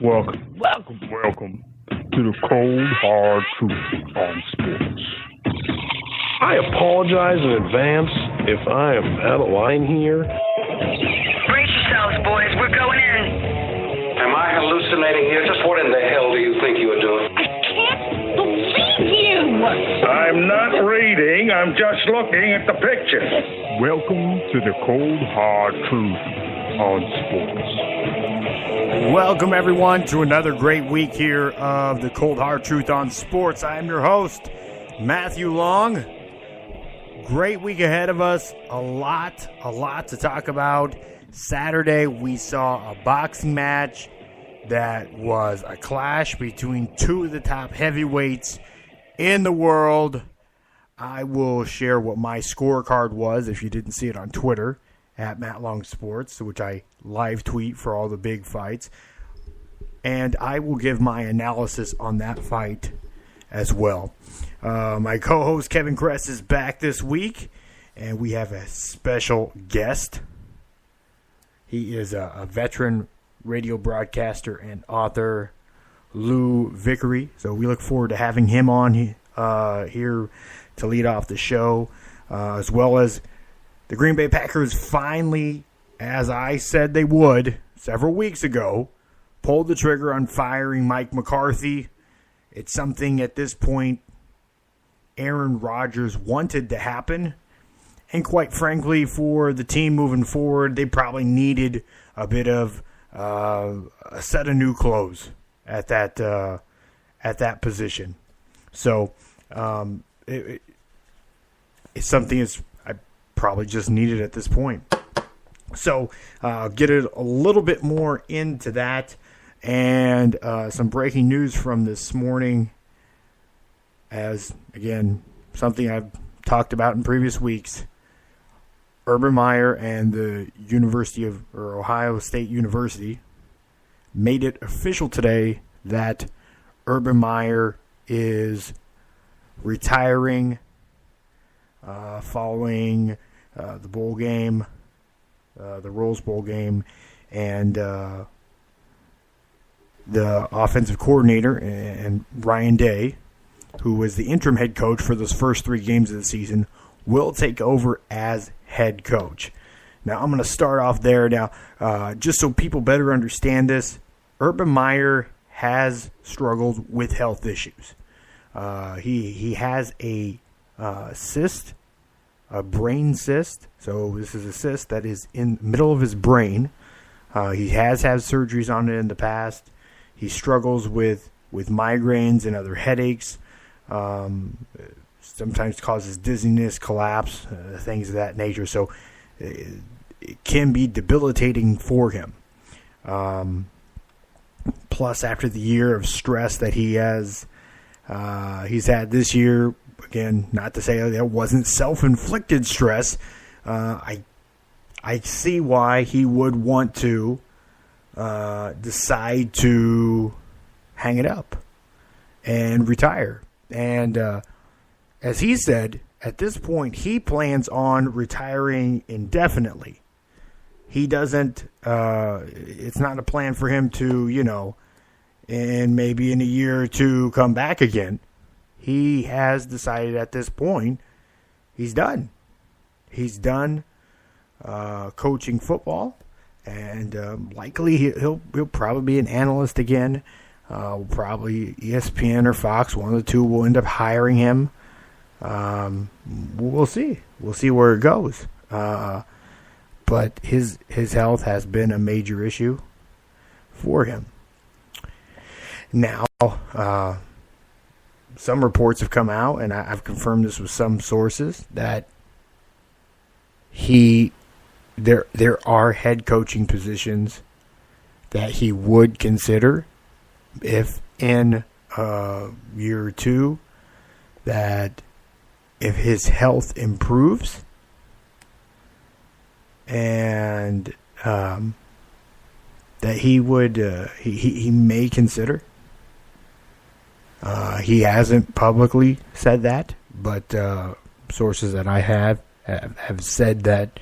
welcome to the cold, hard truth on sports. I apologize in advance if I am out of line here. Brace yourselves, boys. We're going in. Am I hallucinating here? Just what in the hell do you think you are doing? I can't believe you. I'm not reading. I'm just looking at the picture. Welcome to the cold, hard truth on sports. Welcome, everyone, to another great week here of the Cold Hard Truth on Sports. I am your host, Matthew Long. Great week ahead of us. A lot to talk about. Saturday, we saw a boxing match that was a clash between two of the top heavyweights in the world. I will share what my scorecard was if you didn't see it on Twitter at Matt Long Sports, which I live tweet for all the big fights. And I will give my analysis on that fight as well. My co-host Kevin Kress is back this week, and we have a special guest. He is a veteran radio broadcaster and author, Lou Vickery. So we look forward to having him on here to lead off the show, as well as the Green Bay Packers finally, as I said they would several weeks ago, pulled the trigger on firing Mike McCarthy. It's something at this point Aaron Rodgers wanted to happen. And quite frankly, for the team moving forward, they probably needed a bit of a set of new clothes at that position. So it's something that's I probably just needed at this point. So I'll get it a little bit more into that. And some breaking news from this morning, as, again, something I've talked about in previous weeks. Urban Meyer and the Ohio State University made it official today that Urban Meyer is retiring following the bowl game, the Rose Bowl game, and the offensive coordinator and Ryan Day, who was the interim head coach for those first 3 games of the season, will take over as head coach. Now, I'm going to start off there. Now, just so people better understand this, Urban Meyer has struggled with health issues. He has a cyst, a brain cyst. So this is a cyst that is in the middle of his brain. He has had surgeries on it in the past. He struggles with migraines and other headaches. Sometimes causes dizziness, collapse, things of that nature. So it can be debilitating for him. Plus, after the year of stress that he's had this year, again, not to say that wasn't self-inflicted stress, I see why he would want to decide to hang it up and retire. And as he said, at this point, he plans on retiring indefinitely. He doesn't, it's not a plan for him to, and maybe in a year or two come back again. He has decided at this point he's done. He's done coaching football, and likely he'll probably be an analyst again. Probably ESPN or Fox, one of the two will end up hiring him. We'll see. We'll see where it goes. But his health has been a major issue for him. Now, some reports have come out, and I've confirmed this with some sources, that there are head coaching positions that he would consider if in year or two, that if his health improves and that he would he may consider. He hasn't publicly said that, but sources that I have said that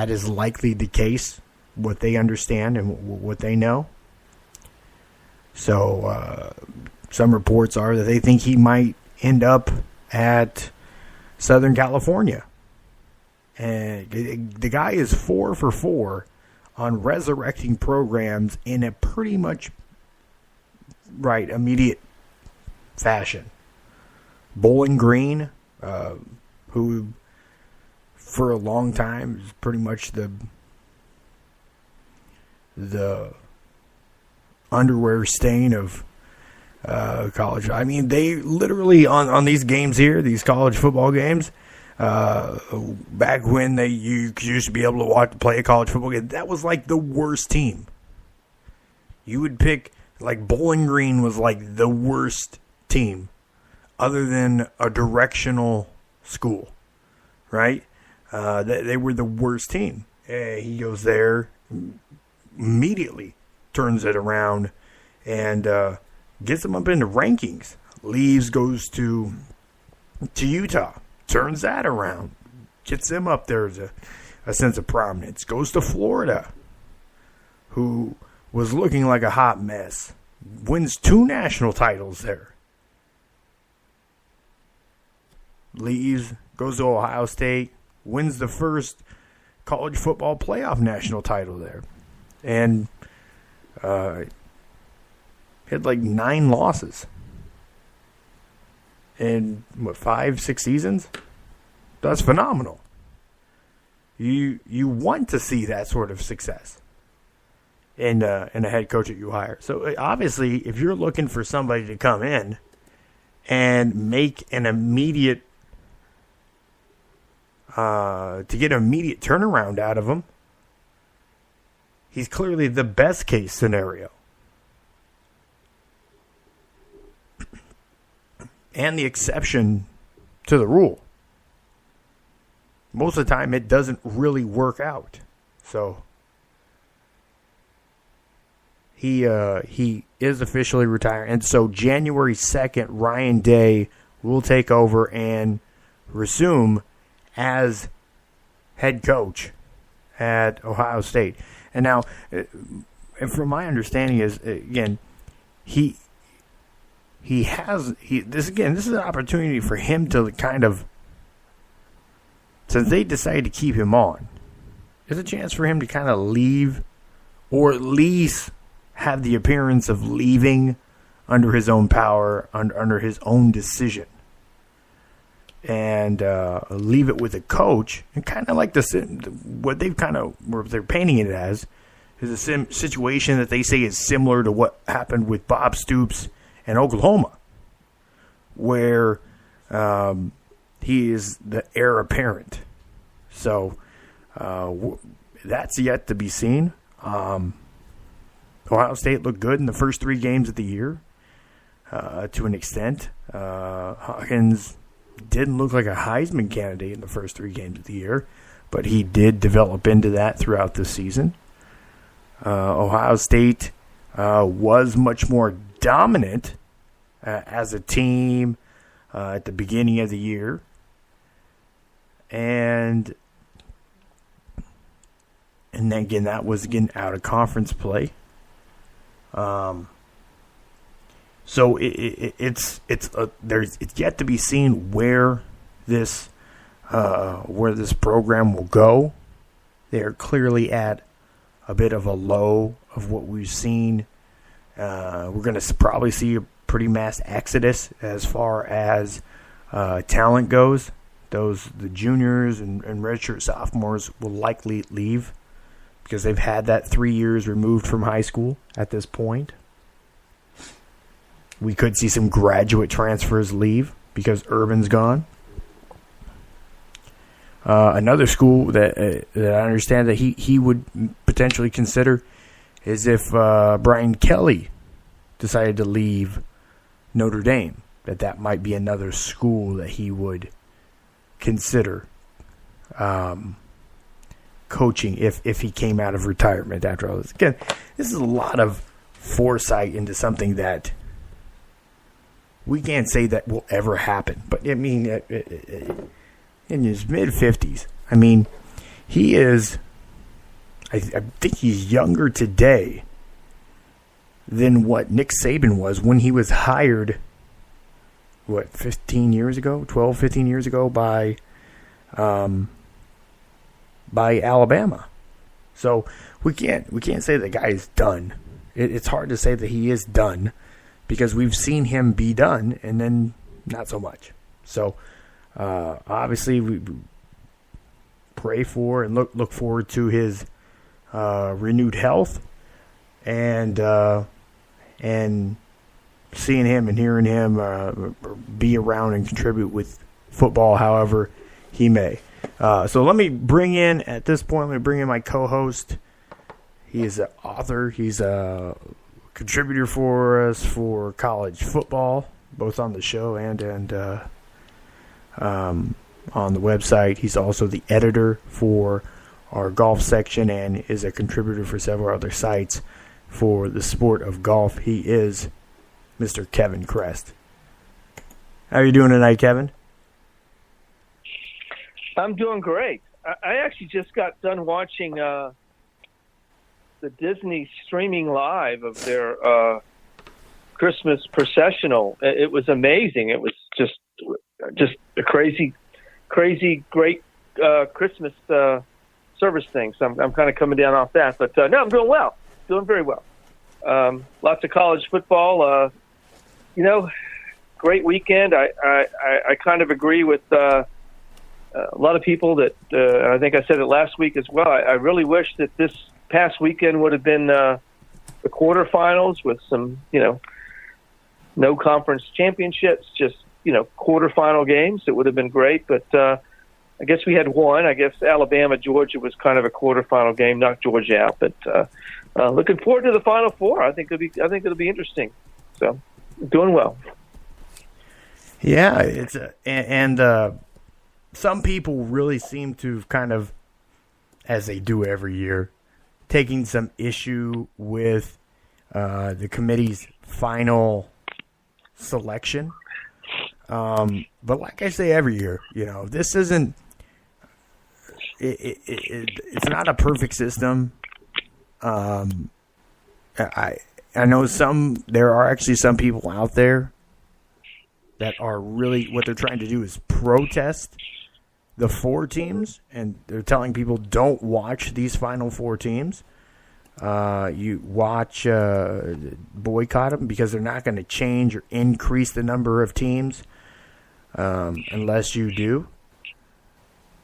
is likely the case, what they understand and what they know. So some reports are that they think he might end up at Southern California. And the guy is 4 for 4 on resurrecting programs in a pretty much immediate fashion. Bowling Green, who for a long time is pretty much the underwear stain of college. I mean, they literally on these games here, these college football games, back when you used to be able to play a college football game, that was like the worst team. You would pick, like, Bowling Green was like the worst team other than a directional school, right? They were the worst team. He goes there, immediately turns it around, and gets them up into rankings. Leaves, goes to Utah, turns that around, gets them up there as a sense of prominence. Goes to Florida, who was looking like a hot mess. Wins 2 national titles there. Leaves, goes to Ohio State, wins the first college football playoff national title there. And had like 9 losses in 5-6 seasons. That's phenomenal. You want to see that sort of success in a head coach that you hire. So obviously, if you're looking for somebody to come in and make an immediate to get an immediate turnaround out of him, he's clearly the best case scenario. And the exception to the rule. Most of the time, it doesn't really work out. So he is officially retired. And so January 2nd, Ryan Day will take over and resume as head coach at Ohio State. And now, and from my understanding is, again, this is an opportunity for him to kind of, since they decided to keep him on, there's a chance for him to kind of leave, or at least have the appearance of leaving under his own power, under his own decision, and leave it with a coach, and kind of like what they're painting it as is a situation that they say is similar to what happened with Bob Stoops in Oklahoma, where he is the heir apparent. So that's yet to be seen. Ohio State looked good in the first 3 games of the year to an extent. Hawkins didn't look like a Heisman candidate in the first 3 games of the year, but he did develop into that throughout the season. Ohio State was much more dominant as a team at the beginning of the year. And then again, that was out of conference play. So it's yet to be seen where this program will go. They are clearly at a bit of a low of what we've seen. We're going to probably see a pretty mass exodus as far as talent goes. The juniors and redshirt sophomores will likely leave because they've had that 3 years removed from high school at this point. We could see some graduate transfers leave because Urban's gone. Another school that I understand that he would potentially consider is if Brian Kelly decided to leave Notre Dame, that might be another school that he would consider coaching if he came out of retirement after all this. Again, this is a lot of foresight into something that we can't say that will ever happen. But, I mean, in his mid-50s, I mean, he is, I think he's younger today than what Nick Saban was when he was hired, 15 years ago by Alabama. So we can't say the guy is done. It's hard to say that he is done because we've seen him be done and then not so much. So obviously we pray for and look forward to his renewed health and seeing him and hearing him be around and contribute with football however he may. So let me bring in my co-host. He is an author. He's a contributor for us for college football, both on the show and on the website. He's also the editor for our golf section and is a contributor for several other sites for the sport of golf. He is Mr. Kevin Crest. How are you doing tonight, Kevin? I'm doing great. I actually just got done watching the Disney streaming live of their Christmas processional. It was amazing. It was just a crazy great Christmas service thing. So I'm kind of coming down off that. But no, I'm doing well. Doing very well. Lots of college football. Great weekend. I kind of agree with a lot of people that I think I said it last week as well. I really wish that this past weekend would have been the quarterfinals with some, no conference championships, just, quarterfinal games. It would have been great. But I guess we had one. I guess Alabama, Georgia was kind of a quarterfinal game, knocked Georgia out. But looking forward to the Final Four. I think it'll be interesting. So doing well. Yeah, some people really seem to kind of, as they do every year, taking some issue with the committee's final selection. But like I say every year, this isn't. It's not a perfect system. I know there are actually some people out there that are really, what they're trying to do is protest the four teams, and they're telling people don't watch these final four teams. You watch, boycott them because they're not going to change or increase the number of teams unless you do.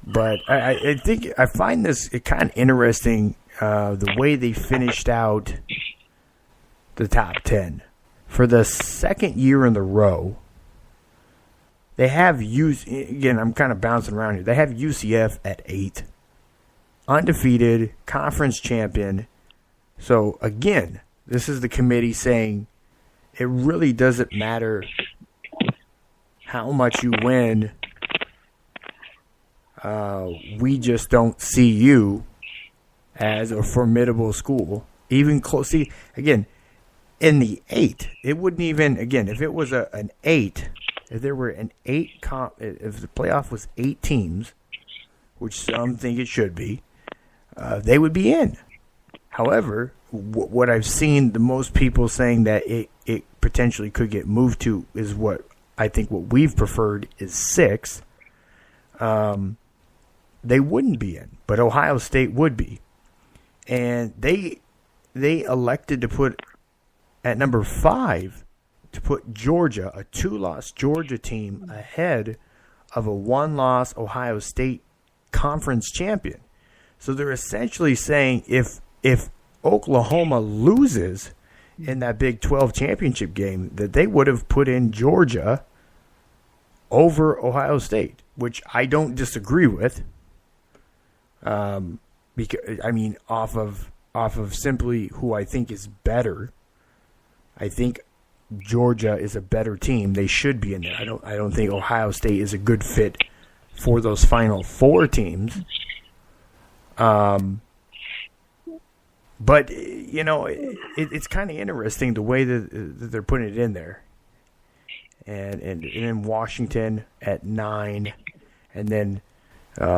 But I think I find this kind of interesting, the way they finished out the top 10. For the second year in a row, they have again, I'm kind of bouncing around here. They have UCF at 8. Undefeated, conference champion. So, again, this is the committee saying it really doesn't matter how much you win. We just don't see you as a formidable school. Even close. See, again, in the 8, it wouldn't even, again, if it was an 8, if there were an 8, if the playoff was 8 teams, which some think it should be, they would be in. However, what I've seen the most people saying that it potentially could get moved to is what I think what we've preferred is 6. They wouldn't be in, but Ohio State would be. And they elected to put at number 5 to put Georgia, a 2-loss Georgia team, ahead of a 1-loss Ohio State conference champion. So they're essentially saying if Oklahoma loses in that Big 12 championship game, that they would have put in Georgia over Ohio State, which I don't disagree with. Because off of simply who I think is better. I think Georgia is a better team. They should be in there. I don't think Ohio State is a good fit for those final 4 teams. But it's kind of interesting the way that they're putting it in there. And in Washington at 9, and then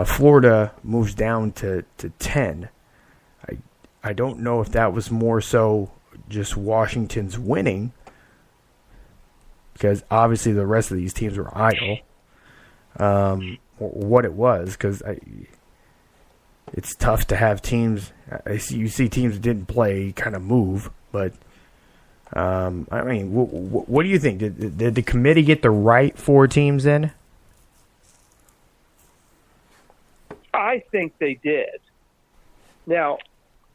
Florida moves down to 10. I don't know if that was more so just Washington's winning, because obviously the rest of these teams were idle, what it was, because it's tough to have teams. You see teams that didn't play kind of move, but I mean, what do you think? Did the committee get the right 4 teams in? I think they did. Now,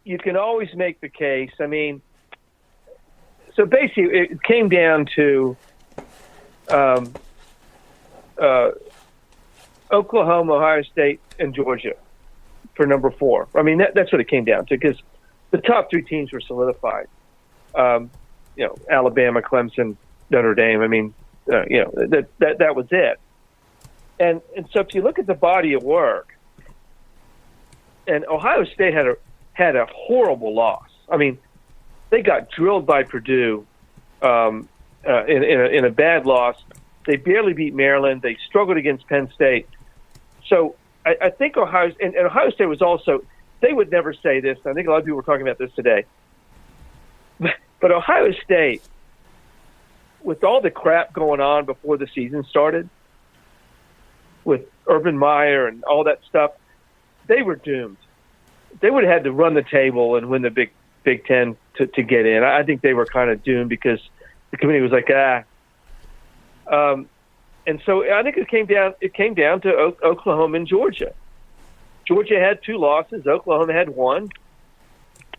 you can always make the case. I mean, so basically, it came down to Oklahoma, Ohio State, and Georgia for number 4. I mean, that's what it came down to, because the top 3 teams were solidified. Alabama, Clemson, Notre Dame. I mean, that was it. And so if you look at the body of work, and Ohio State had a horrible loss. I mean, they got drilled by Purdue in a bad loss. They barely beat Maryland. They struggled against Penn State. So I think Ohio State was also, they would never say this. I think a lot of people were talking about this today. But Ohio State, with all the crap going on before the season started, with Urban Meyer and all that stuff, they were doomed. They would have had to run the table and win the Big Ten to get in. I think they were kind of doomed because the committee was like, and so I think it came down to Oklahoma and Georgia. Georgia had 2 losses. Oklahoma had 1.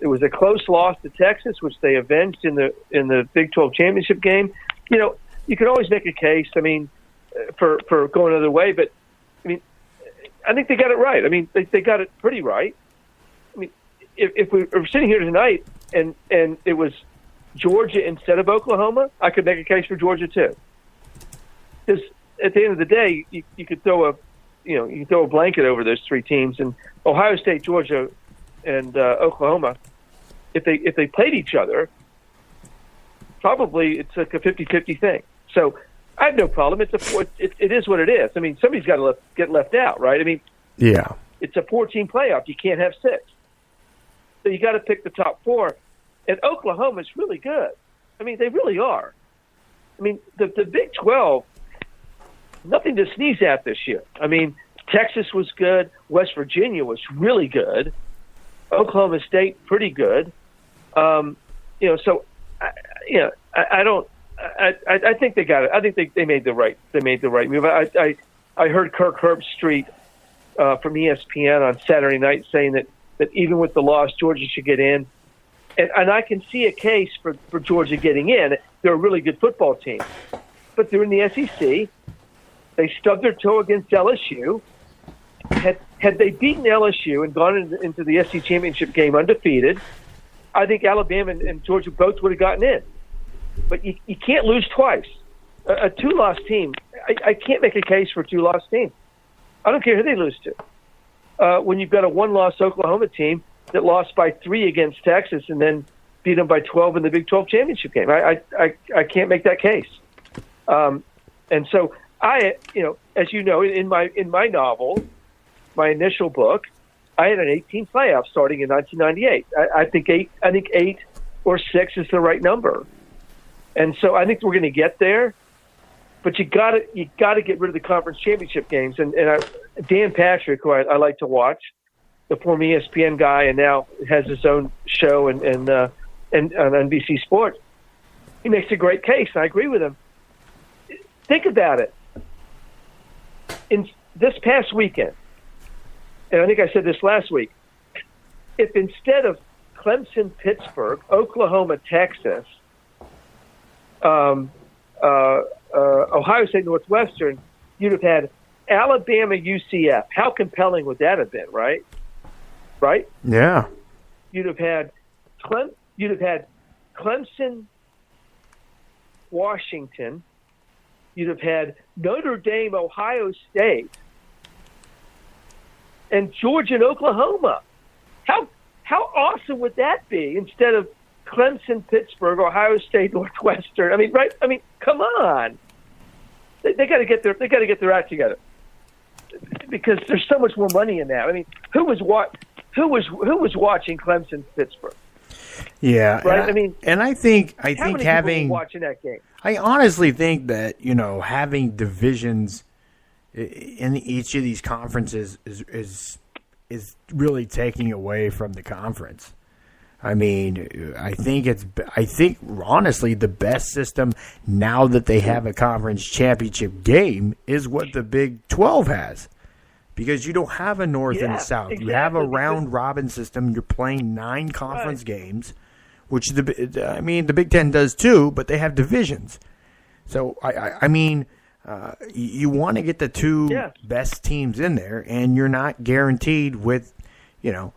It was a close loss to Texas, which they avenged in the Big 12 championship game. You can always make a case, I mean, for going the other way, but I mean, I think they got it right. I mean, they got it pretty right. I mean, if we were sitting here tonight and it was Georgia instead of Oklahoma, I could make a case for Georgia too. Because at the end of the day, you could throw a blanket over those 3 teams, and Ohio State, Georgia, and Oklahoma, if they played each other, probably it's like a 50-50 thing. So I have no problem. It is what it is. I mean, somebody's got to get left out, right? I mean, yeah, it's a 4-team playoff. You can't have 6. So you got to pick the top 4. And Oklahoma's really good. I mean, they really are. I mean, the Big 12, nothing to sneeze at this year. I mean, Texas was good. West Virginia was really good. Oklahoma State, pretty good. So I think they got it. I think they made the right move. I heard Kirk Herbstreit from ESPN on Saturday night saying that even with the loss, Georgia should get in, and I can see a case for Georgia getting in. They're a really good football team, but they're in the SEC. They stubbed their toe against LSU. Had they beaten LSU and gone into the SEC championship game undefeated, I think Alabama and Georgia both would have gotten in. But you can't lose twice. A 2-loss team, I can't make a case for a 2-loss team. I don't care who they lose to. When you've got a 1-loss Oklahoma team that lost by 3 against Texas and then beat them by 12 in the Big 12 championship game, I can't make that case. And so as you know, in my novel, my initial book, I had an 18 playoff starting in 1998. I think 8 or 6 is the right number. And so I think we're going to get there, but you got to get rid of the conference championship games. And Dan Patrick, who I like to watch, the former ESPN guy, and now has his own show and on NBC Sports, he makes a great case. I agree with him. Think about it. In this past weekend, and I think I said this last week, if instead of Clemson, Pittsburgh, Oklahoma, Texas, Ohio State, Northwestern, you'd have had Alabama, UCF. How compelling would that have been, right? Right? Yeah. You'd have had Clemson, Washington. You'd have had Notre Dame, Ohio State, and Georgia and Oklahoma. How awesome would that be instead of Clemson, Pittsburgh, Ohio State, Northwestern? I mean, right? I mean, come on. They got to get their act together because there's so much more money in that. I mean, who was watching Clemson, Pittsburgh? Yeah, right. I mean, and I think how many having people were watching that game. I honestly think that having divisions in each of these conferences is really taking away from the conference. I mean, I think honestly the best system now that they have a conference championship game is what the Big 12 has. Because you don't have a North and South. Exactly. You have a round-robin system. You're playing 9 conference games, which the Big Ten does too, but they have divisions. So, I mean, you want to get the 2 best teams in there, and you're not guaranteed with, you're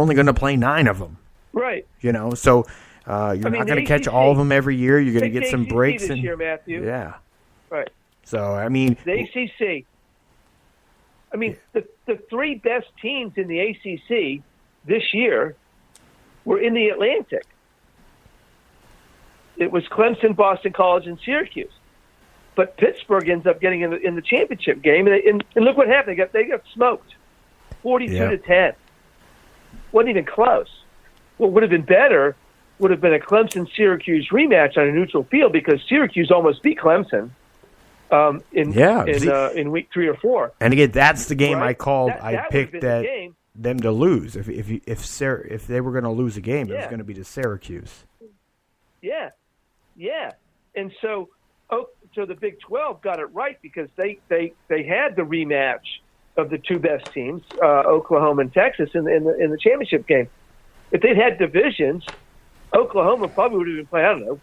only going to play 9 of them. Right. So you're not going to catch all of them every year. You're going to get some breaks. This year, Matthew. Yeah. Right. So, I mean. The ACC. I mean, the 3 best teams in the ACC this year were in the Atlantic. It was Clemson, Boston College, and Syracuse. But Pittsburgh ends up getting in the championship game, and look what happened. They got smoked, 42-10. Wasn't even close. What would have been better would have been a Clemson-Syracuse rematch on a neutral field because Syracuse almost beat Clemson. In week 3 or 4, and again, that's the game right? I called. That I picked them to lose. If they were going to lose a game, it was going to be to Syracuse. Yeah, and so the Big 12 got it right because they had the rematch of the 2 best teams, Oklahoma and Texas, in the championship game. If they'd had divisions, Oklahoma probably would have been playing, I don't know,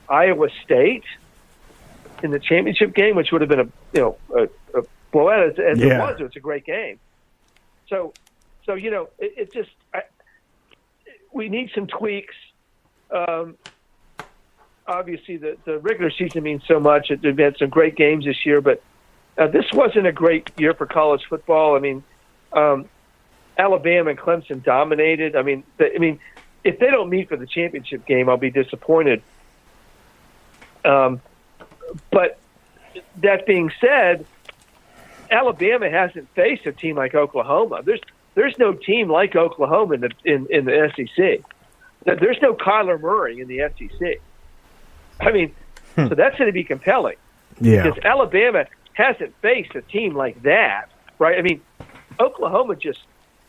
Iowa State in the championship game, which would have been a blowout as it was. It's a great game. So it just we need some tweaks. Obviously, the regular season means so much. They've had some great games this year, but this wasn't a great year for college football. I mean, Alabama and Clemson dominated. I mean, if they don't meet for the championship game, I'll be disappointed. But that being said, Alabama hasn't faced a team like Oklahoma. There's no team like Oklahoma in the SEC. There's no Kyler Murray in the SEC. I mean, so that's going to be compelling. Yeah. Because Alabama hasn't faced a team like that, right? I mean, Oklahoma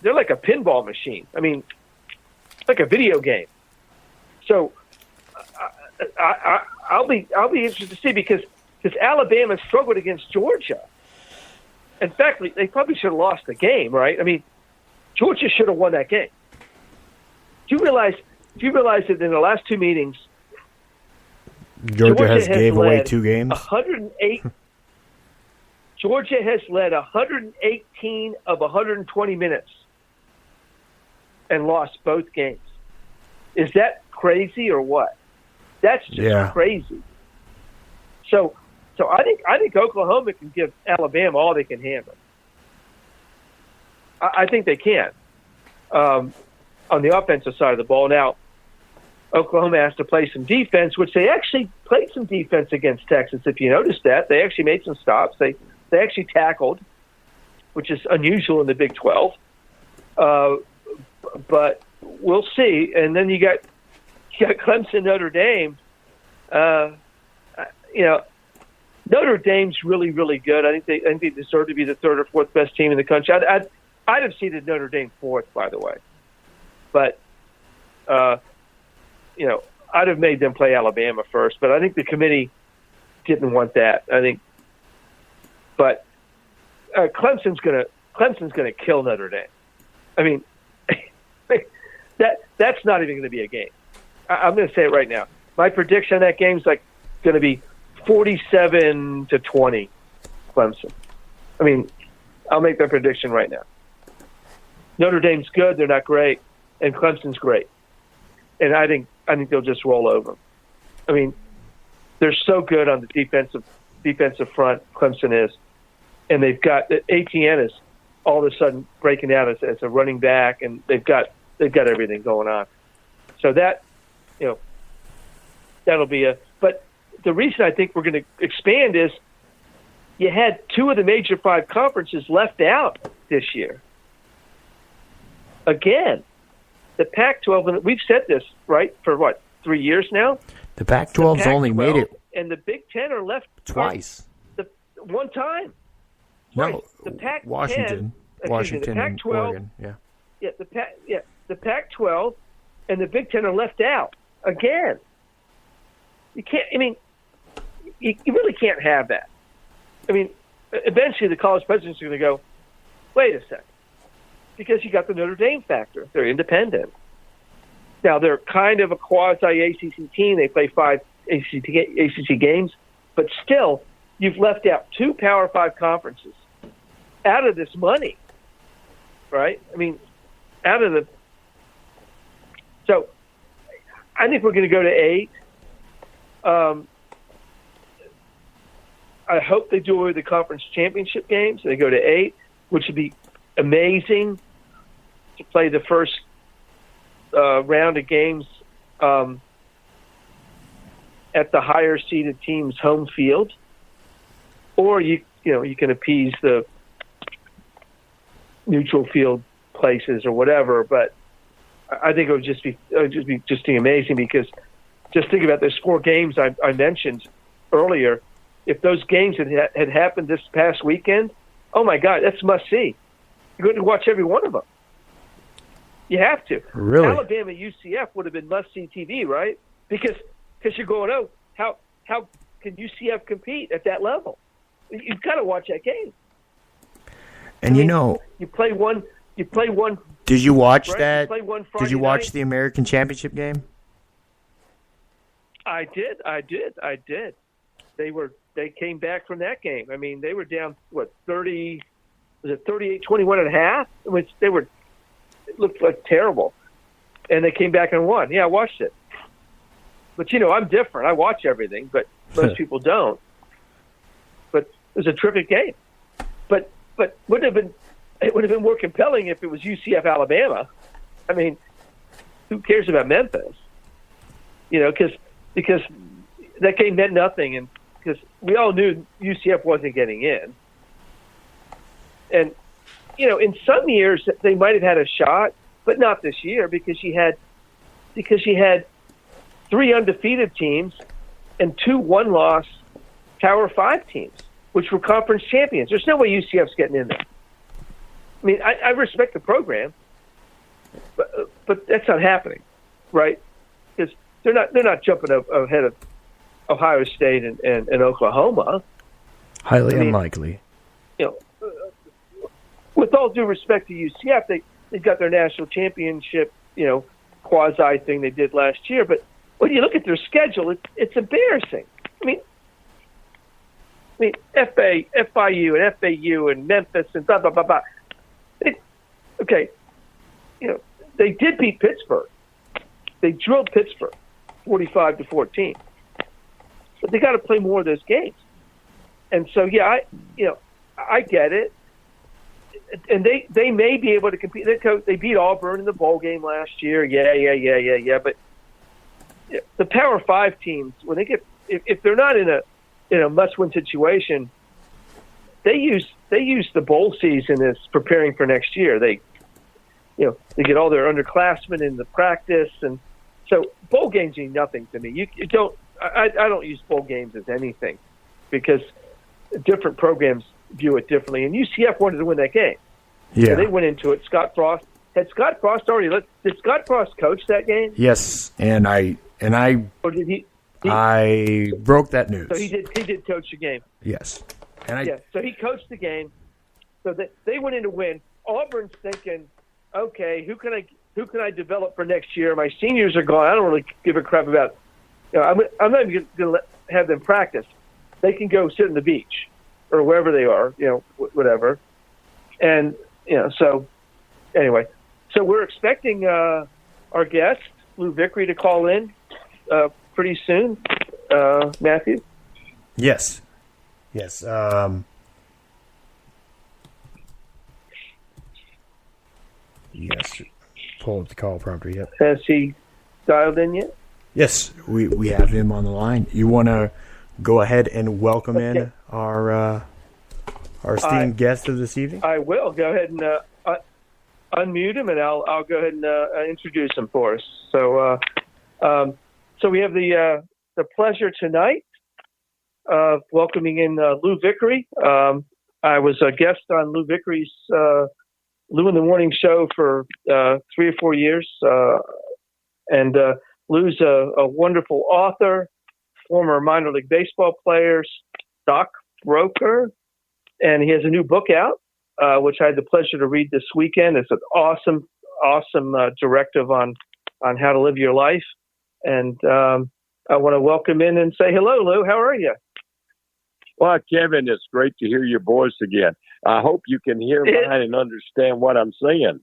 they're like a pinball machine. I mean, like a video game. So I'll be interested to see because Alabama struggled against Georgia. In fact, they probably should have lost the game, right? I mean, Georgia should have won that game. Do you realize that in the last 2 meetings, Georgia has gave away 2 games? 108. Georgia has led 118 of 120 minutes and lost both games. Is that crazy or what? That's just crazy. So I think Oklahoma can give Alabama all they can handle. I think they can on the offensive side of the ball. Now, Oklahoma has to play some defense, which they actually played some defense against Texas. If you noticed that, they actually made some stops. They actually tackled, which is unusual in the Big 12. But we'll see. And then you got Clemson, Notre Dame. Notre Dame's really, really good. I think they deserve to be the 3rd or 4th best team in the country. I'd have seeded Notre Dame 4th, by the way. But I'd have made them play Alabama first. But I think the committee didn't want that. But Clemson's gonna kill Notre Dame. I mean, that's not even going to be a game. I'm going to say it right now. My prediction on that game is going to be 47-20, Clemson. I mean, I'll make that prediction right now. Notre Dame's good; they're not great, and Clemson's great. And I think they'll just roll over them. I mean, they're so good on the defensive front. Clemson is, and they've got Etienne is all of a sudden breaking out as a running back, and they've got everything going on. So that that'll be a. But the reason I think we're going to expand is you had 2 of the major 5 conferences left out this year. Again, the Pac-12, and we've said this, right, for what, 3 years now? The Pac-12's only made it and the Big Ten are left twice. One time. No, right. The Pac-10, Washington the Pac-12, and Oregon. Yeah. The Pac-12 and the Big Ten are left out again. You can't. I mean, you really can't have that. I mean, eventually the college presidents are going to go, wait a second, because you got the Notre Dame factor. They're independent. Now they're kind of a quasi-ACC team. They play 5 ACC games, but still, you've left out 2 Power 5 conferences out of this money, right? I mean, out of the. So, I think we're going to go to 8. I hope they do away with the conference championship games. They go to 8, which would be amazing to play the first round of games at the higher seeded team's home field, or you can appease the neutral field places or whatever. But I think it would just be amazing, because just think about those 4 games I mentioned earlier. If those games had happened this past weekend, oh my God, that's must see. You're going to watch every one of them. You have to. Really? Alabama UCF would have been must see TV, right? Because you're going, oh, how can UCF compete at that level? You've got to watch that game. And you play one. Did you watch right? that? You play one Friday did you watch night. the American Championship game? I did. They came back from that game. I mean, they were down 30? Was it 38-21 at half? Which it looked like terrible, and they came back and won. Yeah, I watched it. But I'm different. I watch everything, but most people don't. But it was a terrific game. But it would have been more compelling if it was UCF Alabama. I mean, who cares about Memphis? Because that game meant nothing, and because we all knew UCF wasn't getting in. And, in some years they might have had a shot, but not this year, because you had 3 undefeated teams and 2 one-loss Power 5 teams, which were conference champions. There's no way UCF's getting in there. I mean, I respect the program, but that's not happening, right? Because they're not jumping ahead of Ohio State and Oklahoma. Highly unlikely. With all due respect to UCF, they got their national championship, quasi thing they did last year. But when you look at their schedule, it's embarrassing. I mean, FIU and FAU and Memphis and blah blah blah blah. They did beat Pittsburgh. They drilled Pittsburgh 45-14. But they got to play more of those games. And so, I get it. And they may be able to compete. They beat Auburn in the bowl game last year. Yeah. But the Power 5 teams, when they get, if they're not in a must-win situation, they use the bowl season as preparing for next year. They get all their underclassmen in the practice, and so bowl games mean nothing to me. You don't. I don't use bowl games as anything, because different programs view it differently. And UCF wanted to win that game. Yeah, so they went into it. Did Scott Frost coach that game? Yes, and I or did he? I broke that news. So he did coach the game. Yes, so he coached the game. So they went in to win. Auburn's thinking, okay, who can I develop for next year? My seniors are gone. I don't really give a crap about. I'm not even going to have them practice. They can go sit on the beach or wherever they are, whatever. And so anyway, so we're expecting our guest Lou Vickery to call in pretty soon. Matthew. Yes. Yes. Yes. Pull up the call prompter. Yep. Has he dialed in yet? Yes, we have him on the line. You want to go ahead and welcome in our esteemed guest of this evening? I will. Go ahead and unmute him, and I'll go ahead and introduce him for us. So we have the pleasure tonight of welcoming in Lou Vickery. I was a guest on Lou Vickery's Lou in the Morning show for 3 or 4 years, and Lou's a wonderful author, former minor league baseball player, stockbroker, and he has a new book out, which I had the pleasure to read this weekend. It's an awesome directive on how to live your life. And I want to welcome in and say hello, Lou. How are you? Well, Kevin, it's great to hear your voice again. I hope you can hear mine and understand what I'm saying.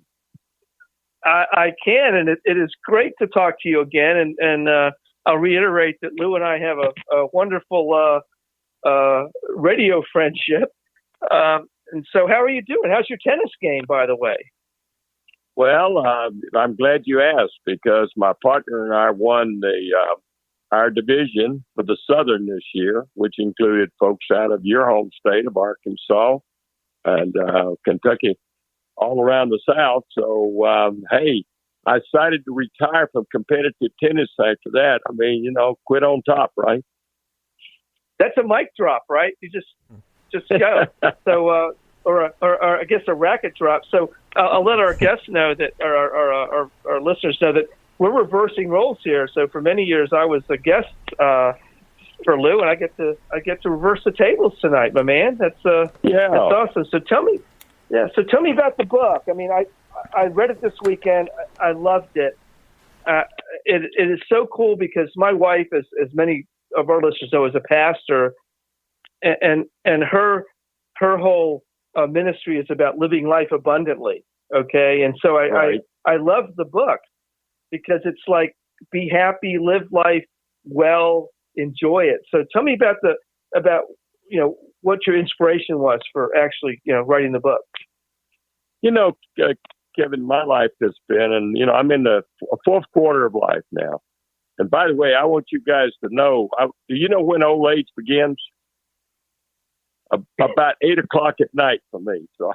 I can, and it is great to talk to you again. And I'll reiterate that Lou and I have a wonderful radio friendship. And so how are you doing? How's your tennis game, by the way? Well, I'm glad you asked, because my partner and I won our division for the Southern this year, which included folks out of your home state of Arkansas and Kentucky, all around the South. So, hey, I decided to retire from competitive tennis after that. I mean, quit on top, right? That's a mic drop, right? You just go. So, or I guess a racket drop. So I'll let our guests know that, or our listeners know that we're reversing roles here. So for many years I was a guest for Lou, and I get to reverse the tables tonight, my man. That's awesome. So tell me about the book. I mean, I read it this weekend. I loved it. It is so cool because my wife, as many of our listeners know, is a pastor, and her whole ministry is about living life abundantly. Okay. And so I love the book because it's like, be happy, live life well, enjoy it. So tell me about what your inspiration was for actually, writing the book. Kevin, my life has been, and, I'm in the fourth quarter of life now. And by the way, I want you guys to know, do you know when old age begins? About 8 o'clock at night for me. So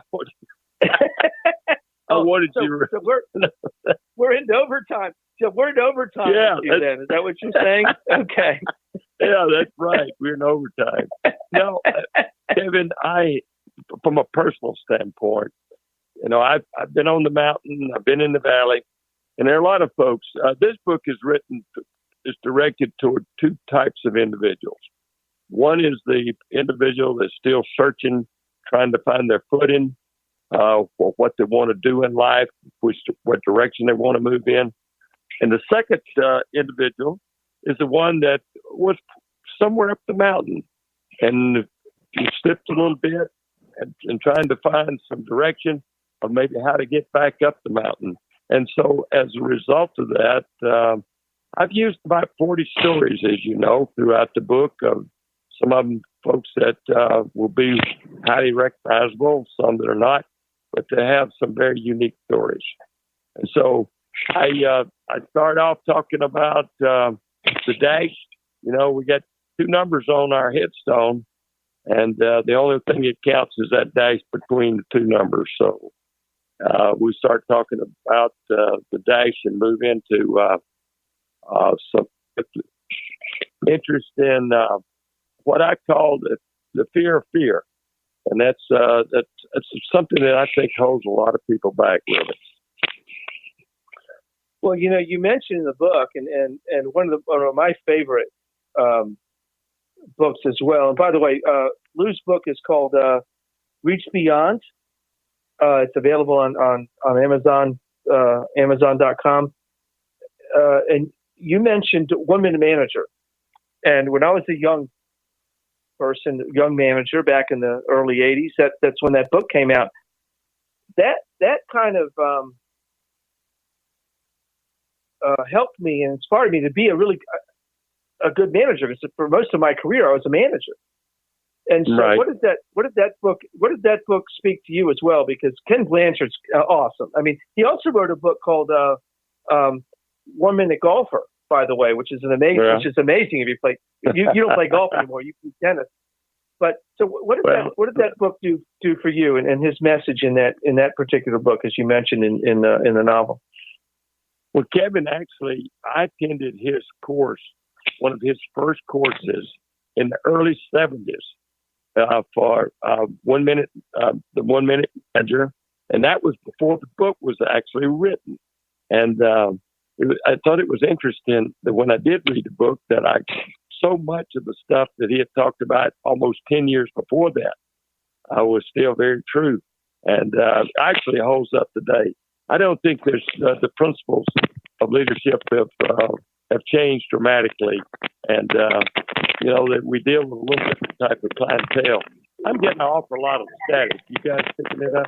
we're in overtime. So we're in overtime. Yeah, with you then. Is that what you're saying? Okay. Yeah, that's right. We're in overtime. No, Kevin, from a personal standpoint, I've been on the mountain, I've been in the valley, and there are a lot of folks. This book is directed toward two types of individuals. One is the individual that's still searching, trying to find their footing, for what they want to do in life, what direction they want to move in. And the second individual is the one that was somewhere up the mountain and he slipped a little bit and trying to find some direction of maybe how to get back up the mountain. And so as a result of that, I've used about 40 stories, as you know, throughout the book, of some of them folks that will be highly recognizable, some that are not, but they have some very unique stories. And so I start off talking about the dash. We got 2 numbers on our headstone, and the only thing that counts is that dash between the 2 numbers. So we start talking about the dash and move into some interest in what I call the fear of fear. And that's something that I think holds a lot of people back, really. Well, you mentioned in the book, and one of my favorite books as well. And by the way, Lou's book is called Reach Beyond. It's available on Amazon, Amazon.com. And you mentioned 1 Minute Manager. And when I was a young manager back in the early 80s, that's when that book came out. That kind of helped me and inspired me to be a good manager, because for most of my career I was a manager. And so right. what did that book speak to you as well? Because Ken Blanchard's awesome. I mean, he also wrote a book called 1 Minute Golfer, by the way, which is amazing if you play. You don't play golf anymore. You play tennis. But so what did that book do for you and his message in that particular book, as you mentioned in the novel? Well, Kevin, actually, I attended his course, one of his first courses in the early 70s for 1 minute, the 1 minute manager. And that was before the book was actually written. And I thought it was interesting that when I did read the book that so much of the stuff that he had talked about almost 10 years before that was still very true and actually holds up today. I don't think there's the principles of leadership have changed dramatically, and that we deal with a little different type of clientele. I'm getting an awful lot of static. You guys picking it up?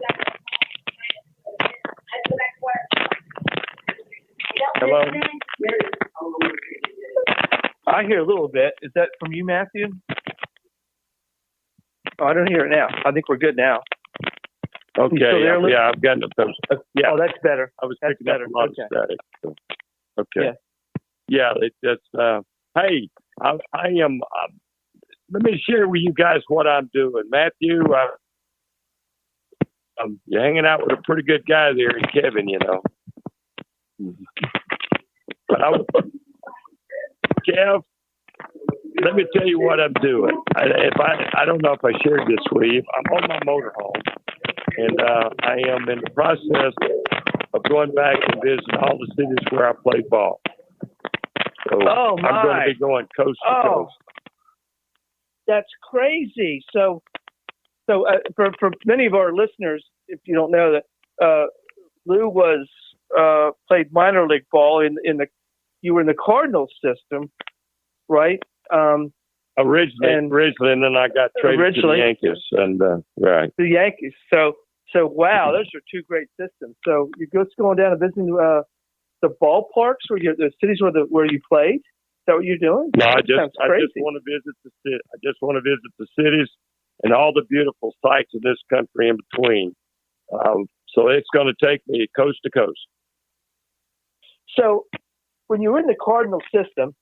Hello? I hear a little bit. Is that from you, Matthew? Oh, I don't hear it now. I think we're good now. Okay. Yeah, I've gotten those. Yeah. Oh, that's better. I was picking up a lot of static. So. Okay. Yeah. It's just. Hey, I am. Let me share with you guys what I'm doing, Matthew. You're hanging out with a pretty good guy there in Kevin, But Kev, let me tell you what I'm doing. I don't know if I shared this with you. I'm on my motorhome, and I am in the process of going back and visiting all the cities where I played ball. So I'm going to be going coast to coast. That's crazy. So for many of our listeners, if you don't know that, Lou played minor league ball you were in the Cardinals system, right? Originally, and then I got traded to the Yankees, and right. The Yankees. So wow, those are two great systems. So you're just going down and visiting the ballparks the cities where you played. Is that what you're doing? No, I just want to visit the city. I just want to visit the cities and all the beautiful sights of this country in between. So it's going to take me coast to coast. So when you were in the Cardinal system,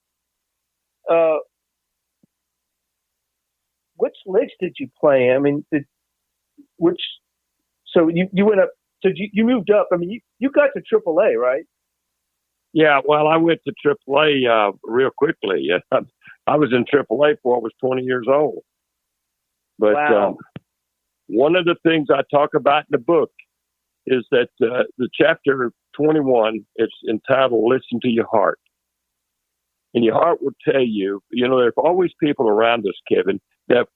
which leagues did you play in? I mean, so you went up, so you moved up. I mean, you got to AAA, right? Yeah, well, I went to AAA real quickly. I was in AAA before I was 20 years old. But wow. One of the things I talk about in the book is that the chapter 21 is entitled "Listen to Your Heart," and your heart will tell you. There's always people around us, Kevin, that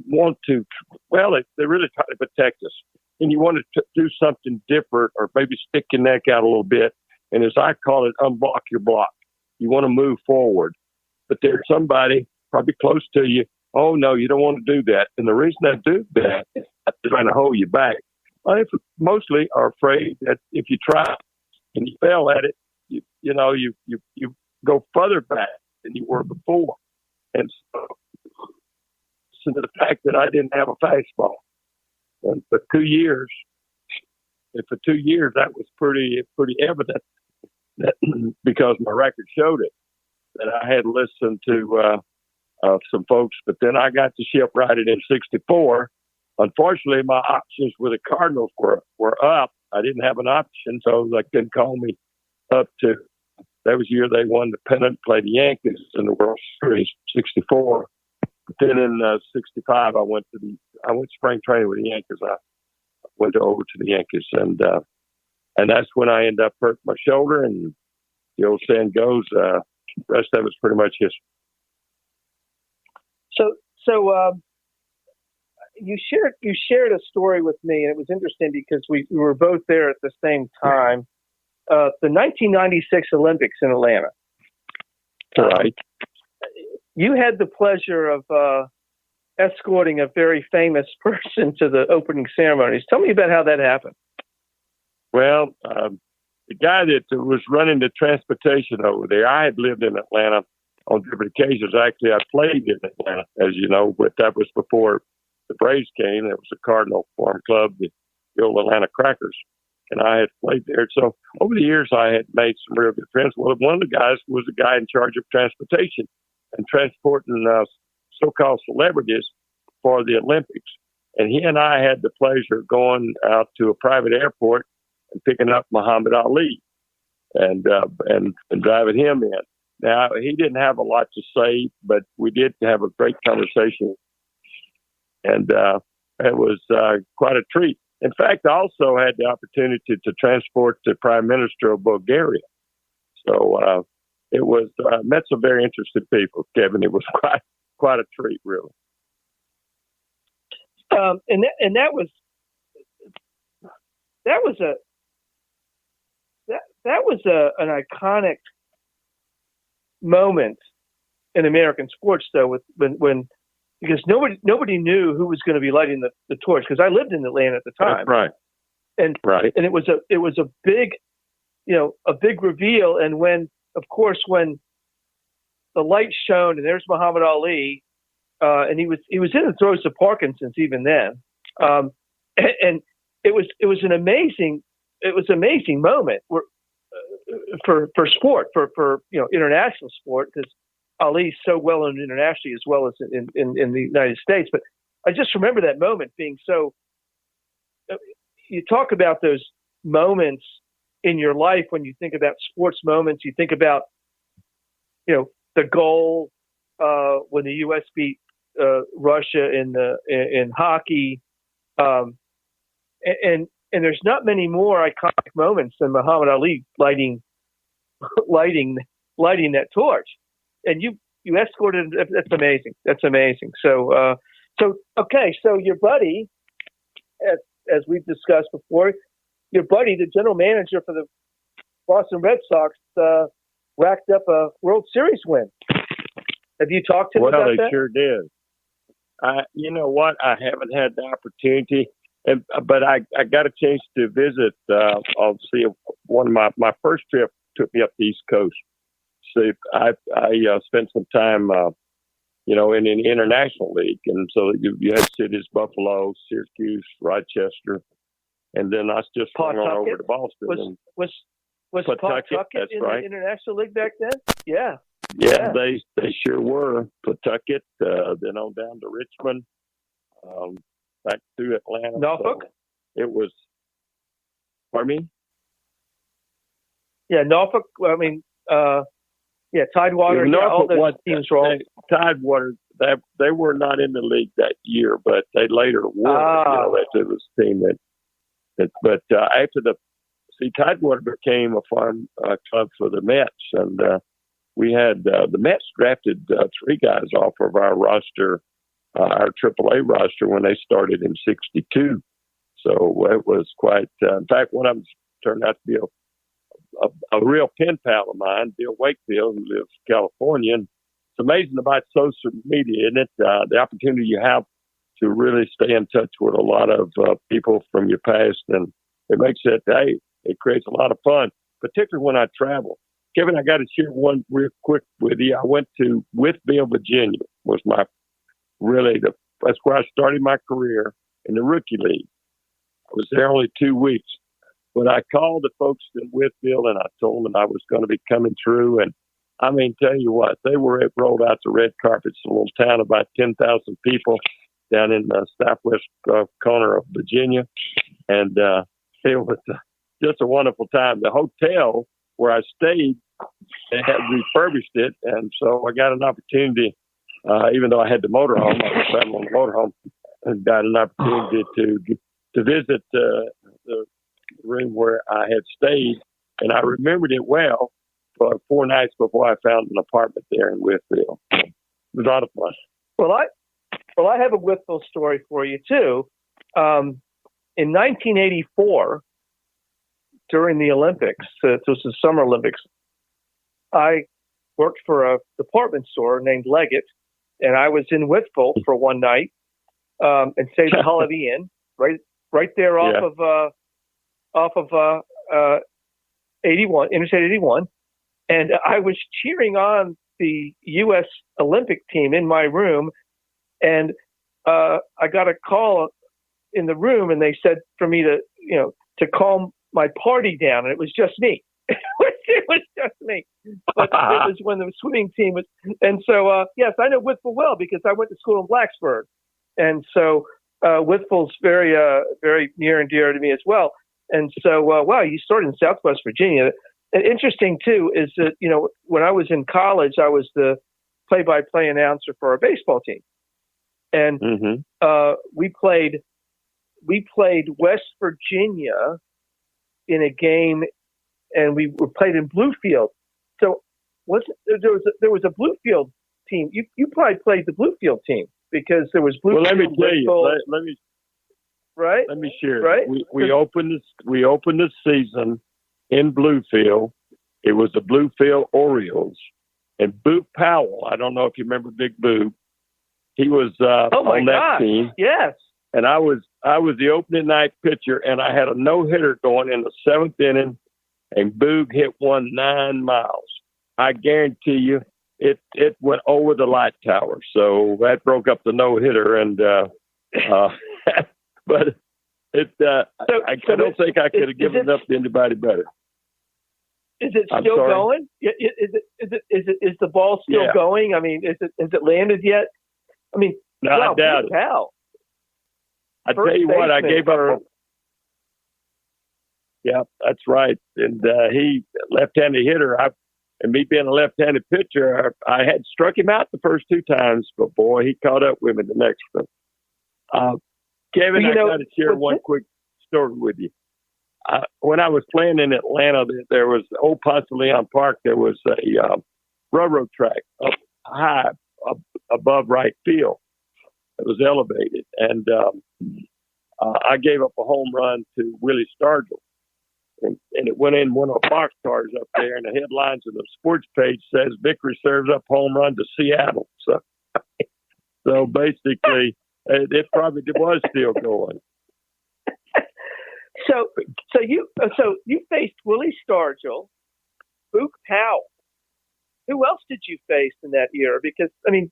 want to. Well, they really try to protect us, and you want to do something different, or maybe stick your neck out a little bit. And as I call it, unblock your block. You want to move forward, but there's somebody probably close to you. Oh no, you don't want to do that. And the reason I do that is they're trying to hold you back. I mostly are afraid that if you try and you fail at it, you go further back than you were before. And so the fact that I didn't have a fastball, and for 2 years, that was pretty evident that because my record showed it, that I had listened to some folks. But then I got the ship righted in '64. Unfortunately, my options with the Cardinals were up. I didn't have an option, so they couldn't call me up to. That was the year they won the pennant, played the Yankees in the World Series, '64. But then in '65, I went spring training with the Yankees. I went over to the Yankees, and that's when I ended up hurting my shoulder. And the old saying goes, the rest of it's pretty much history. So you shared a story with me, and it was interesting because we were both there at the same time. The 1996 Olympics in Atlanta. Right. You had the pleasure of escorting a very famous person to the opening ceremonies. Tell me about how that happened. Well, the guy that was running the transportation over there, I had lived in Atlanta on different occasions. Actually, I played in Atlanta, as you know, but that was before the Braves came. It was a Cardinal Farm Club, the old Atlanta Crackers, and I had played there. So over the years, I had made some real good friends. Well, one of the guys was the guy in charge of transportation and transporting so-called celebrities for the Olympics. And he and I had the pleasure of going out to a private airport and picking up Muhammad Ali and driving him in. Now, he didn't have a lot to say, but we did have a great conversation. And it was quite a treat. In fact, I also had the opportunity to transport the Prime Minister of Bulgaria. So it was met some very interesting people, Kevin. It was quite a treat, really. And that was an iconic moment in American sports, though, when because nobody knew who was going to be lighting the torch, because I lived in Atlanta at the time. That's right. And it was a big, a big reveal. And when the light shone and there's Muhammad Ali, and he was in the throes of Parkinson's even then. And it was an amazing moment for sport, for international sport, because Ali's so well known internationally as well as in the United States. But I just remember that moment being so. You talk about those moments in your life when you think about sports moments. You think about, the goal when the U.S. beat Russia in hockey, and there's not many more iconic moments than Muhammad Ali lighting that torch. And you escorted. That's amazing. That's amazing. So okay. So your buddy, as we've discussed before, your buddy, the general manager for the Boston Red Sox, racked up a World Series win. Have you talked to him about that? Well, they sure did. You know what? I haven't had the opportunity, but I got a chance to visit. I'll see one of my first trip took me up the East Coast. So I spent some time, in an international league, and so you had cities: Buffalo, Syracuse, Rochester, and then I just went on over to Boston. Was Pawtucket in the international league back then? Yeah. Yeah, they sure were. Pawtucket, then on down to Richmond, back through Atlanta. Norfolk? So it was, pardon me? Yeah, Norfolk. Tidewater. All those teams were all. Tidewater, they were not in the league that year, but they later were. It was a team but after Tidewater became a farm club for the Mets, and we had the Mets drafted 3 guys off of our roster, our AAA roster, when they started in '62. So it was quite. In fact, one of them turned out to be a real pen pal of mine, Bill Wakefield, who lives in California. And it's amazing about social media, isn't it? The opportunity you have to really stay in touch with a lot of people from your past, and it makes it. It creates a lot of fun, particularly when I travel. Kevin, I got to share one real quick with you. I went to Whitfield, Virginia. Was that's where I started my career in the rookie league. I was there only 2 weeks, but I called the folks in Whitfield and I told them I was going to be coming through. And I mean, tell you what, they rolled out the red carpets. A little town, about 10,000 people down in the southwest corner of Virginia, and it was just a wonderful time. The hotel where I stayed, they had refurbished it, and so I got an opportunity, even though I had the motorhome, I was traveling on the motorhome, and got an opportunity to visit the room where I had stayed, and I remembered it well for 4 nights before I found an apartment there in Whitfield. It was a lot of fun. Well, I have a Whitfield story for you too. In 1984, during the Olympics, it was the Summer Olympics, I worked for a department store named Leggett, and I was in Whitfield for one night and stayed at the Holiday Inn, right there off of 81, Interstate 81, and I was cheering on the U.S. Olympic team in my room, and I got a call in the room, and they said for me to calm my party down, and it was just me. It was just me. But it was when the swimming team was, and so yes, I know Whitfield well because I went to school in Blacksburg, And so Whitfield's very near and dear to me as well. And so, wow, you started in Southwest Virginia. And interesting, too, is that, when I was in college, I was the play-by-play announcer for our baseball team. And we played West Virginia in a game, and we were played in Bluefield. So there was a Bluefield team. You probably played the Bluefield team because there was Bluefield. Well, let me tell you. Let me share. Right. We opened the season in Bluefield. It was the Bluefield Orioles, and Boop Powell. I don't know if you remember Big Boop. He was on that team. Yes. And I was the opening night pitcher, and I had a no-hitter going in the 7th inning, and Boog hit one 9 miles. I guarantee you it went over the light tower. So that broke up the no-hitter, and but I don't think I could have given it up to anybody better. Is it still going? Is the ball still going? I mean, has it landed yet? I mean, no, I doubt it. How? I tell you what, I gave up. Yeah, that's right. And he left-handed hitter. And me being a left-handed pitcher, I had struck him out the first 2 times, but boy, he caught up with me the next one. Kevin, I got to share one quick story with you. When I was playing in Atlanta, there was old Ponce de Leon Park. There was a railroad track up high above right field. It was elevated, and I gave up a home run to Willie Stargell, and it went in one of the boxcars up there, and the headlines of the sports page says Vickery serves up home run to Seattle. So basically, it probably was still going. So you faced Willie Stargell, Boog Powell. Who else did you face in that year? Because I mean,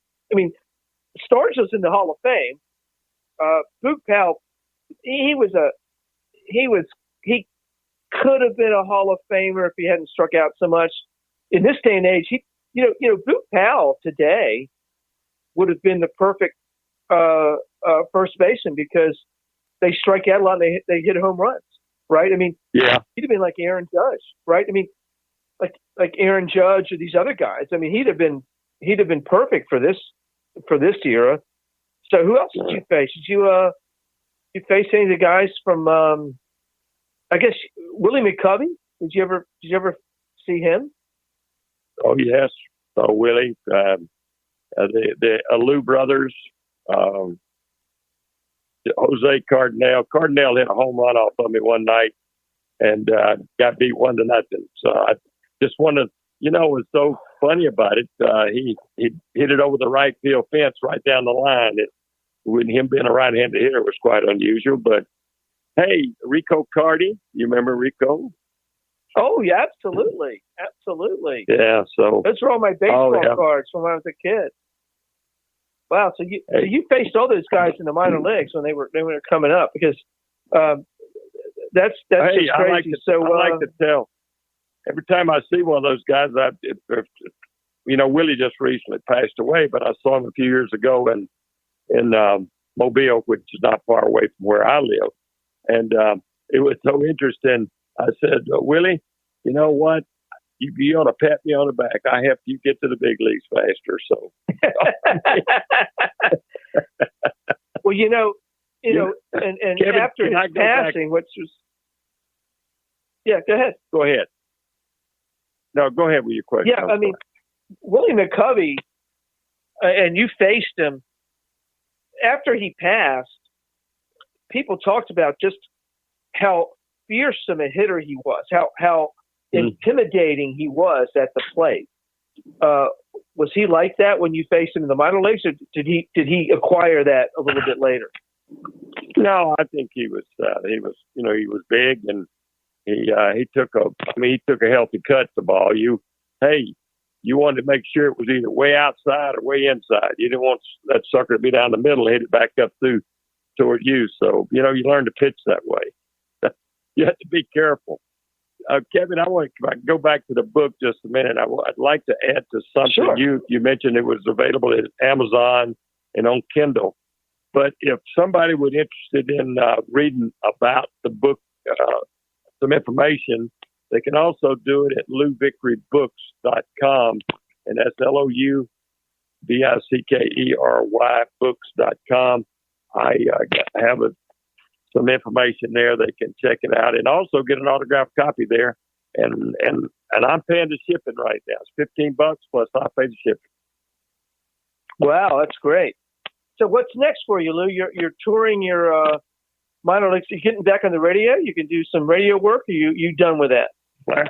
Stargell's in the Hall of Fame. Boog Powell, he could have been a Hall of Famer if he hadn't struck out so much. In this day and age, Boog Powell today would have been the perfect first baseman because they strike out a lot and they hit home runs, right? I mean, he'd have been like Aaron Judge, right? I mean, like Aaron Judge or these other guys. I mean, he'd have been perfect for this era. So who else did you face? Did you face any of the guys from? I guess Willie McCovey. Did you ever see him? Oh yes, Willie, the Lou brothers. Jose Cardinale. Cardinale hit a home run off of me one night and got beat 1-0. So I just wanted, what's so funny about it, he hit it over the right field fence right down the line. With him being a right-handed hitter was quite unusual. But, hey, Rico Cardi, you remember Rico? Oh, yeah, absolutely. Absolutely. Yeah, so. Those were all my baseball cards from when I was a kid. Wow, so you faced all those guys in the minor leagues when they were coming up because that's just crazy. I like to tell every time I see one of those guys. Willie just recently passed away, but I saw him a few years ago in Mobile, which is not far away from where I live, and it was so interesting. I said, Willie, you know what? You ought to pat me on the back. I helped you get to the big leagues faster. So, well, and Kevin, after his passing, which was, go ahead. Go ahead. No, go ahead with your question. Yeah, I mean, Willie McCovey, and you faced him after he passed. People talked about just how fearsome a hitter he was, how intimidating he was at the plate. Was he like that when you faced him in the minor leagues, or did he acquire that a little bit later? No, I think he was big, and he took a healthy cut to the ball. You wanted to make sure it was either way outside or way inside. You didn't want that sucker to be down the middle, hit it back up toward you. So you learn to pitch that way. You have to be careful. Kevin, I want to go back to the book just a minute. I'd like to add to something. Sure. You mentioned it was available at Amazon and on Kindle. But if somebody was interested in reading about the book, some information, they can also do it at louvickerybooks.com, and that's LOUVICKERY books.com. I have some information there. They can check it out and also get an autographed copy there. And I'm paying the shipping right now. It's $15 plus I pay the shipping. Wow, that's great. So what's next for you, Lou? You're touring your minor leagues. You're getting back on the radio. You can do some radio work. Or you done with that? Well,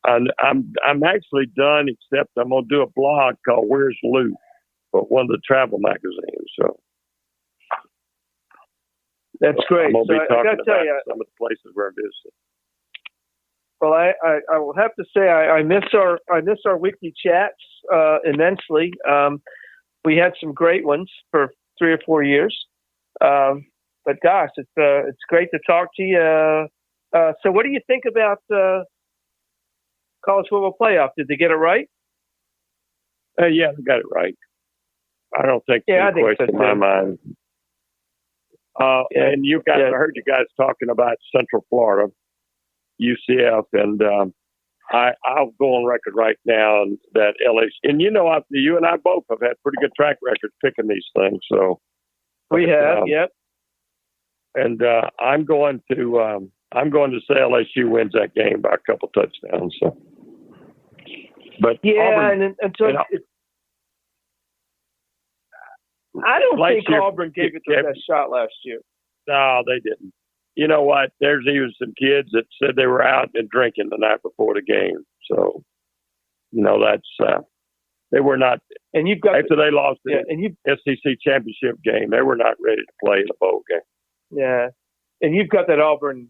I'm actually done, except I'm gonna do a blog called "Where's Lou" for one of the travel magazines. So that's great. I'm gonna be talking I about you, some of the places we're visiting. Well, I will have to say I miss our weekly chats immensely. We had some great ones for 3 or 4 years, but gosh, it's great to talk to you. So, what do you think about college football playoff? Did they get it right? Yeah, they got it right. I don't think there's any question in my mind. And you guys, I heard you guys talking about Central Florida, UCF, and I'll go on record right now that LSU, and you and I both have had pretty good track records picking these things. So we have, yep. And I'm going to say LSU wins that game by a couple touchdowns. So, but Auburn, I don't think Auburn gave it their best shot last year. No, they didn't. You know what? There's even some kids that said they were out and drinking the night before the game. So, that's they were not. And you've got after they lost the SEC championship game, they were not ready to play in the bowl game. Yeah, and you've got that Auburn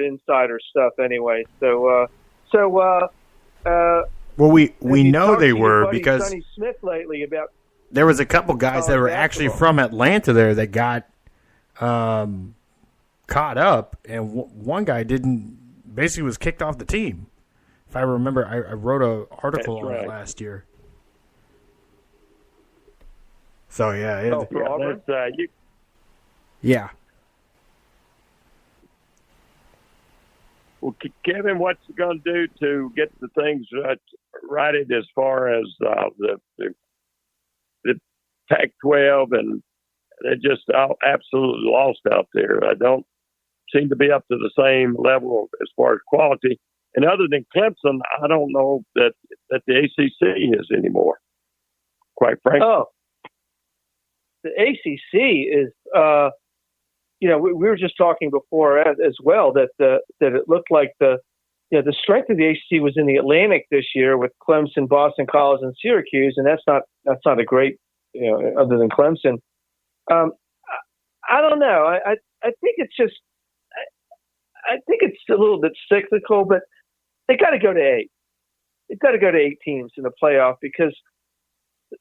insider stuff anyway. So, well, we know they were because Sonny Smith lately about. There was a couple guys that were actually from Atlanta there that got caught up, and one guy basically was kicked off the team. If I remember, I wrote an article on it last year. So, yeah. Yeah. Well, Kevin, what's it going to do to get the things righted as far as the Pac-12, and they're just absolutely lost out there. I don't seem to be up to the same level as far as quality. And other than Clemson, I don't know that the ACC is anymore, quite frankly. Oh, the ACC is, we were just talking before as well that it looked like the strength of the ACC was in the Atlantic this year with Clemson, Boston College, and Syracuse, and that's not a great, other than Clemson. I don't know. I think it's just. I think it's a little bit cyclical, but they got to go to 8. They've got to go to 8 teams in the playoff because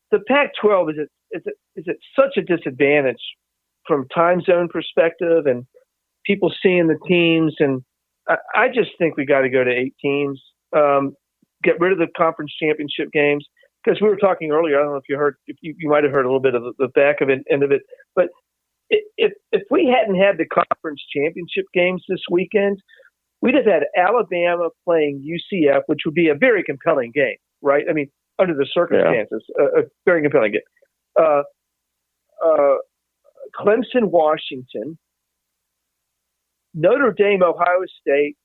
the Pac-12 is at such a disadvantage from time zone perspective and people seeing the teams. And I just think we got to go to 8 teams. Get rid of the conference championship games because we were talking earlier. I don't know if you heard. If you might have heard a little bit of the back of it, end of it, but. If we hadn't had the conference championship games this weekend, we'd have had Alabama playing UCF, which would be a very compelling game, right? I mean, under the circumstances, a very compelling game. Clemson, Washington, Notre Dame, Ohio State,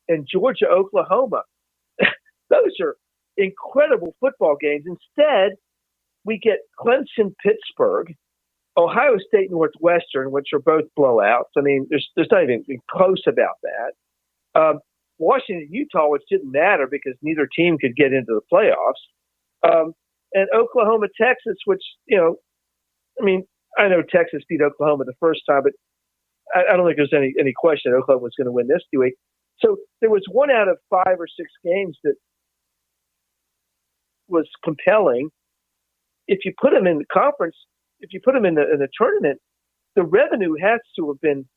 and Georgia, Oklahoma. Those are incredible football games. Instead, we get Clemson, Pittsburgh, Ohio State, Northwestern, which are both blowouts. I mean, there's not even close about that. Washington, Utah, which didn't matter because neither team could get into the playoffs. And Oklahoma, Texas, which, I know Texas beat Oklahoma the first time, but I don't think there's any question Oklahoma was going to win this week. So there was 1 out of 5 or 6 games that was compelling. If you put them in the conference, if you put them in the tournament, the revenue has to have been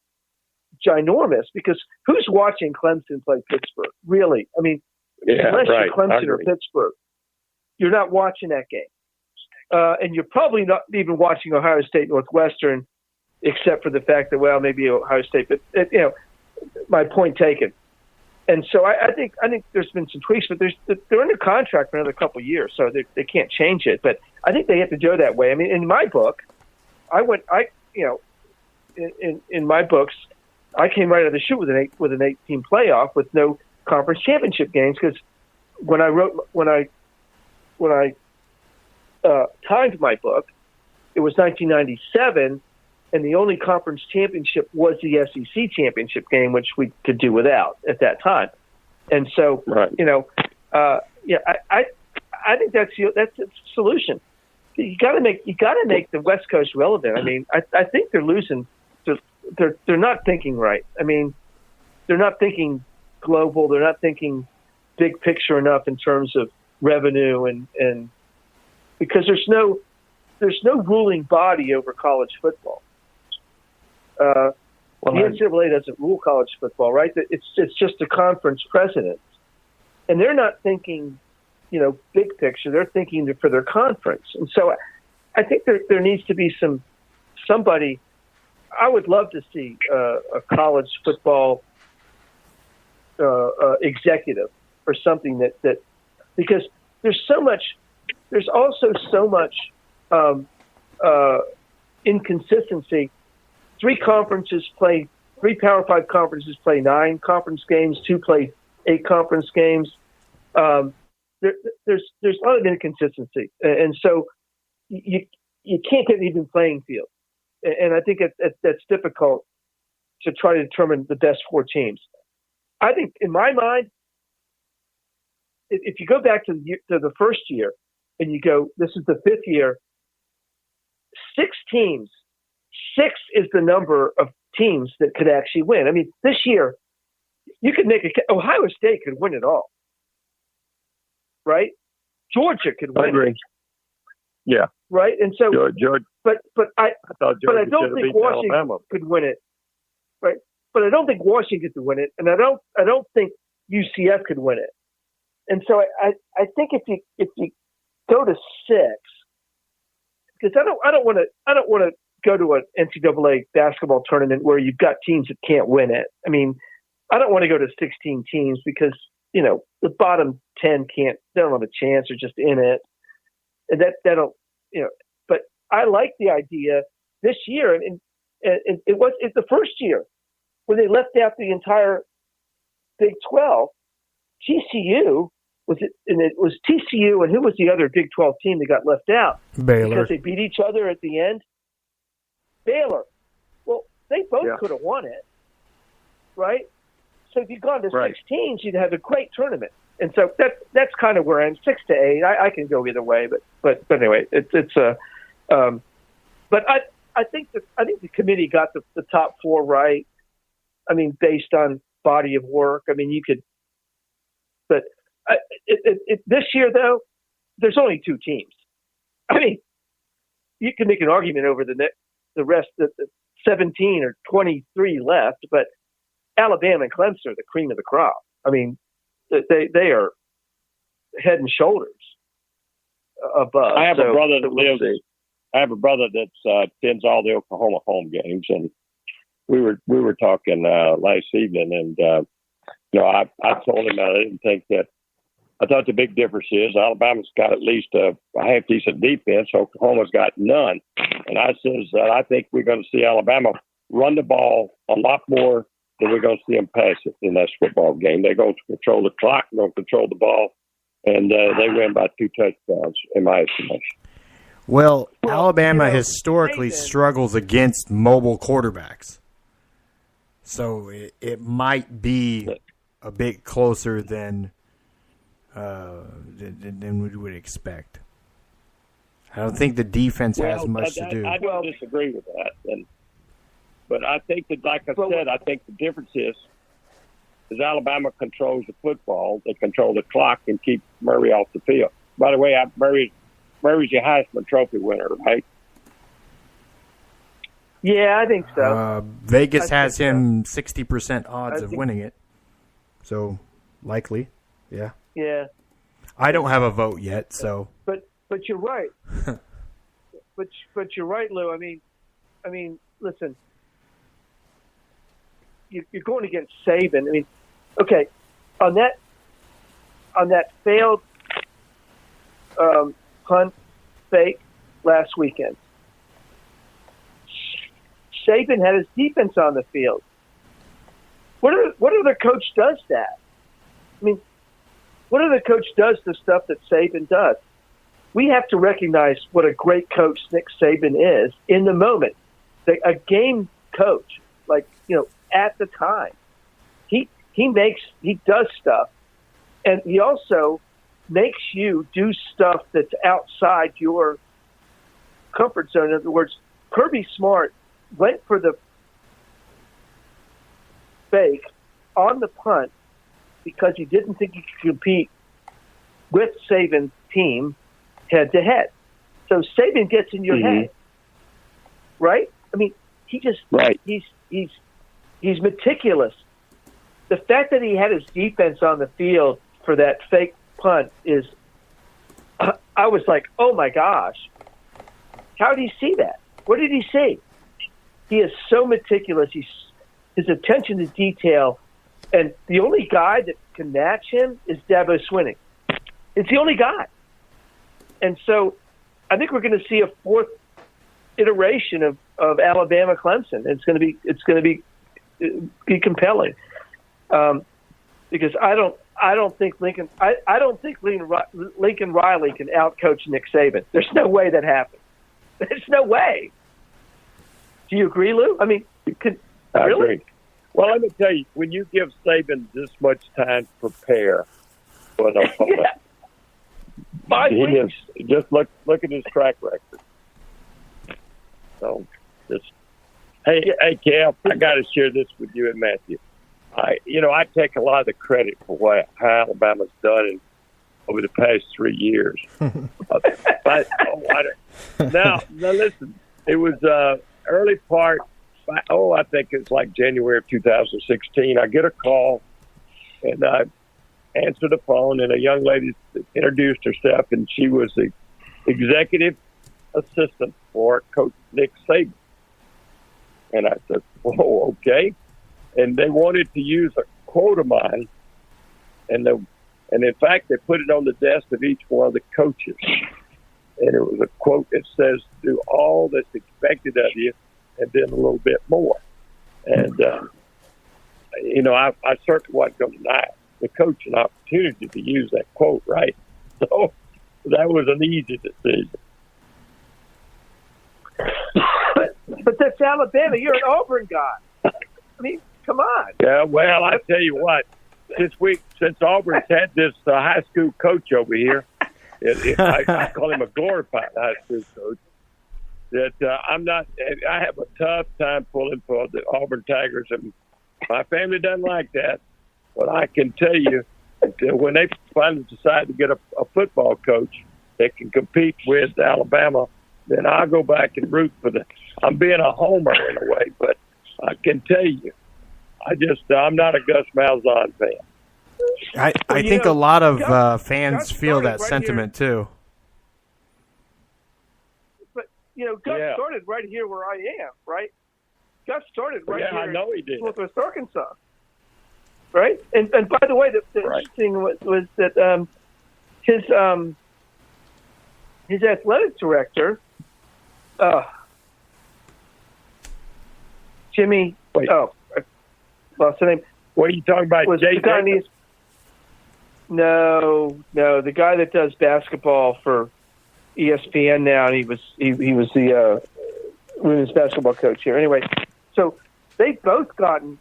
ginormous because who's watching Clemson play Pittsburgh? Really? I mean, unless you're Clemson or Pittsburgh, you're not watching that game. And you're probably not even watching Ohio State, Northwestern, except for the fact that, well, maybe Ohio State, but my point taken. And so I think there's been some tweaks, but they're under contract for another couple of years, so they can't change it. But I think they have to go that way. I mean, in my book, in my books, I came right out of the chute with an 8-team playoff with no conference championship games, because when I timed my book, it was 1997. And the only conference championship was the SEC championship game, which we could do without at that time. And so, right. I think that's the solution. You got to make the West Coast relevant. I mean, I think they're losing. They're not thinking right. I mean, they're not thinking global. They're not thinking big picture enough in terms of revenue and because there's no ruling body over college football. The NCAA doesn't rule college football, right? It's just a conference president, and they're not thinking, big picture. They're thinking for their conference, and so I think there needs to be somebody. I would love to see a college football executive or something that because there's also so much inconsistency. 3 Power 5 conferences play 9 conference games, 2 play 8 conference games. There's a lot of inconsistency, and so you can't get an even playing field. And I think that's difficult to try to determine the best 4 teams. I think, in my mind, if you go back to the first year and you go, this is the 5th year, 6 teams. 6 is the number of teams that could actually win. I mean, this year, you could Ohio State could win it all, right? Georgia could win. I agree. Yeah. Right, and so, Georgia. But I don't think Washington Alabama could win it, right? But I don't think Washington could win it, and I don't think UCF could win it. And so I think if you go to 6, because I don't want to go to an NCAA basketball tournament where you've got teams that can't win it. I mean, I don't want to go to 16 teams because, the bottom 10 they don't have a chance, they're just in it. And that'll, but I like the idea this year. And it's the first year when they left out the entire Big 12. TCU it was TCU, and who was the other Big 12 team that got left out? Baylor. Because they beat each other at the end. Baylor. Well, they both could have won it, right? So if you'd gone to 6 teams, you'd have a great tournament. And so that's kind of where I'm 6 to 8. I can go either way, but anyway, but I think the committee got the top 4 right. I mean, based on body of work. I mean, you could, but this year though, there's only 2 teams. I mean, you can make an argument over the rest of the 17 or 23 left, but Alabama and Clemson are the cream of the crop. I mean, they are head and shoulders above. I have a brother that attends all the Oklahoma home games, and we were talking last evening, and I told him I didn't think that. I thought the big difference is Alabama's got at least a half decent defense. Oklahoma's got none, and I says that I think we're going to see Alabama run the ball a lot more than we're going to see them pass it in this football game. They're going to control the clock, they're going to control the ball, and they win by 2 touchdowns, in my estimation. Well, Alabama historically struggles against mobile quarterbacks. So it might be a bit closer than we would expect. I don't think the defense has much to do. I don't disagree with that. But I think that, like I said, I think the difference is Alabama controls the football, they control the clock, and keep Murray off the field. By the way, Murray's your Heisman Trophy winner, right? Yeah, I think so. Vegas has him 60% odds of winning it. So, likely, yeah. Yeah. I don't have a vote yet, so. But you're right. but you're right, Lou. I mean, I mean, listen, you're going against Saban. I mean, okay, on that failed punt fake last weekend, Saban had his defense on the field. What other coach does that? I mean, what other coach does the stuff that Saban does? We have to recognize what a great coach Nick Saban is in the moment. A game coach, like, at the time. He does stuff, and he also makes you do stuff that's outside your comfort zone. In other words, Kirby Smart went for the fake on the punt because he didn't think he could compete with Saban's team head to head. So Saban gets in your head, right? I mean, he just he's meticulous. The fact that he had his defense on the field for that fake punt is, I was like, oh my gosh, how did he see that? What did he see? He is so meticulous. His attention to detail, and the only guy that can match him is Dabo Swinney. It's the only guy. And so I think we're going to see a fourth iteration of Alabama Clemson. It's going to be compelling, because I don't think Lincoln Riley can outcoach Nick Saban. There's no way that happens. There's no way. Do you agree, Lou? I mean, I really? agree. Well, let me tell you, when you give Saban this much time to prepare for an opponent, 5 weeks. Just look at his track record. So, hey, Cal, I got to share this with you and Matthew. I take a lot of the credit for how Alabama's done over the past 3 years. Now listen, it was early part. I think it's like January of 2016. I get a call, and I answered the phone, and a young lady introduced herself, and she was the executive assistant for Coach Nick Saban. And I said, "Oh, okay." And they wanted to use a quote of mine, and in fact, they put it on the desk of each one of the coaches. And it was a quote that says, "Do all that's expected of you, and then a little bit more." And, I certainly wasn't going to deny the coach an opportunity to use that quote, right? So that was an easy decision. But that's Alabama. You're an Auburn guy. I mean, come on. Yeah, well, I tell you what, since Auburn's had this high school coach over here, I call him a glorified high school coach, that I have a tough time pulling for the Auburn Tigers, and my family doesn't like that. But I can tell you, when they finally decide to get a football coach that can compete with Alabama, then I'll go back and root for them. I'm being a homer in a way, but I can tell you, I'm not a Gus Malzahn fan. I think a lot of fans feel that sentiment too. But Gus started right here where I am, right? Gus started right here. Yeah, I know he did. Northwest Arkansas, right? And by the way, the interesting was that his athletic director, Jimmy. Wait. Oh, I lost the name. What are you talking about, Jay? No, the guy that does basketball for ESPN now, and he was the women's basketball coach here. Anyway, so they've both gotten,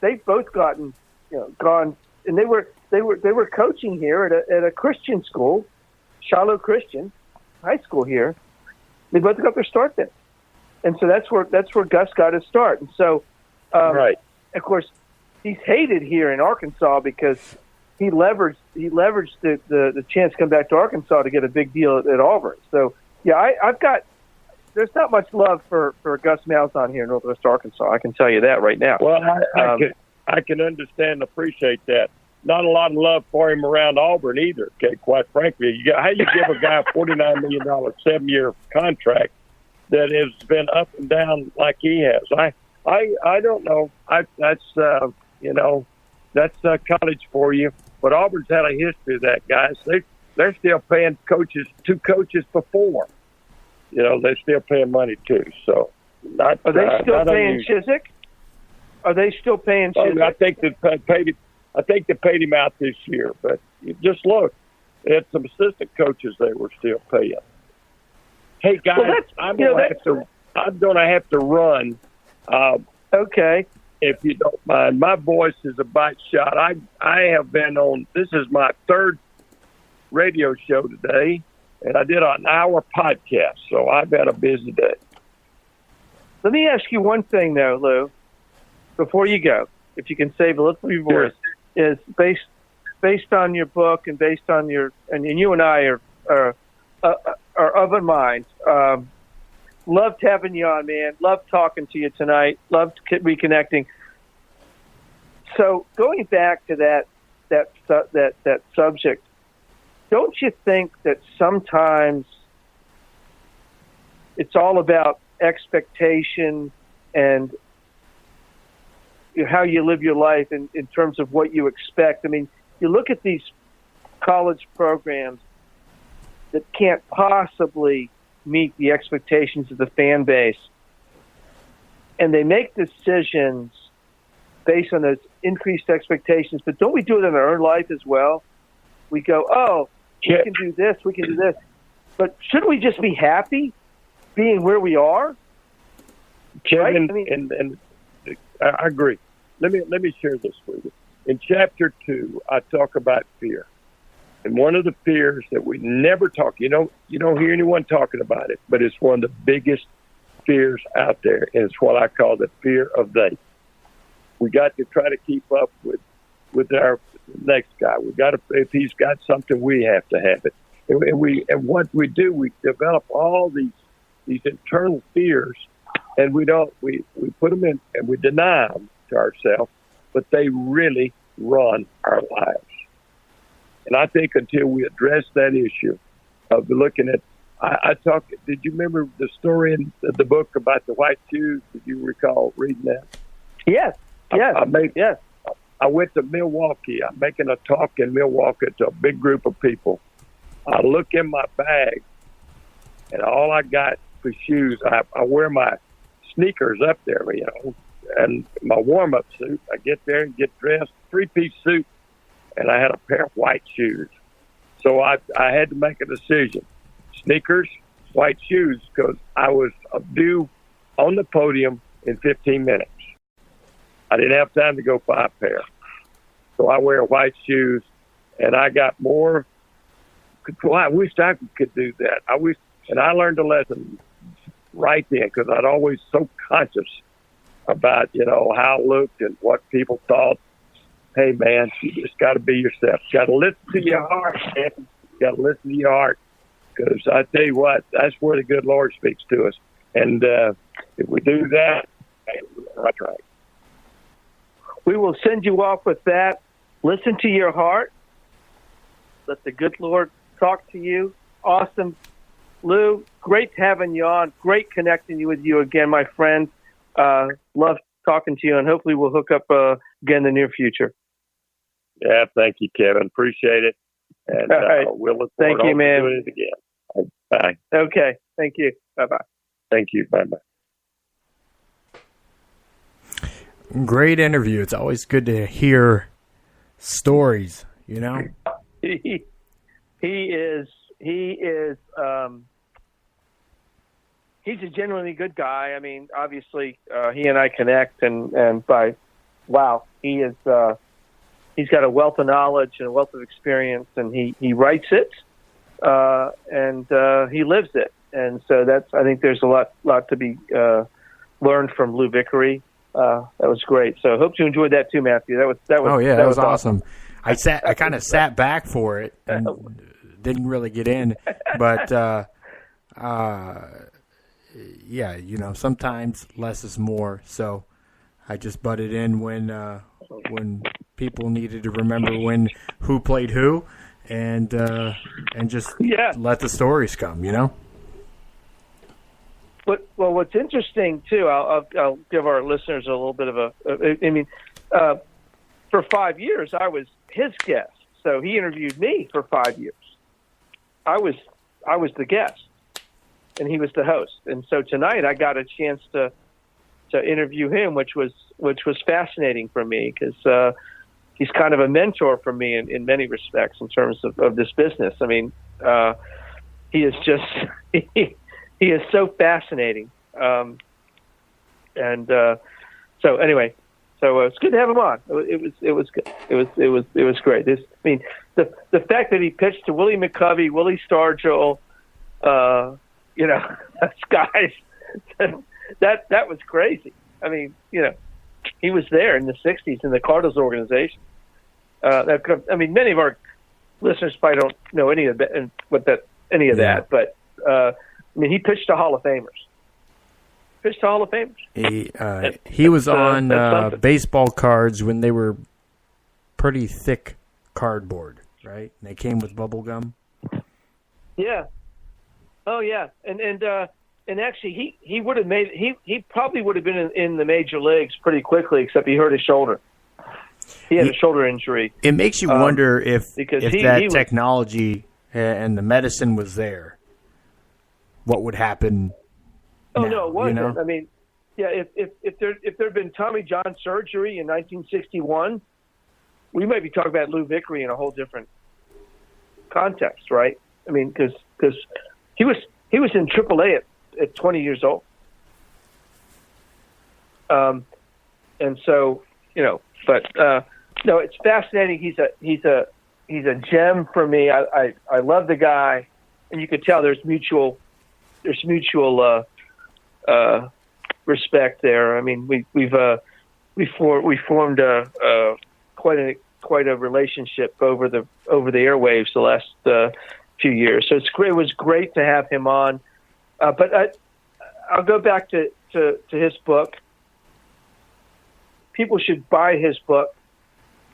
gone, and they were coaching here at a Christian school, Shiloh Christian High School here. They both got their start there, and so that's where Gus got his start. And so, right, of course, he's hated here in Arkansas because he leveraged the chance to come back to Arkansas to get a big deal at Auburn. So yeah, there's not much love for Gus Malzahn here in Northwest Arkansas. I can tell you that right now. Well, I can understand and appreciate that. Not a lot of love for him around Auburn either. Okay, quite frankly, how you give a guy a $49 million 7-year contract that has been up and down like he has. I don't know. That's college for you. But Auburn's had a history of that, guys. They're still paying two coaches before. They're still paying money too. So are they still paying Chizik? Are they still paying Chizik? I think they paid him. I think they paid him out this year. But you just look, they had some assistant coaches they were still paying. Hey guys, I'm gonna have to run. Okay. If you don't mind, my voice is a bite shot. I have been on. This is my third radio show today, and I did an hour podcast, so I've had a busy day. Let me ask you one thing, though, Lou, before you go, if you can save a little of your voice, is based on your book and based on and you and I are of a mind. Loved having you on, man. Loved talking to you tonight. Loved reconnecting. So going back to that subject, don't you think that sometimes it's all about expectation and how you live your life in terms of what you expect? I mean, you look at these college programs that can't possibly meet the expectations of the fan base, and they make decisions based on those increased expectations. But don't we do it in our own life as well? We go, we can do this, we can do this. But shouldn't we just be happy being where we are? Kevin, right? and I agree. Let me share this with you. In chapter 2, I talk about fear. And one of the fears that we never talk, you don't hear anyone talking about it, but it's one of the biggest fears out there, and it's what I call the fear of they. We got to try to keep up with our next guy. We got to, if he's got something, we have to have it. And what we do, we develop all these internal fears, and we put them in and we deny them to ourselves, but they really run our lives. And I think until we address that issue of looking at, did you remember the story in the book about the white shoes? Did you recall reading that? Yes. Yes. I went to Milwaukee. I'm making a talk in Milwaukee to a big group of people. I look in my bag, and all I got for shoes, I wear my sneakers up there, and my warm-up suit. I get there and get dressed, 3-piece suit, and I had a pair of white shoes. So I had to make a decision. Sneakers, white shoes, because I was due on the podium in 15 minutes. I didn't have time to go 5 pair. So I wear white shoes, and I got more. I wish I could do that. And I learned a lesson right then, because I'd always so conscious about, how I looked and what people thought. Hey, man, you just got to be yourself. You got to listen to your heart, man. You got to listen to your heart, because I tell you what, that's where the good Lord speaks to us. And if we do that, that's right. We will send you off with that. Listen to your heart. Let the good Lord talk to you. Awesome. Lou, great having you on. Great connecting with you again, my friend. Love talking to you, and hopefully we'll hook up again in the near future. Yeah, thank you, Kevin. Appreciate it. And all right. We'll look forward to man. doing it again. Bye. Okay. Thank you. Bye-bye. Thank you. Bye-bye. Great interview. It's always good to hear stories, He is he's a genuinely good guy. I mean, obviously, he and I connect, and he's got a wealth of knowledge and a wealth of experience, and he writes it, and he lives it, and so I think there's a lot to be learned from Lou Vickery. That was great. So I hope you enjoyed that too, Matthew. That was awesome. I kind of sat back for it and didn't really get in, but sometimes less is more. So I just butted in when people needed to remember who played who, and just let the stories come. what's interesting too, I'll give our listeners a little bit of for 5 years I was his guest, so he interviewed me for 5 years. I was the guest, and he was the host, and so tonight I got a chance to interview him, which was fascinating for me because he's kind of a mentor for me in many respects in terms of this business. I mean, he is just he is so fascinating, so anyway, so it's good to have him on. It was good. It was great. The fact that he pitched to Willie McCovey, Willie Stargell, guys, that was crazy. I mean, he was there in the '60s in the Cardinals organization. Many of our listeners probably don't know any of that, but he pitched to Hall of Famers. He was on baseball cards when they were pretty thick cardboard, right? And they came with bubble gum. Yeah. Oh yeah, and actually he would have he probably would have been in the major leagues pretty quickly, except he hurt his shoulder. He had a shoulder injury. It makes you wonder if that technology and the medicine was there, what would happen? Oh, now, no, it wasn't. I mean, yeah, if there had been Tommy John surgery in 1961, we might be talking about Lou Vickery in a whole different context, right? I mean, because he was in AAA at 20 years old, and so but no, it's fascinating. He's a gem for me. I love the guy, and you could tell there's mutual respect there. I mean, we formed quite a relationship over the airwaves the last few years. So it was great to have him on. But I'll go back to his book. People should buy his book.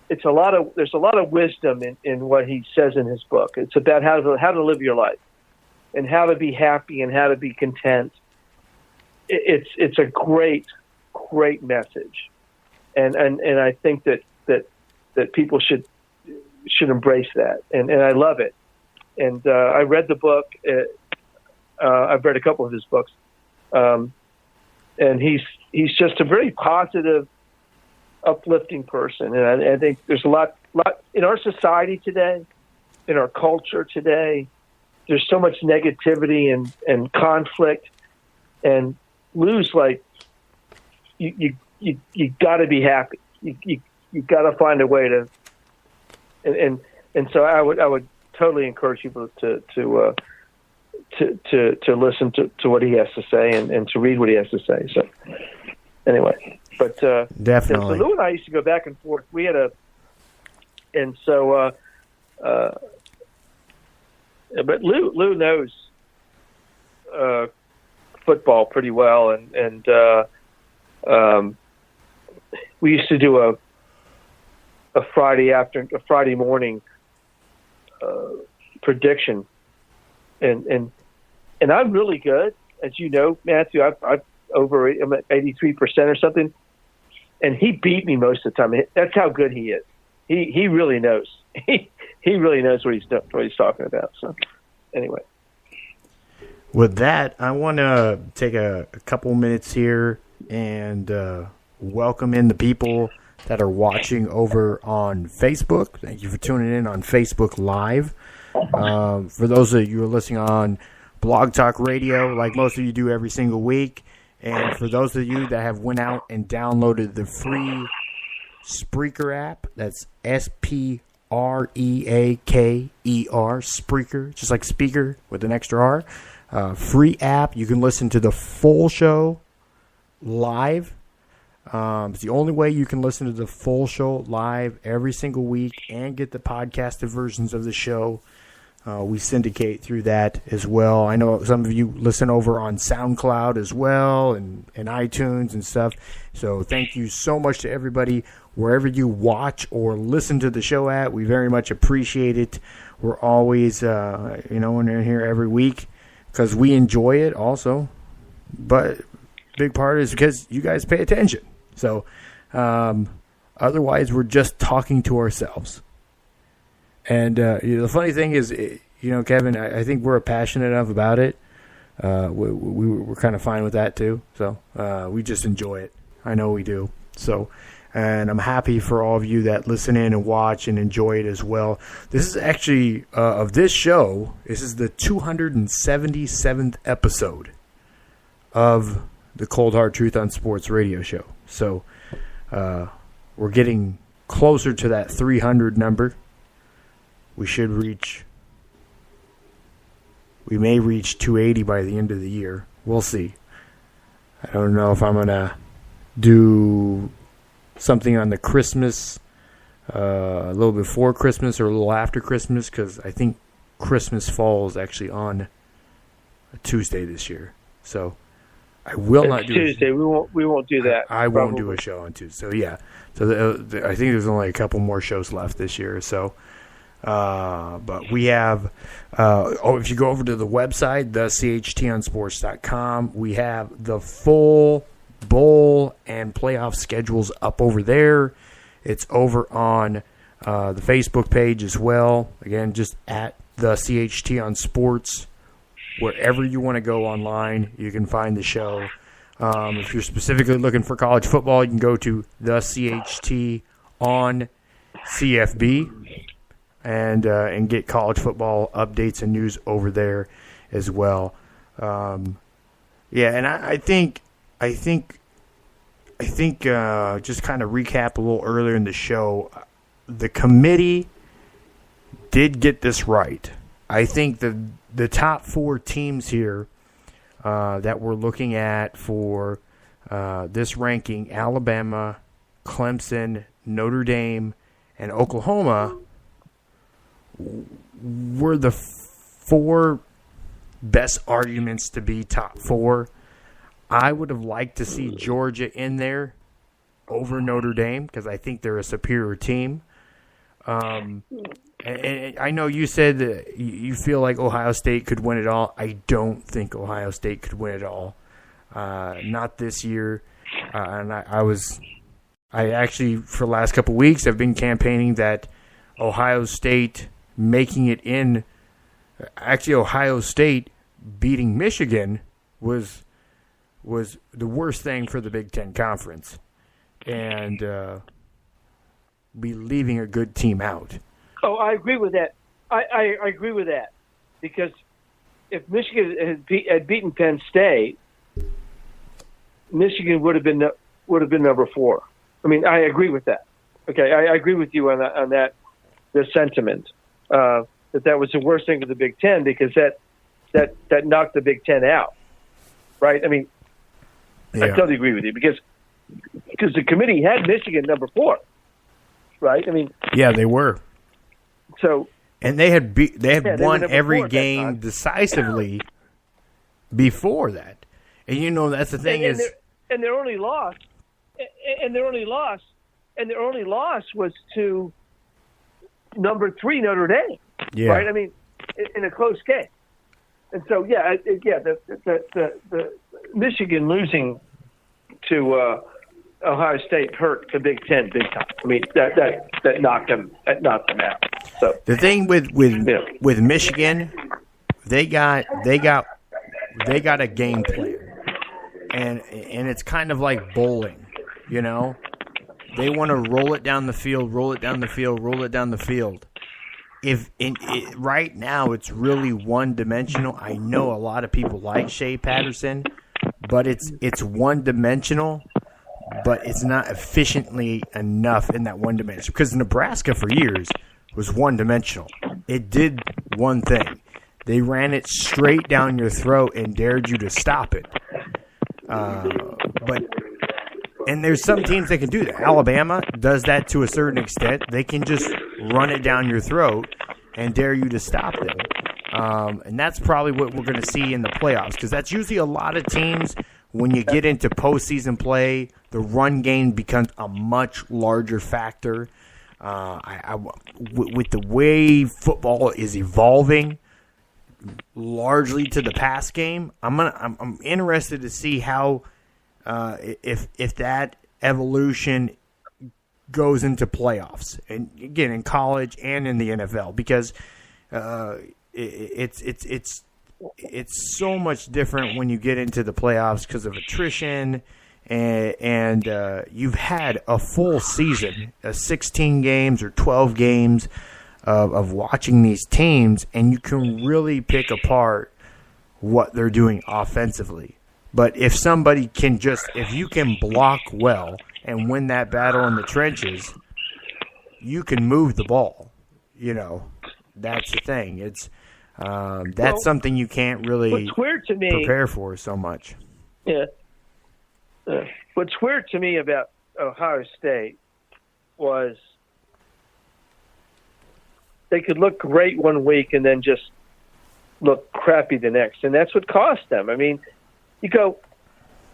There's a lot of wisdom in what he says in his book. It's about how to live your life and how to be happy and how to be content. It's a great message, and I think that people should embrace that, and I love it. And I read the book. I've read a couple of his books, and he's just a very positive, uplifting person. And I think there's a lot in our society today, in our culture today. There's so much negativity and conflict, and Lou's like, you got to be happy. You got to find a way to, and so I would totally encourage people to listen to what he has to say and to read what he has to say. So anyway, but definitely. So Lou and I used to go back and forth. We had but Lou knows football pretty well, and we used to do a Friday morning prediction, and I'm really good, as you know, Matthew. I'm at 83% or something, and he beat me most of the time. That's how good he is. He really knows. He really knows what he's talking about. So, anyway. With that, I want to take a couple minutes here and welcome in the people that are watching over on Facebook. Thank you for tuning in on Facebook Live. For those of you who are listening on Blog Talk Radio, like most of you do every single week, and for those of you that have went out and downloaded the free Spreaker app, that's Spreaker, Spreaker, just like speaker with an extra R. Free app. You can listen to the full show live. It's the only way you can listen to the full show live every single week and get the podcasted versions of the show. We syndicate through that as well. I know some of you listen over on SoundCloud as well and iTunes and stuff. So thank you so much to everybody wherever you watch or listen to the show at. We very much appreciate it. We're always, when they're here every week because we enjoy it also. but big part is because you guys pay attention. So otherwise, we're just talking to ourselves. And the funny thing is, Kevin, I think we're passionate enough about it. We're kind of fine with that too. So we just enjoy it. I know we do. So, and I'm happy for all of you that listen in and watch and enjoy it as well. This is actually, of this show, this is the 277th episode of the Cold Hard Truth on Sports radio show. So we're getting closer to that 300 number. We may reach 280 by the end of the year. We'll see. I don't know if I'm going to do something on the Christmas, a little before Christmas or a little after Christmas, because I think Christmas falls actually on a Tuesday this year. So I will not do Tuesday. We won't do that. I won't do a show on Tuesday. So yeah. So I think there's only a couple more shows left this year. So. But we have, if you go over to the website, thechtonsports.com, we have the full bowl and playoff schedules up over there. It's over on the Facebook page as well. Again, just at the CHT on Sports. Wherever you want to go online, you can find the show. If you're specifically looking for college football, you can go to the CHT on CFB. And get college football updates and news over there as well. And I think just kind of recap a little earlier in the show, the committee did get this right. I think the top four teams here that we're looking at for this ranking, Alabama, Clemson, Notre Dame, and Oklahoma, were the four best arguments to be top four. I would have liked to see Georgia in there over Notre Dame because I think they're a superior team. And I know you said that you feel like Ohio State could win it all. I don't think Ohio State could win it all. Not this year. And I actually, for the last couple of weeks, have been campaigning that Ohio State making it in. Actually, Ohio State beating Michigan was the worst thing for the Big Ten Conference, and be leaving a good team out. Oh, I agree with that. I agree with that because if Michigan had beaten Penn State, Michigan would have been number 4. I mean, I agree with that. Okay, I agree with you on that. The sentiment. That was the worst thing for the Big Ten because that knocked the Big Ten out, right? I mean, I totally agree with you because the committee had Michigan number 4, right? I mean, yeah, they were. So and they had won every game decisively before that, and that's the thing and their only loss was to number 3 Notre Dame, right? I mean, in a close game. And so, the Michigan losing to Ohio State hurt the Big Ten big time. I mean, that knocked them out. So the thing with Michigan, they got a game plan, and it's kind of like bowling, They want to roll it down the field. Right now, it's really one-dimensional. I know a lot of people like Shea Patterson, but it's one-dimensional, but it's not efficiently enough in that one dimension. Because Nebraska for years was one-dimensional. It did one thing. They ran it straight down your throat and dared you to stop it. And there's some teams that can do that. Alabama does that to a certain extent. They can just run it down your throat and dare you to stop them. And that's probably what we're going to see in the playoffs because that's usually a lot of teams. When you get into postseason play, the run game becomes a much larger factor. With the way football is evolving, largely to the pass game. I'm interested to see how if that evolution goes into playoffs, and again in college and in the NFL, because it's so much different when you get into the playoffs because of attrition, and you've had a full season, 16 games or 12 games of watching these teams, and you can really pick apart what they're doing offensively. But if somebody can if you can block well and win that battle in the trenches, you can move the ball. That's the thing. It's that's something you can't really prepare for so much. Yeah. What's weird to me about Ohio State was they could look great one week and then just look crappy the next, and that's what cost them. I mean, you go,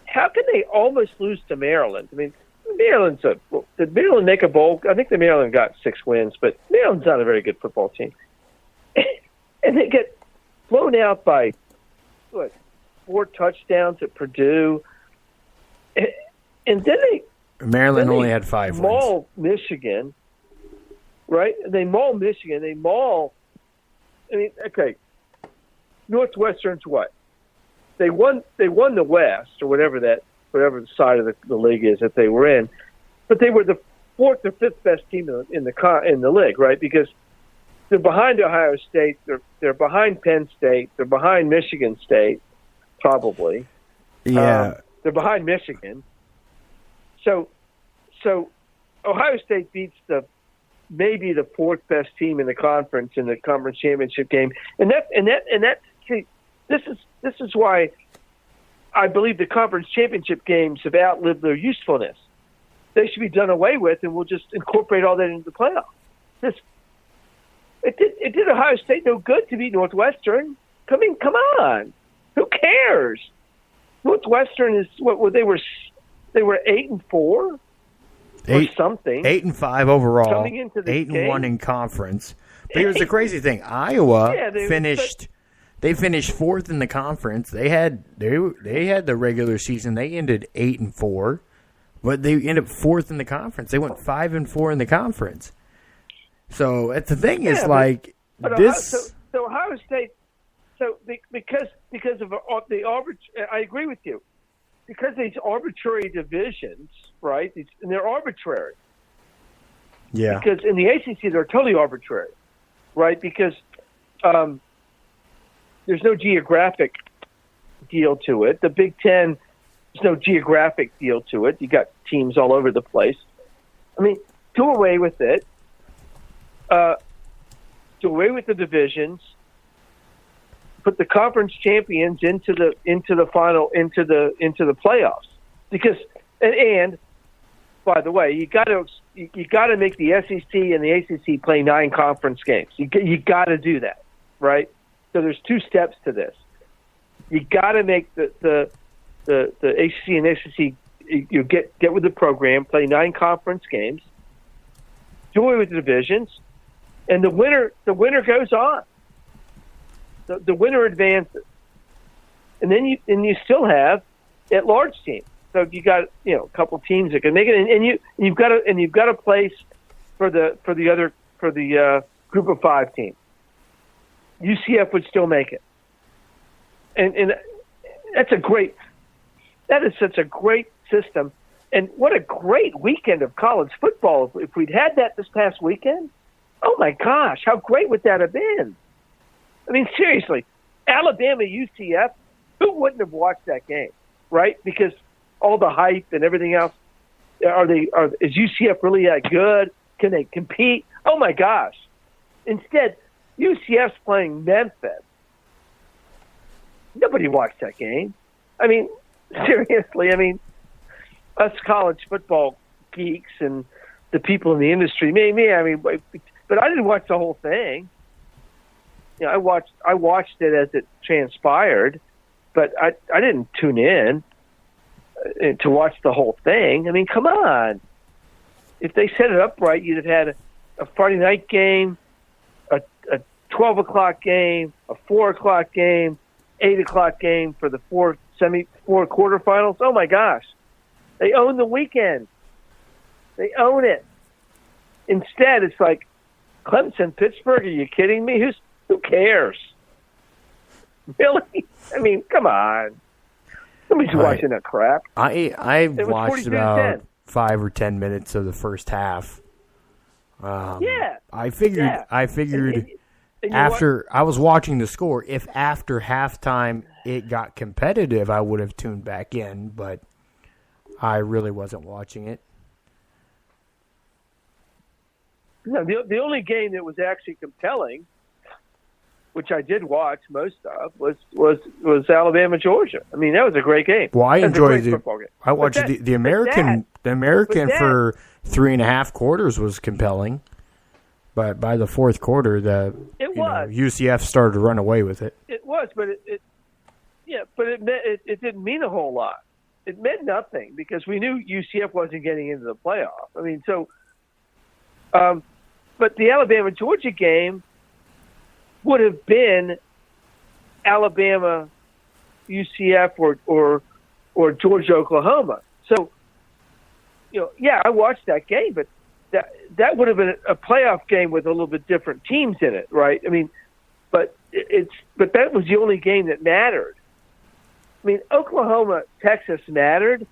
how can they almost lose to Maryland? I mean, did Maryland make a bowl? I think the Maryland got 6 wins, but Maryland's not a very good football team. And they get blown out by, 4 touchdowns at Purdue. And then Maryland only had 5 wins. Maul Michigan, right? They maul Michigan. They maul. I mean, okay. Northwestern's what? They won the West, or whatever the side of the league is that they were in, but they were the 4th or 5th best team in the league, right? Because they're behind Ohio State, they're behind Penn State, they're behind Michigan State, probably. Yeah, they're behind Michigan. So Ohio State beats maybe the 4th best team in the conference in the conference championship game, and this is why I believe the conference championship games have outlived their usefulness. They should be done away with, and we'll just incorporate all that into the playoff. It did Ohio State no good to beat Northwestern. Come on. Who cares? Northwestern is they were 8-4 or something. 8-5 overall. Coming into the 8-1 in conference. But here's the crazy thing: Iowa finished. They finished 4th in the conference. They had the regular season. They ended 8-4, but they ended up 4th in the conference. They went 5-4 in the conference. So that's the thing is but this. So Ohio State. So because of the arbitrary, I agree with you. Because these arbitrary divisions, right? And they're arbitrary. Yeah. Because in the ACC they're totally arbitrary, right? Because there's no geographic deal to it. The Big Ten, there's no geographic deal to it. You got teams all over the place. I mean, do away with it. Do away with the divisions. Put the conference champions into the playoffs. Because and by the way, you got to make the SEC and the ACC play 9 conference games. You got to do that, right? So there's 2 steps to this. You got to make the ACC and SEC. You get with the program, play 9 conference games, do away with the divisions, and the winner goes on. The winner advances, and then you still have at-large teams. So you got a couple teams that can make it, and you've got a place for the group of 5 teams. UCF would still make it, and that is such a great system, and what a great weekend of college football if we'd had that this past weekend. Oh my gosh, how great would that have been? I mean, seriously, Alabama UCF, who wouldn't have watched that game, right? Because all the hype and everything else. Is UCF really that good? Can they compete? Oh my gosh! Instead, UCF's playing Memphis. Nobody watched that game. I mean, seriously. I mean, us college football geeks and the people in the industry, me. I mean, but I didn't watch the whole thing. I watched it as it transpired, but I didn't tune in to watch the whole thing. I mean, come on. If they set it up right, you'd have had a Friday night game, a 12 o'clock game, a 4 o'clock game, 8 o'clock game for the four quarterfinals. Oh my gosh, they own the weekend. They own it. Instead, it's like Clemson, Pittsburgh. Are you kidding me? Who cares? Really? I mean, come on. Nobody's watching that crap. I watched about 5 or 10 minutes of the first half. I figured after I was watching the score, if after halftime it got competitive, I would have tuned back in, but I really wasn't watching it. No, the only game that was actually compelling, which I did watch most of, was Alabama Georgia. I mean, that was a great game. Well, I enjoyed it. I watched the American for 3.5 quarters was compelling, but by the fourth quarter, UCF started to run away with it. It was, but it didn't mean a whole lot. It meant nothing because we knew UCF wasn't getting into the playoff. I mean, so. But the Alabama-Georgia game would have been Alabama, UCF, or Georgia-Oklahoma. So, I watched that game, but that would have been a playoff game with a little bit different teams in it, right? I mean, but that was the only game that mattered. I mean, Oklahoma, Texas mattered,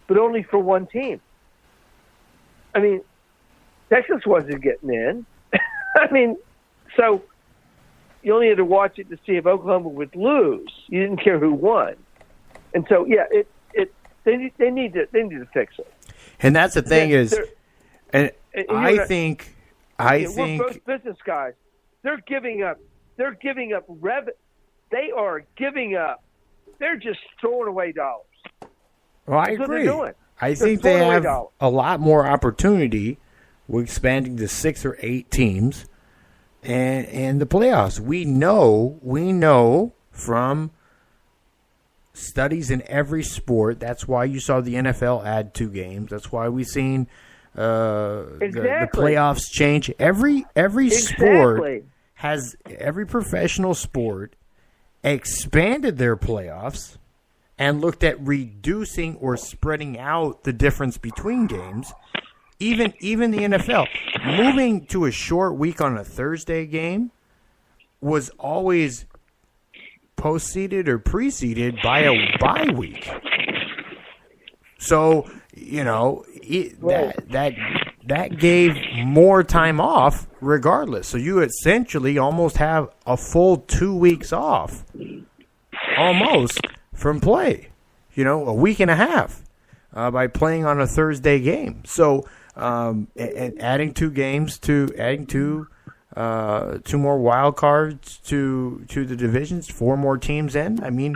but only for one team. I mean, Texas wasn't getting in. I mean, so you only had to watch it to see if Oklahoma would lose. You didn't care who won. And so, they need to fix it. And that's the thing I think we're both business guys. They're giving up revenue. They are giving up. They're just throwing away dollars. Well, I agree. I think they have a lot more opportunity. We're expanding to 6 or 8 teams, and the playoffs. We know from studies in every sport. That's why you saw the NFL add 2 games. That's why we've seen the playoffs change. Every sport has every professional sport expanded their playoffs and looked at reducing or spreading out the difference between games. Even the NFL, moving to a short week on a Thursday game was always postseeded or preceded by a bye week. So, that gave more time off regardless. So you essentially almost have a full 2 weeks off almost from play, a week and a half by playing on a Thursday game. So, and adding 2 games adding 2 more wild cards to the divisions, 4 more teams in. I mean,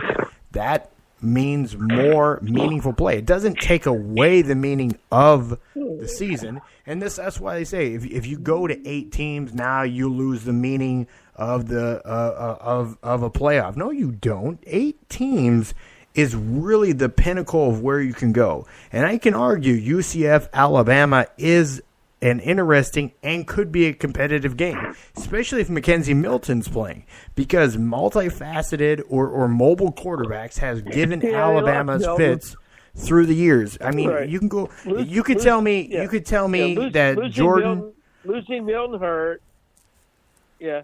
that means more meaningful play. It doesn't take away the meaning of the season, and that's why they say if you go to 8 teams now, you lose the meaning of the of a playoff. No, you don't. 8 teams is really the pinnacle of where you can go. And I can argue UCF Alabama is an interesting and could be a competitive game, especially if Mackenzie Milton's playing, because multifaceted or mobile quarterbacks has given Alabama's fits through the years. I mean, you can go. You could tell me that Jordan losing Milton hurt. Yeah.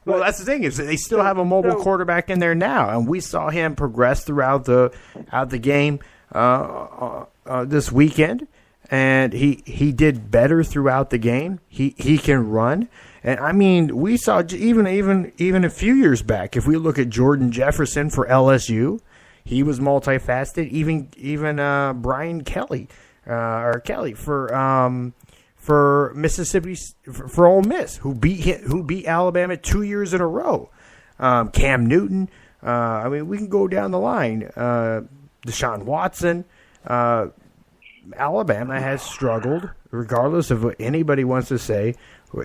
Well, that's the thing is they still have a mobile quarterback in there now, and we saw him progress throughout the game this weekend, and he did better throughout the game. He can run, and I mean we saw even a few years back. If we look at Jordan Jefferson for LSU, he was multifaceted. Even Brian Kelly for Mississippi, for Ole Miss, who beat Alabama 2 years in a row. Cam Newton. I mean, we can go down the line. Deshaun Watson. Alabama has struggled, regardless of what anybody wants to say,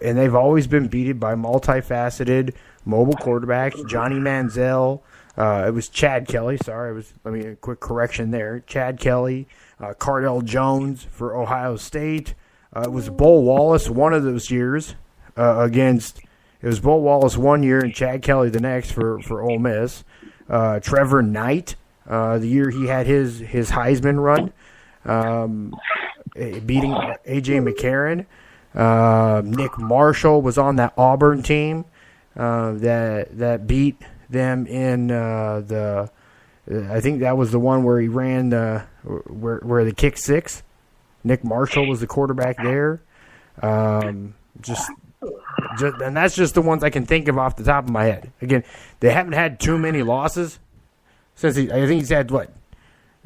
and they've always been beaten by multifaceted mobile quarterbacks. Johnny Manziel. It was Chad Kelly. Sorry, let me a quick correction there. Chad Kelly, Cardell Jones for Ohio State. It was Bull Wallace one of those years against It was Bo Wallace one year and Chad Kelly the next for Ole Miss. Trevor Knight, the year he had his Heisman run, beating A.J. McCarron. Nick Marshall was on that Auburn team that beat them in I think that was the one where he ran where they kicked 6. Nick Marshall was the quarterback there. And that's just the ones I can think of off the top of my head. Again, they haven't had too many losses since I think he's had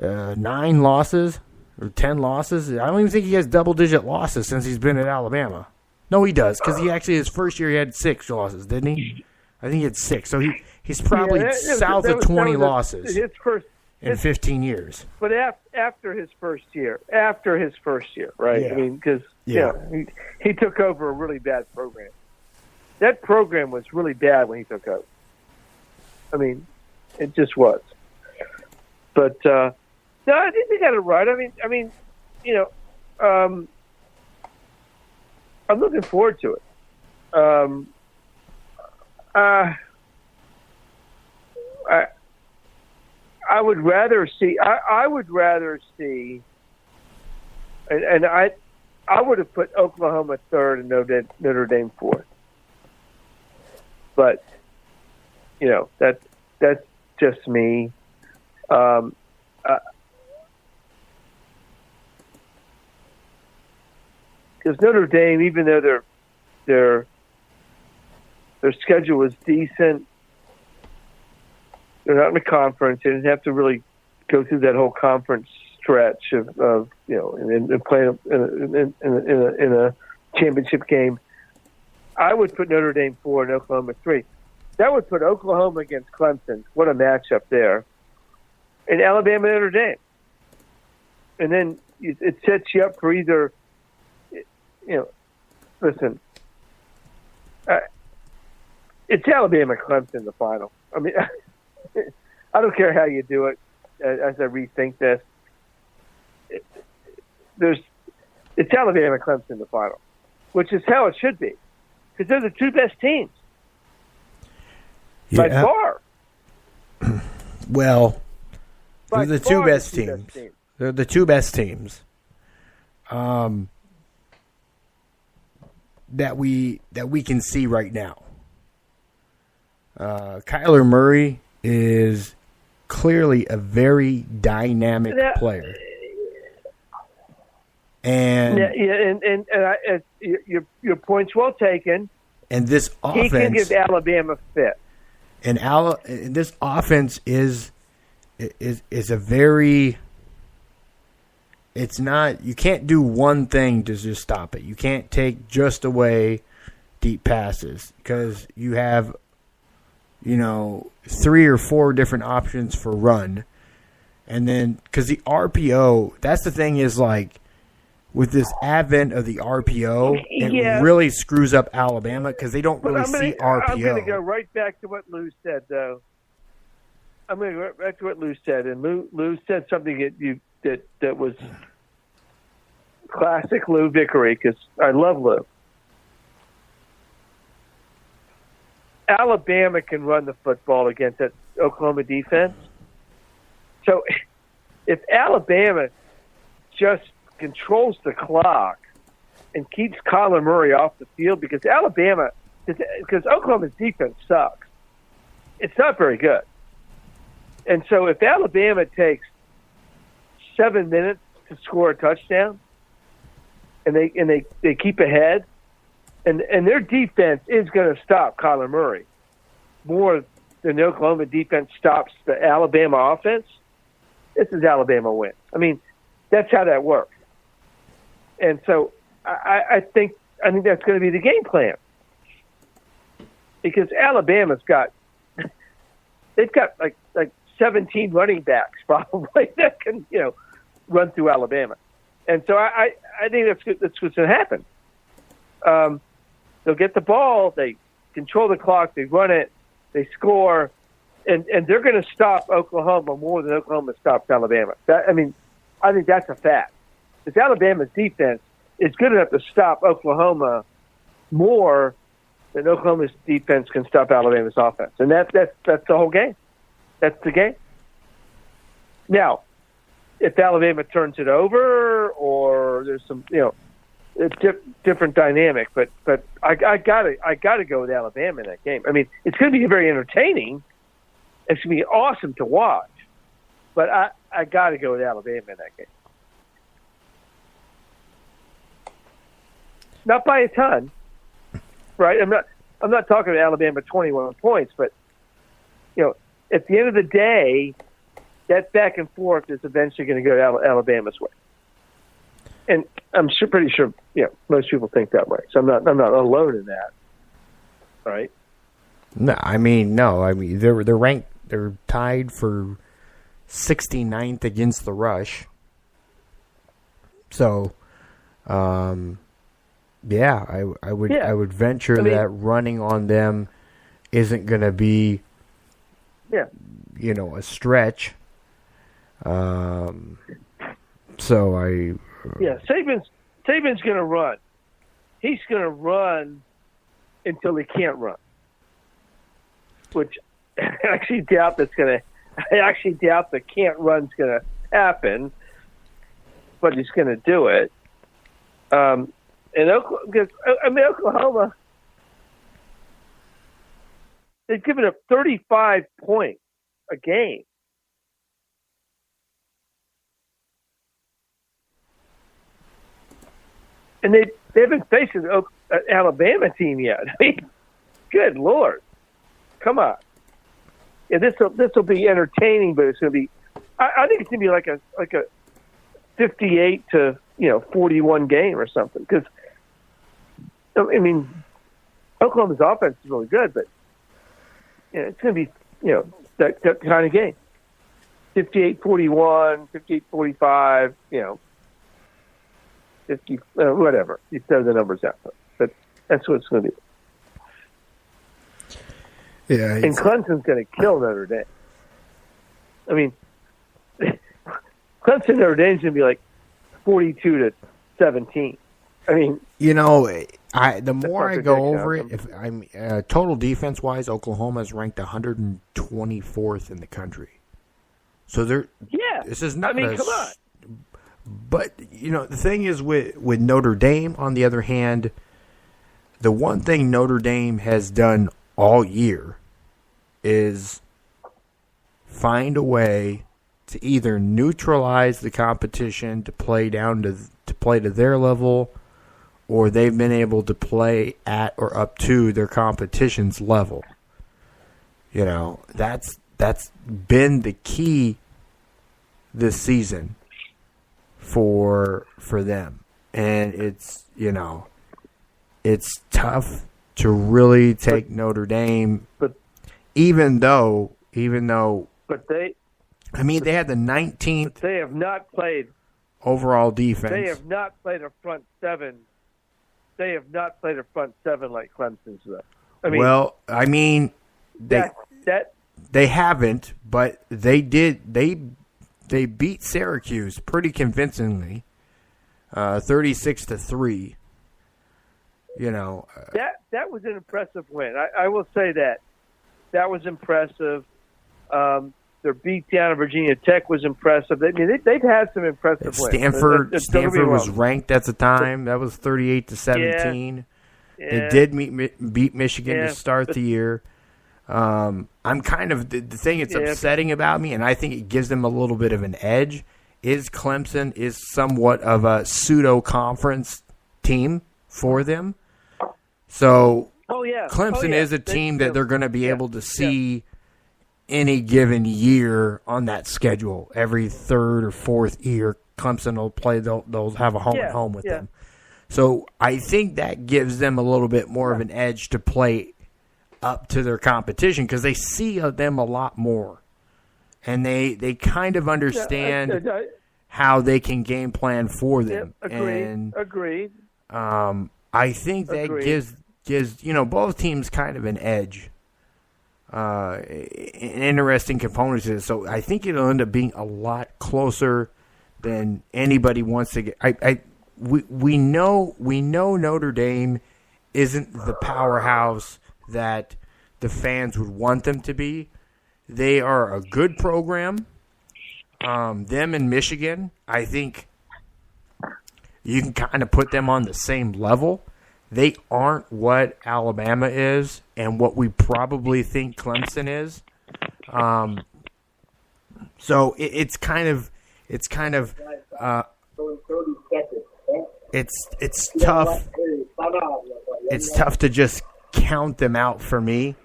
9 losses or 10 losses. I don't even think he has double-digit losses since he's been at Alabama. No, he does, because his first year he had 6 losses, didn't he? I think he had 6. So he's probably south of 20 losses in 15 years. But after his first year, right? Yeah. I mean, because he took over a really bad program. That program was really bad when he took over. I mean, it just was. But no, I think they got it right. I mean, I'm looking forward to it. I would rather see. I would rather see, and I would have put Oklahoma 3rd and Notre Dame 4th. But that's just me. Because Notre Dame, even though their schedule was decent, they're not in the conference. They didn't have to really go through that whole conference stretch of and play in a championship game. I would put Notre Dame 4 and Oklahoma 3. That would put Oklahoma against Clemson. What a matchup there. And Alabama Notre Dame. And then it sets you up for either, listen, it's Alabama Clemson in the final. I mean, I don't care how you do it. As I rethink this, it's Alabama Clemson in the final, which is how it should be, because they're the 2 best teams by far. Well, they're the 2 best teams. They're the 2 best teams. That we can see right now. Kyler Murray is clearly a very dynamic player, and your point's well taken. And this offense, he can get Alabama fit. And this offense is a very. It's not. You can't do one thing to just stop it. You can't take just away deep passes because you have, 3 or 4 different options for run, and then because the RPO. That's the thing is with this advent of the RPO, it really screws up Alabama because they don't really see RPO. I'm going to go right back to what Lou said, though. I'm going to go back to what Lou said, and Lou said something that was classic Lou Vickery, because I love Lou. Alabama can run the football against that Oklahoma defense. So if Alabama just controls the clock and keeps Kyler Murray off the field, because Oklahoma's defense sucks. It's not very good. And so if Alabama takes 7 minutes to score a touchdown and they keep ahead, and their defense is going to stop Kyler Murray more than the Oklahoma defense stops the Alabama offense, this is Alabama wins. I mean, that's how that works. And so I think that's going to be the game plan, because Alabama's they've got like 17 running backs probably that can run through Alabama, and so I think that's what's going to happen. They'll get the ball, they control the clock, they run it, they score, and they're going to stop Oklahoma more than Oklahoma stops Alabama. I think that's a fact. Because Alabama's defense is good enough to stop Oklahoma more that Oklahoma's defense can stop Alabama's offense, and that's the whole game. That's the game. Now, if Alabama turns it over, or there's some, different dynamic, but I gotta go with Alabama in that game. I mean, it's going to be very entertaining. It's going to be awesome to watch, but I gotta go with Alabama in that game. Not by a ton, right? I'm not talking about Alabama 21 points, but at the end of the day, that back and forth is eventually going to go Alabama's way, and I'm pretty sure most people think that way. So I'm not alone in that. All right. No, I mean they're ranked. They're tied for 69th against the rush. So, yeah, I would venture that running on them isn't going to be, a stretch. Saban's going to run. He's going to run until he can't run, which I actually doubt that's going to. I actually doubt the can't run's going to happen, but he's going to do it. And Oklahoma, they've given up 35 points a game. And they haven't faced an Alabama team yet. I mean, good Lord. Come on. Yeah, this will be entertaining, but it's going to be. I think it's going to be like a 58 to 41 game or something. Because I mean, Oklahoma's offense is really good, but it's going to be that kind of game. 58-41, 58-45, 50, whatever. You throw the numbers out, but that's what it's going to be. Yeah, and Clemson's going to kill Notre Dame. I mean, Clemson Notre Dame's going to be like 42-17. I mean, the more I go over it, if I'm total defense wise, Oklahoma is ranked 124th in the country. So this is not. I mean, come on. But the thing is with Notre Dame, on the other hand, the one thing Notre Dame has done all year is find a way to either neutralize the competition to play to their level, or they've been able to play at or up to their competition's level. That's been the key this season for them, and it's tough to really take Notre Dame, but even though, but they had the 19th. They have not played overall defense. They have not played a front seven. They have not played a front seven like Clemson's. They haven't, but they did. They beat Syracuse pretty convincingly, 36-3. That was an impressive win. I will say that was impressive. Their beatdown of Virginia Tech was impressive. They've had some impressive wins. Stanford was ranked at the time. That was 38-17. Yeah. They did beat Michigan to start the year. I'm kind of the thing that's upsetting about me, and I think it gives them a little bit of an edge, is Clemson is somewhat of a pseudo-conference team for them. So Clemson is a team that they're going to be able to see any given year on that schedule. Every third or fourth year, Clemson will play. They'll have a home and home with them. So I think that gives them a little bit more of an edge to play up to their competition, because they see them a lot more, and they kind of understand how they can game plan for them. Agreed. I think that gives both teams kind of an edge. An interesting component to this. So I think it'll end up being a lot closer than anybody wants to get. We know Notre Dame isn't the powerhouse that the fans would want them to be. They are a good program. Them in Michigan, I think you can kind of put them on the same level. They aren't what Alabama is and what we probably think Clemson is. So it's tough. It's tough to just count them out for me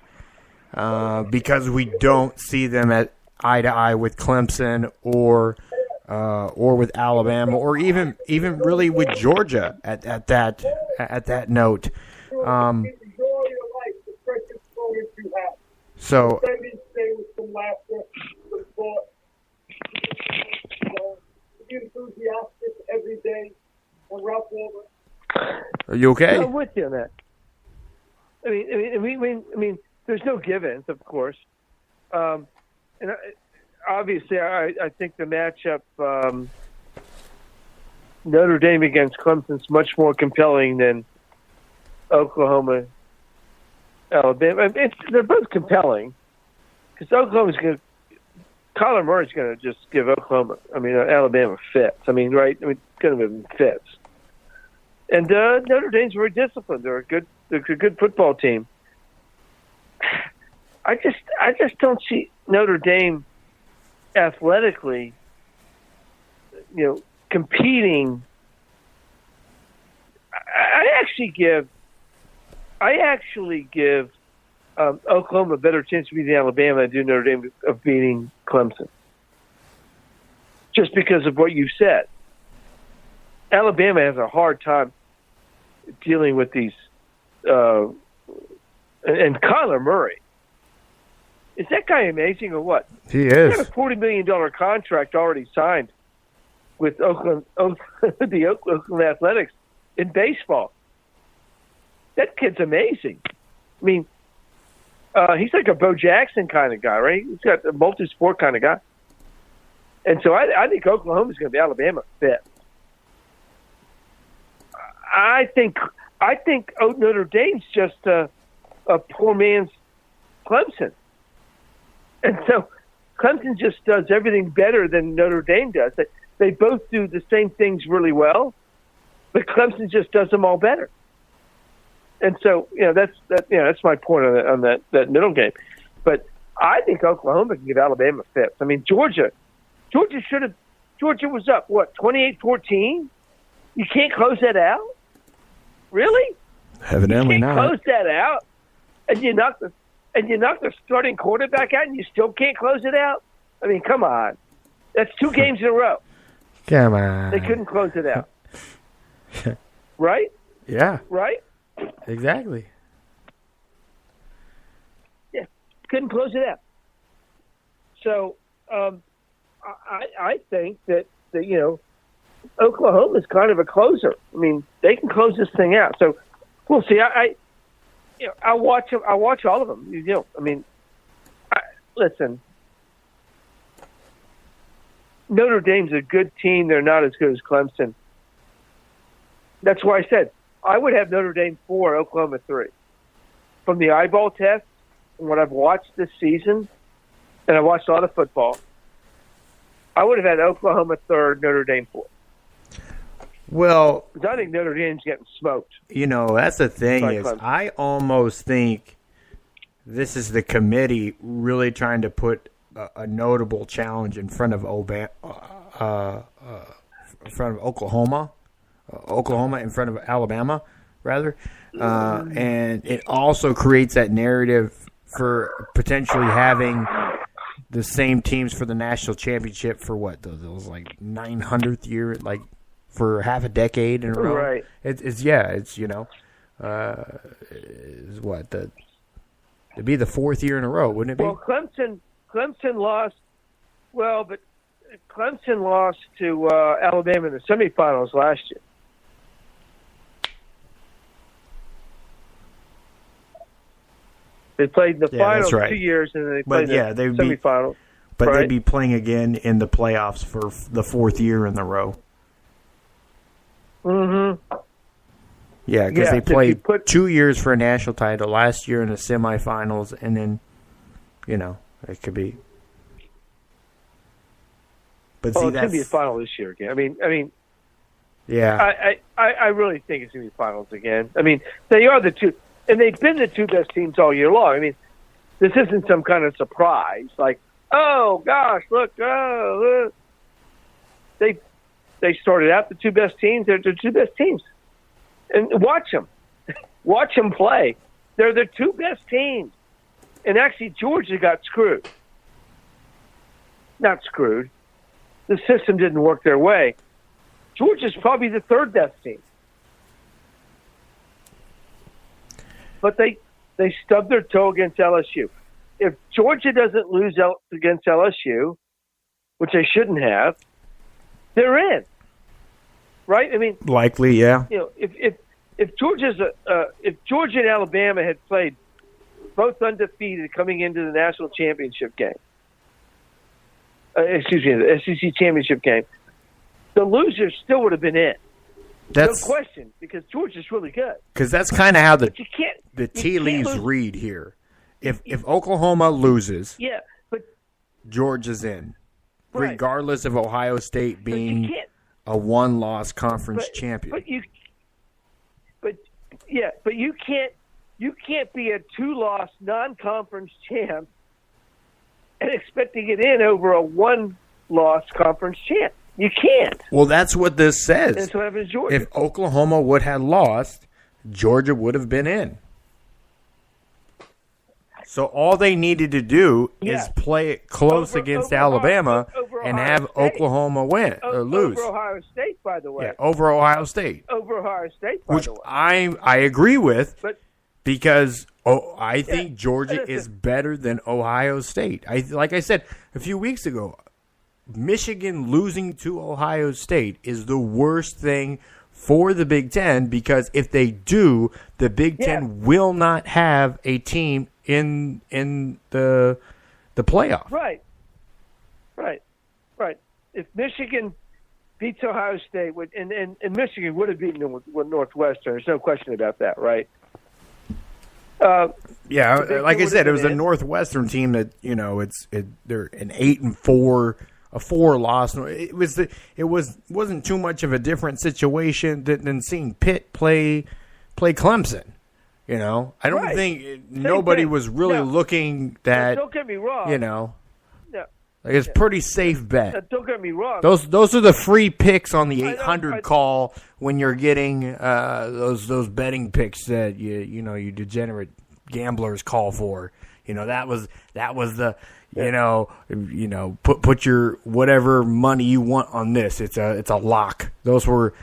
because we don't see them at eye to eye with Clemson or with Alabama or even really with Georgia at that note. So. Are you okay? I'm with you on that. I mean, there's no givens, of course, and obviously, I think the matchup Notre Dame against Clemson is much more compelling than Oklahoma, Alabama. They're both compelling because Oklahoma's going to. Kyler Murray's going to just give Alabama fits. Right? It's going to be fits. And Notre Dame's very disciplined. They're a good football team. I just don't see Notre Dame athletically, competing. I actually give Oklahoma a better chance of beating Alabama than I do Notre Dame of beating Clemson. Just because of what you said. Alabama has a hard time dealing with these, and Kyler Murray. Is that guy amazing or what? He is. He's got a $40 million contract already signed with the Oakland Athletics in baseball. That kid's amazing. He's like a Bo Jackson kind of guy, right? He's got a multi-sport kind of guy. And so I think Oklahoma's going to be Alabama fit. I think Notre Dame's just a poor man's Clemson. And so Clemson just does everything better than Notre Dame does. They both do the same things really well, but Clemson just does them all better. And so, that's my point on that middle game. But I think Oklahoma can give Alabama fits. Georgia was up, 28-14? You can't close that out? Really? Evidently you can't not. Close that out? And you knock the starting quarterback out and you still can't close it out? Come on. That's 2 games in a row. Come on. They couldn't close it out. Right? Yeah. Right? Exactly. Yeah, couldn't close it out. So I think that Oklahoma's kind of a closer. They can close this thing out. So we'll see. I watch them. I watch all of them. Listen. Notre Dame's a good team. They're not as good as Clemson. That's why I said I would have Notre Dame 4, Oklahoma 3. From the eyeball test and what I've watched this season, and I watched a lot of football, I would have had Oklahoma 3rd, Notre Dame 4th. Well, because I think Notre Dame's getting smoked. That's the thing is Clemson. I almost think this is the committee really trying to put a notable challenge in front of Oklahoma in front of Alabama, rather, and it also creates that narrative for potentially having the same teams for the national championship for what those like 900th year, like for half a decade in a row. Right. It's what it'd be the 4th year in a row, wouldn't it be? Well, Clemson lost. Well, but Clemson lost to Alabama in the semifinals last year. They played in the finals 2 years, and then they played in the semifinals. But they'd be playing again in the playoffs for the 4th year in a row. Mm-hmm. Yeah, because they played 2 years for a national title, last year in the semifinals, and then, it could be. But it's going to be a final this year again. I mean, yeah. I really think it's going to be finals again. I mean, they are the two, and they've been the two best teams all year long. I mean, this isn't some kind of surprise. Like, oh gosh, look, they started out the two best teams. They're the two best teams, and watch them play. They're the two best teams, and actually Georgia got screwed. Not screwed. The system didn't work their way. Georgia's probably the third best team. But they stubbed their toe against LSU. If Georgia doesn't lose against LSU, which they shouldn't have, they're in. Right? I mean, likely, yeah. If Georgia and Alabama had played both undefeated coming into the national championship game, the SEC championship game, the losers still would have been in. No question, because Georgia's really good. Because that's kind of how the tea leaves read here. If Oklahoma loses, but Georgia's in, regardless of Ohio State being a one-loss conference champion. But you can't be a two-loss non-conference champ and expect to get in over a one-loss conference champ. You can't. Well, that's what this says. That's what happened to Georgia. If Oklahoma would have lost, Georgia would have been in. So all they needed to do is play it close against Alabama and have Oklahoma lose. Over Ohio State, by the way. Yeah, over Ohio State. Over Ohio State, by the way. I agree with, because I think Georgia is better than Ohio State. Like I said a few weeks ago, Michigan losing to Ohio State is the worst thing for the Big Ten, because if they do, the Big Ten will not have a team in the playoff. Right. If Michigan beats Ohio State, and Michigan would have beaten Northwestern, there's no question about that, right? Like I said, it was a Northwestern team that they're an 8-4. A 4-loss. It wasn't too much of a different situation than seeing Pitt play Clemson. I don't think nobody was really looking that. Don't get me wrong. Like it's pretty safe bet. Don't get me wrong. Those are the free picks on the 800 call when you're getting those betting picks that you degenerate gamblers call for. That was the. Put your whatever money you want on this. It's a lock. Those were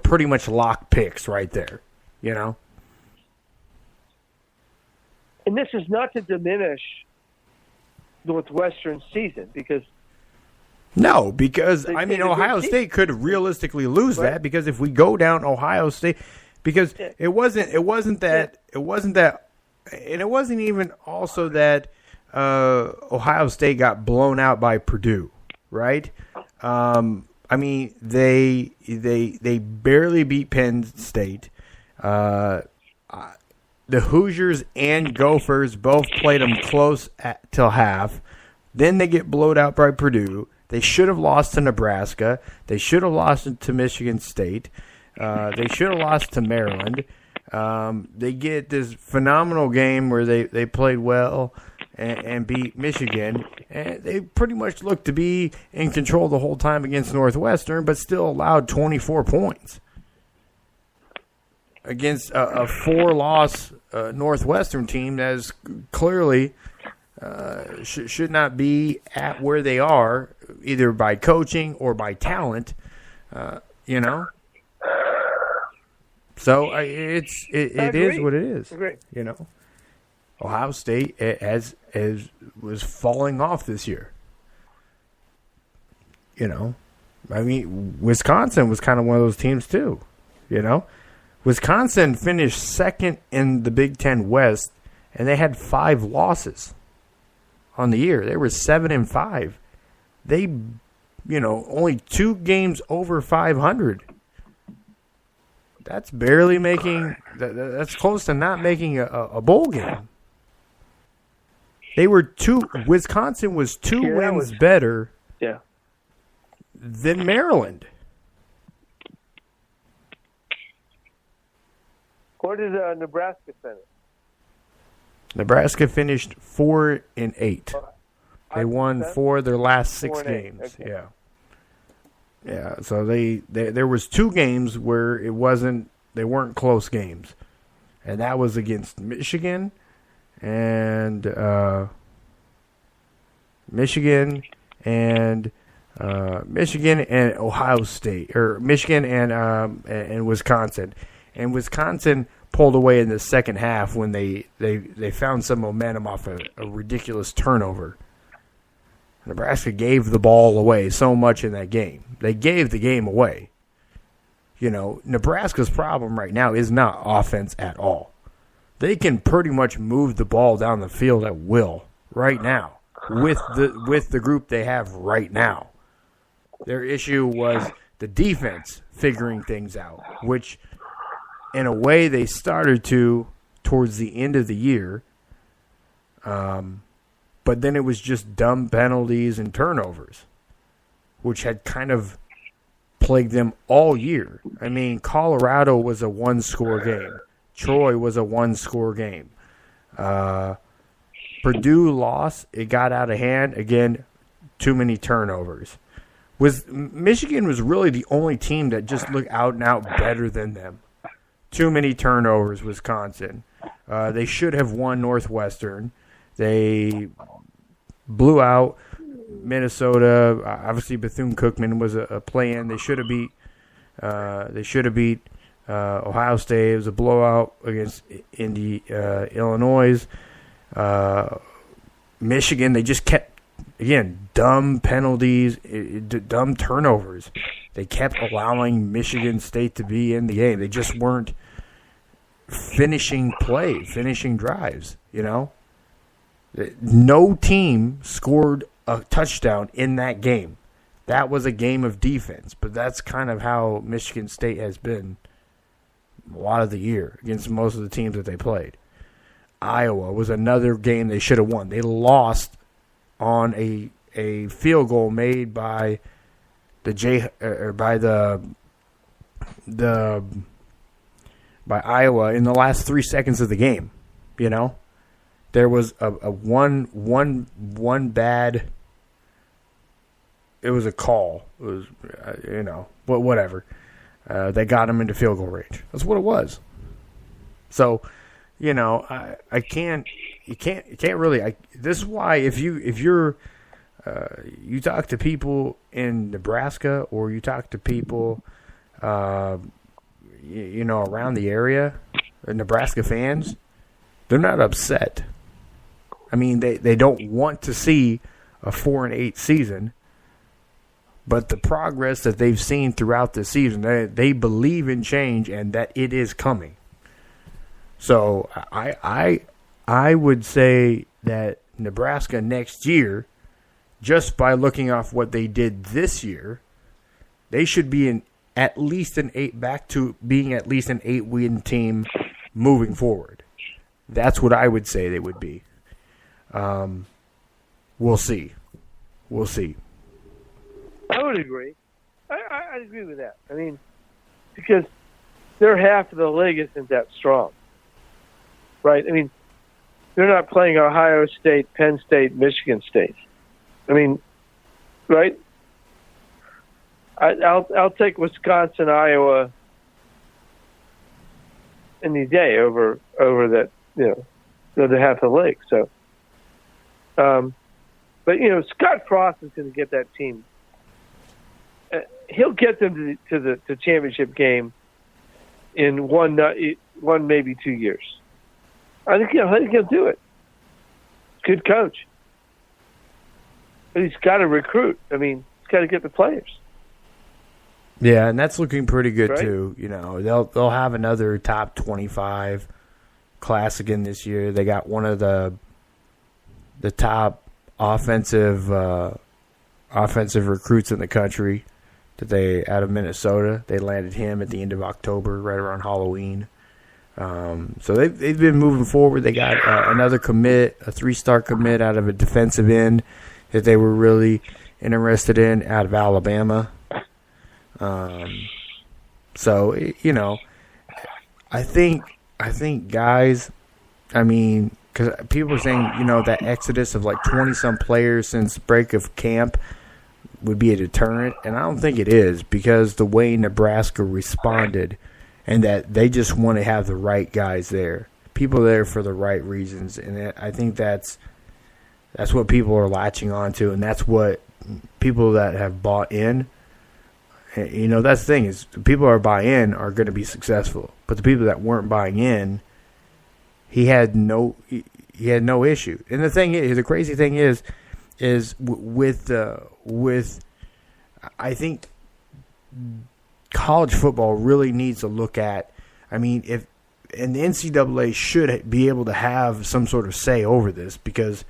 pretty much lock picks right there. And this is not to diminish Northwestern's season, because Ohio State could realistically lose that, because if we go down Ohio State, because it wasn't that, and it wasn't even also that. Ohio State got blown out by Purdue, right? They barely beat Penn State. The Hoosiers and Gophers both played them close till half. Then they get blown out by Purdue. They should have lost to Nebraska. They should have lost to Michigan State. They should have lost to Maryland. They get this phenomenal game where they played well and beat Michigan, and they pretty much looked to be in control the whole time against Northwestern, but still allowed 24 points against a 4-loss Northwestern team that is clearly should not be at where they are, either by coaching or by talent. So it is what it is. Ohio State was falling off this year. Wisconsin was kind of one of those teams too. Wisconsin finished second in the Big Ten West, and they had 5 losses on the year. They were 7-5. They, only 2 games over 500. That's barely making. That's close to not making a bowl game. Wisconsin was two wins better than Maryland. Where did Nebraska finish? Nebraska finished 4-8. They won 4 of their last 6 games. Okay. Yeah. So there was 2 games where they weren't close games, and that was against Michigan and Ohio State, or Michigan and Wisconsin. And Wisconsin pulled away in the second half when they found some momentum off a ridiculous turnover. Nebraska gave the ball away so much in that game. They gave the game away. You know, Nebraska's problem right now is not offense at all. They can pretty much move the ball down the field at will right now with the group they have right now. Their issue was the defense figuring things out, which in a way they started to towards the end of the year. But then it was just dumb penalties and turnovers, which had kind of plagued them all year. I mean, Colorado was a 1-score game. Troy was a 1-score game. Purdue lost. It got out of hand. Again, too many turnovers. Michigan was really the only team that just looked out and out better than them. Too many turnovers, Wisconsin. They should have won Northwestern. They blew out Minnesota. Obviously, Bethune-Cookman was a play-in. They should have beat. Ohio State. It was a blowout against Illinois. Michigan. They just kept dumb penalties, dumb turnovers. They kept allowing Michigan State to be in the game. They just weren't finishing drives. You know. No team scored a touchdown in that game. That was a game of defense, but that's kind of how Michigan State has been a lot of the year against most of the teams that they played. Iowa was another game they should have won. They lost on a field goal made by by Iowa in the last 3 seconds of the game. You know. There was a one bad. It was a call. It was but whatever. They got him into field goal range. That's what it was. So, I can't. You can't really. This is why if you're you talk to people in Nebraska or you talk to people, around the area, Nebraska fans, they're not upset. I mean, they don't want to see a 4-8 season, but the progress that they've seen throughout the season, they believe in change and that it is coming. So I would say that Nebraska next year, just by looking off what they did this year, they should be at least an 8-win team moving forward. That's what I would say they would be. We'll see. I would agree. I'd agree with that. I mean, because their half of the league isn't that strong, right? I mean, they're not playing Ohio State, Penn State, Michigan State. I mean, right? I'll take Wisconsin, Iowa any day over that, the other half of the league. So. But Scott Frost is going to get that team. He'll get them to the championship game in one maybe 2 years. I think he'll do it. Good coach, but he's got to recruit. I mean, he's got to get the players. Yeah, and that's looking pretty good right? too. They'll have another top 25 class again this year. They got one of the top offensive recruits in the country, out of Minnesota. They landed him at the end of October, right around Halloween. So they've been moving forward. They got another commit, a 3-star commit out of a defensive end that they were really interested in out of Alabama. So, you know, I think guys, I mean, because people are saying, you know, that exodus of like 20-some players since break of camp would be a deterrent, and I don't think it is, because the way Nebraska responded and that they just want to have the right guys there, people there for the right reasons, and I think that's what people are latching onto, and that's what people that have bought in. You know, that's the thing, is the people that are buying in are going to be successful, but the people that weren't buying in, he had no issue. And the thing is, the crazy thing is with I think college football really needs to look at, I mean, and the NCAA should be able to have some sort of say over this, because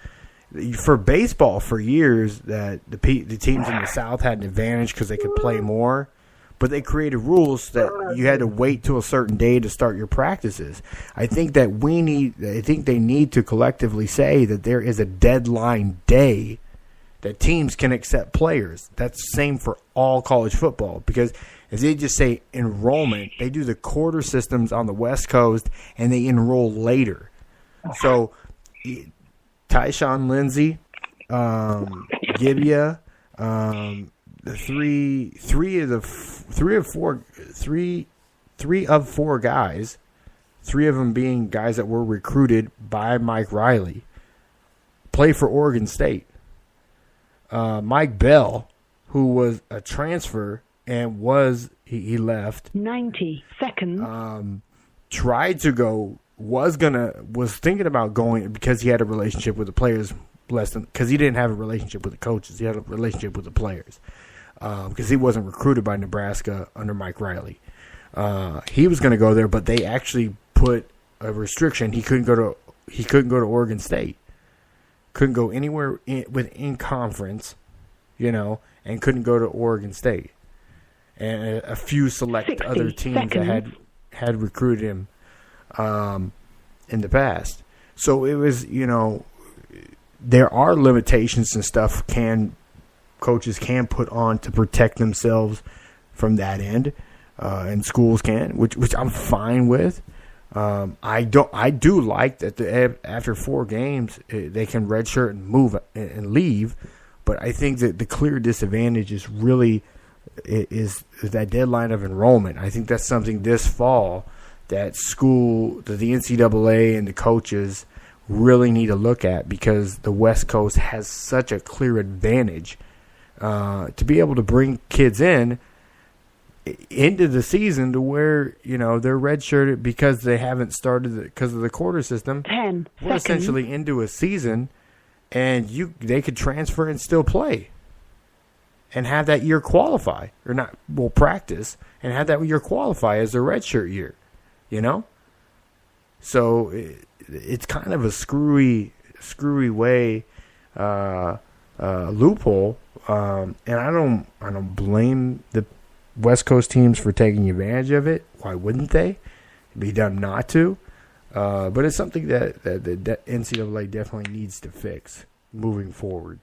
for baseball, for years, that the teams in the South had an advantage because they could play more, but they created rules that you had to wait till a certain day to start your practices. I think they need to collectively say that there is a deadline day that teams can accept players. That's the same for all college football, because if they just say enrollment, they do the quarter systems on the West Coast and they enroll later. So Tyshawn Lindsey, Gibbia, three of four guys, 3 of them being guys that were recruited by Mike Riley, play for Oregon State. Mike Bell, who was a transfer and he left 90 seconds. Tried to go. Was thinking about going because he had a relationship with the players because he didn't have a relationship with the coaches. He had a relationship with the players because he wasn't recruited by Nebraska under Mike Riley. He was going to go there, but they actually put a restriction. He couldn't go to Oregon State. Couldn't go anywhere within conference, you know, and couldn't go to Oregon State. And a few select other teams that had recruited him in the past. So it was, you know, there are limitations and stuff coaches can put on to protect themselves from that end, and schools can, which I'm fine with. I do like that after 4 games they can redshirt and move and leave, but I think that the clear disadvantage is really is that deadline of enrollment. I think that's something this fall that the NCAA and the coaches really need to look at, because the West Coast has such a clear advantage to be able to bring kids into the season to where, you know, they're redshirted because they haven't started because of the quarter system. 10 We're seconds. essentially into a season, and they could transfer and still play and have that year qualify, or not, well, practice, and have that year qualify as a redshirt year, you know? So it's kind of a screwy way, loophole, and I don't blame the West Coast teams for taking advantage of it. Why wouldn't they? It'd be dumb not to. But it's something that the NCAA definitely needs to fix moving forward.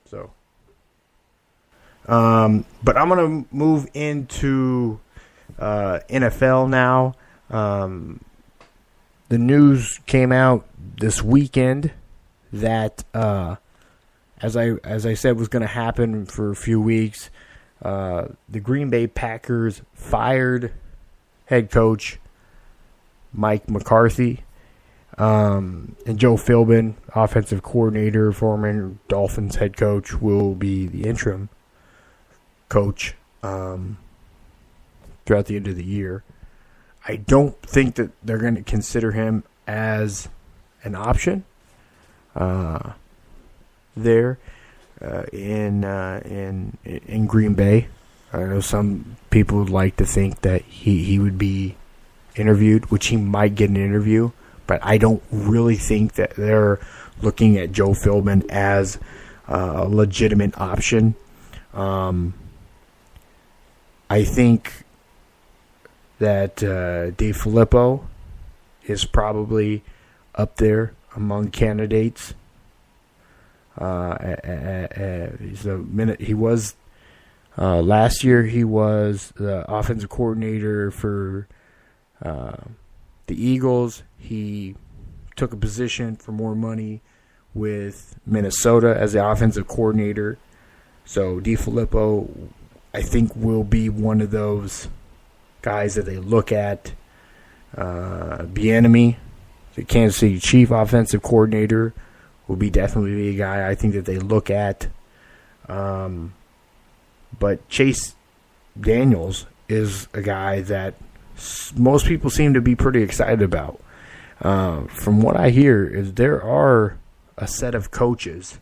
So, but I'm going to move into NFL now. The news came out this weekend that, as I said, was going to happen for a few weeks. The Green Bay Packers fired head coach Mike McCarthy, and Joe Philbin, offensive coordinator, former Dolphins head coach, will be the interim coach throughout the end of the year. I don't think that they're going to consider him as an option there in Green Bay. I know some people would like to think that he would be interviewed, which he might get an interview, but I don't really think that they're looking at Joe Philbin as a legitimate option. I think that Dave Filippo is probably up there among candidates. Last year he was the offensive coordinator for the Eagles. He took a position for more money with Minnesota as the offensive coordinator. So DeFilippo, I think, will be one of those guys that they look at. Bieniemy, the Kansas City Chief offensive coordinator, will be definitely a guy I think that they look at. But Chase Daniels is a guy that most people seem to be pretty excited about. From what I hear, is there are a set of coaches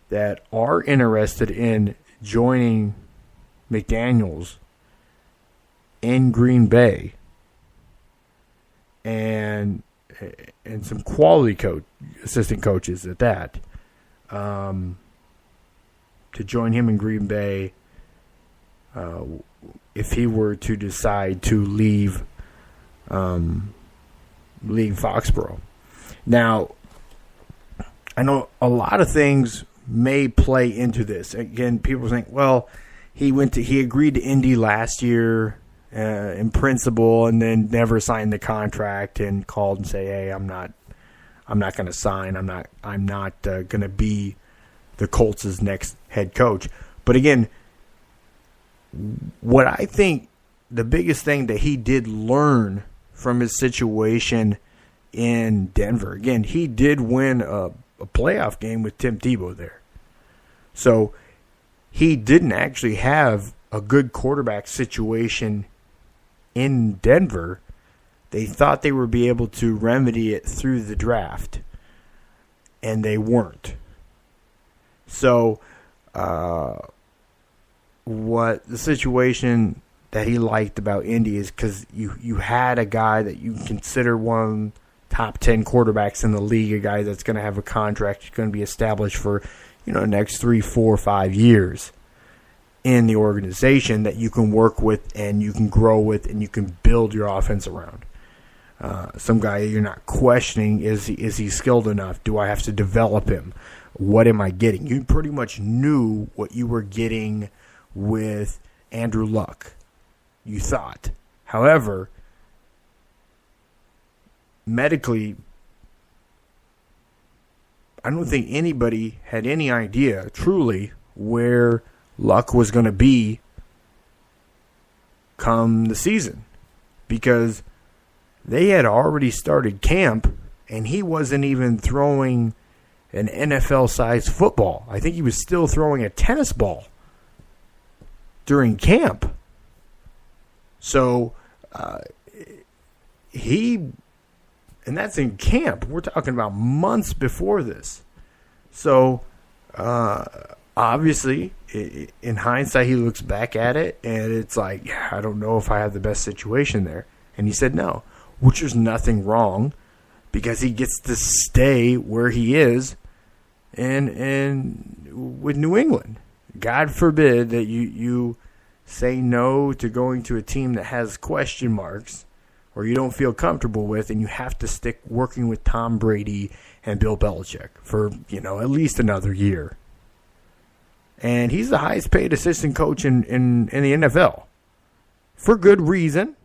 that are interested in joining McDaniels in Green Bay, and some quality assistant coaches at that, to join him in Green Bay if he were to decide to leave Foxborough. Now, I know a lot of things may play into this. Again, people think, well, he agreed to Indy last year in principle, and then never signed the contract and called and say, hey, I'm not going to sign. I'm not going to be the Colts' next head coach. But again, what I think the biggest thing that he did learn from his situation in Denver, again, he did win a playoff game with Tim Tebow there. So he didn't actually have a good quarterback situation in Denver. They thought they would be able to remedy it through the draft, and they weren't. So what the situation that he liked about Indy is because you had a guy that you consider one top 10 quarterbacks in the league, a guy that's going to have a contract going to be established for the next 3, 4, 5 years in the organization that you can work with and you can grow with and you can build your offense around. Some guy you're not questioning, is he skilled enough? Do I have to develop him? What am I getting? You pretty much knew what you were getting with Andrew Luck, you thought. However, medically, I don't think anybody had any idea truly where Luck was going to be come the season, because they had already started camp and he wasn't even throwing an NFL-sized football. I think he was still throwing a tennis ball during camp. So and that's in camp. We're talking about months before this. So obviously, in hindsight, he looks back at it and it's like, yeah, I don't know if I have the best situation there. And he said no, which is nothing wrong, because he gets to stay where he is and with New England. God forbid that you say no to going to a team that has question marks or you don't feel comfortable with, and you have to stick working with Tom Brady and Bill Belichick for, at least another year. And he's the highest paid assistant coach in the NFL for good reason.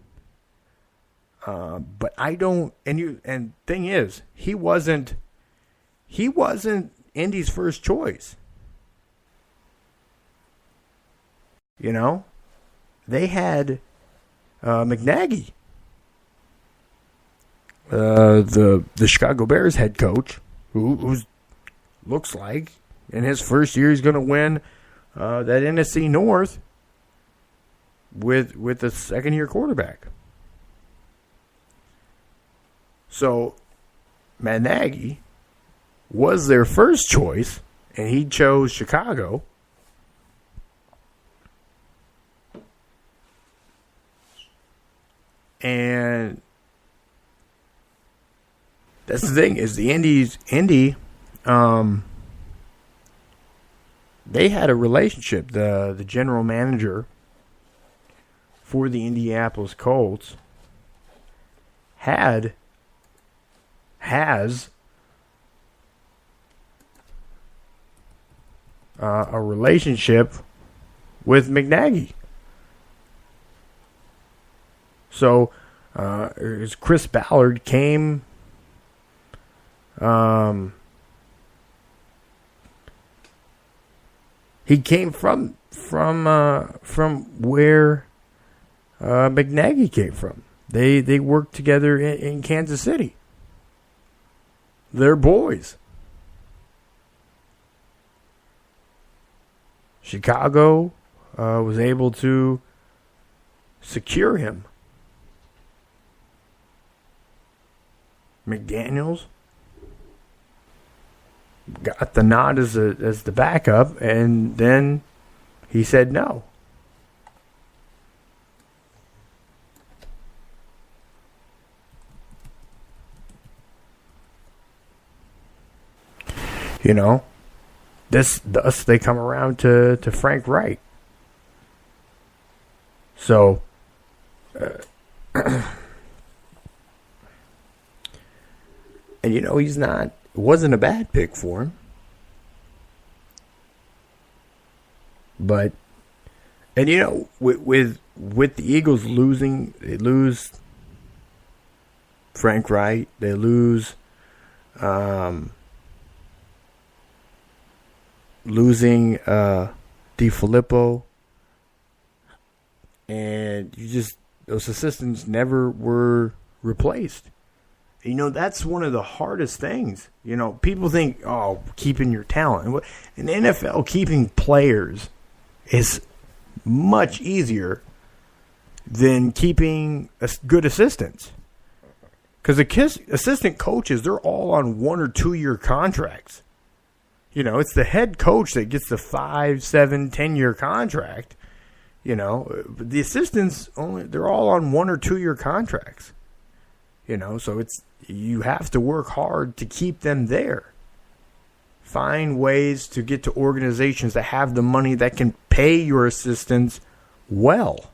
But I don't, and thing is, he wasn't Indy's first choice. They had McNaghy, the Chicago Bears head coach, who looks like in his first year he's going to win that NFC North with a second-year quarterback. So Matt Nagy was their first choice, and he chose Chicago. And That's the thing, is the Indy, they had a relationship. The general manager for the Indianapolis Colts has a relationship with McNaghy. So, as Chris Ballard came, he came from where McNaghy came from. They worked together in Kansas City. They're boys. Chicago was able to secure him. McDaniels got the nod as the backup, and then he said no. You know, thus they come around to Frank Wright. So, and you know, it wasn't a bad pick for him. But, and you know, with the Eagles losing, they lose Frank Wright, they lose losing DeFilippo, and those assistants never were replaced. You know, that's one of the hardest things. You know, people think, keeping your talent. In the NFL, keeping players is much easier than keeping good assistants. Because assistant coaches, they're all on 1 or 2 year contracts. You know, it's the head coach that gets the 5, 7, 10-year contract. You know, but the assistants they're all on 1 or 2 year contracts. You know, so you have to work hard to keep them there. Find ways to get to organizations that have the money that can pay your assistants well.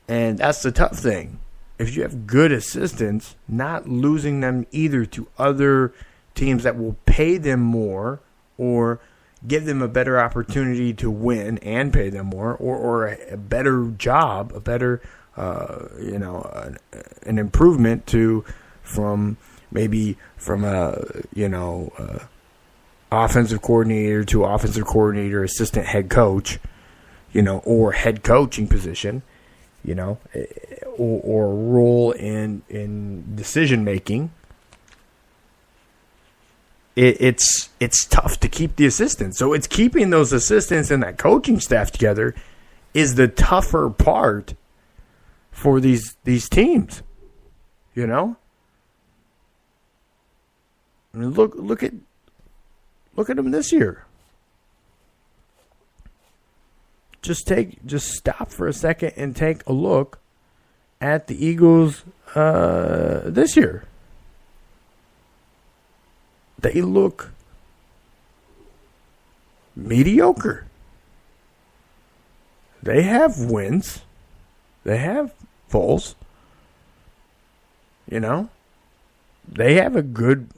And that's the tough thing. If you have good assistants, not losing them either to other teams that will pay them more or give them a better opportunity to win and pay them more, or a better job, a better, an improvement from offensive coordinator to offensive coordinator, assistant head coach, you know, or head coaching position, you know, or a role in decision making. It's tough to keep the assistants. So it's keeping those assistants and that coaching staff together is the tougher part for these teams. You know? I mean, look at them this year. Just stop for a second and take a look at the Eagles this year. They look mediocre. They have wins. They have falls. You know? They have a good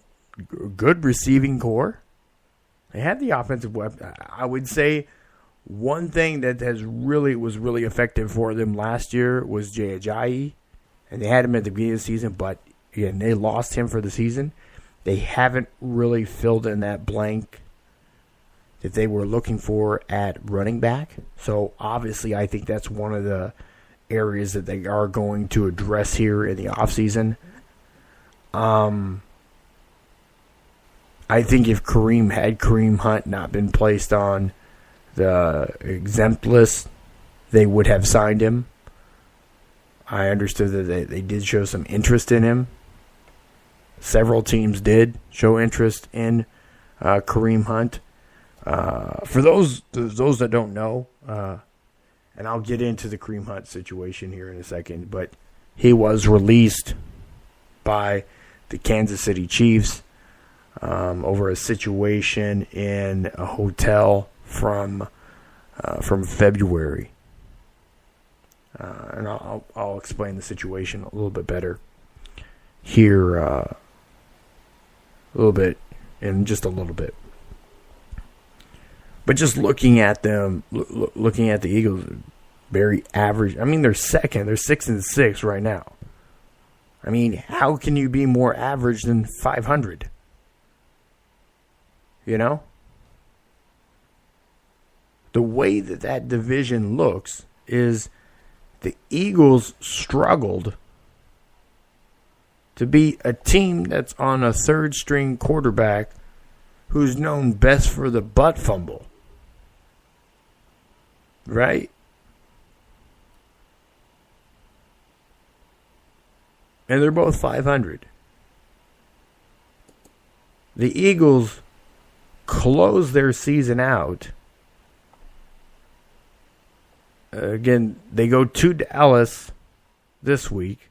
receiving core. They have the offensive weapon. I would say one thing that was really effective for them last year was Jay Ajayi. And they had him at the beginning of the season, but again, they lost him for the season. They haven't really filled in that blank that they were looking for at running back. So, obviously, I think that's one of the areas that they are going to address here in the offseason. I think if Kareem Hunt not been placed on the exempt list, they would have signed him. I understood that they did show some interest in him. Several teams did show interest in Kareem Hunt. For those that don't know, and I'll get into the Kareem Hunt situation here in a second, but he was released by the Kansas City Chiefs over a situation in a hotel from February. And I'll explain the situation a little bit better here in just a little bit. But just looking at them, looking at the Eagles, very average. I mean, they're second. They're 6-6 right now. I mean, how can you be more average than 500? You know? The way that division looks is the Eagles struggled to beat a team that's on a third-string quarterback who's known best for the butt fumble. Right? And they're both 500. The Eagles close their season out. Again, they go to Dallas this week.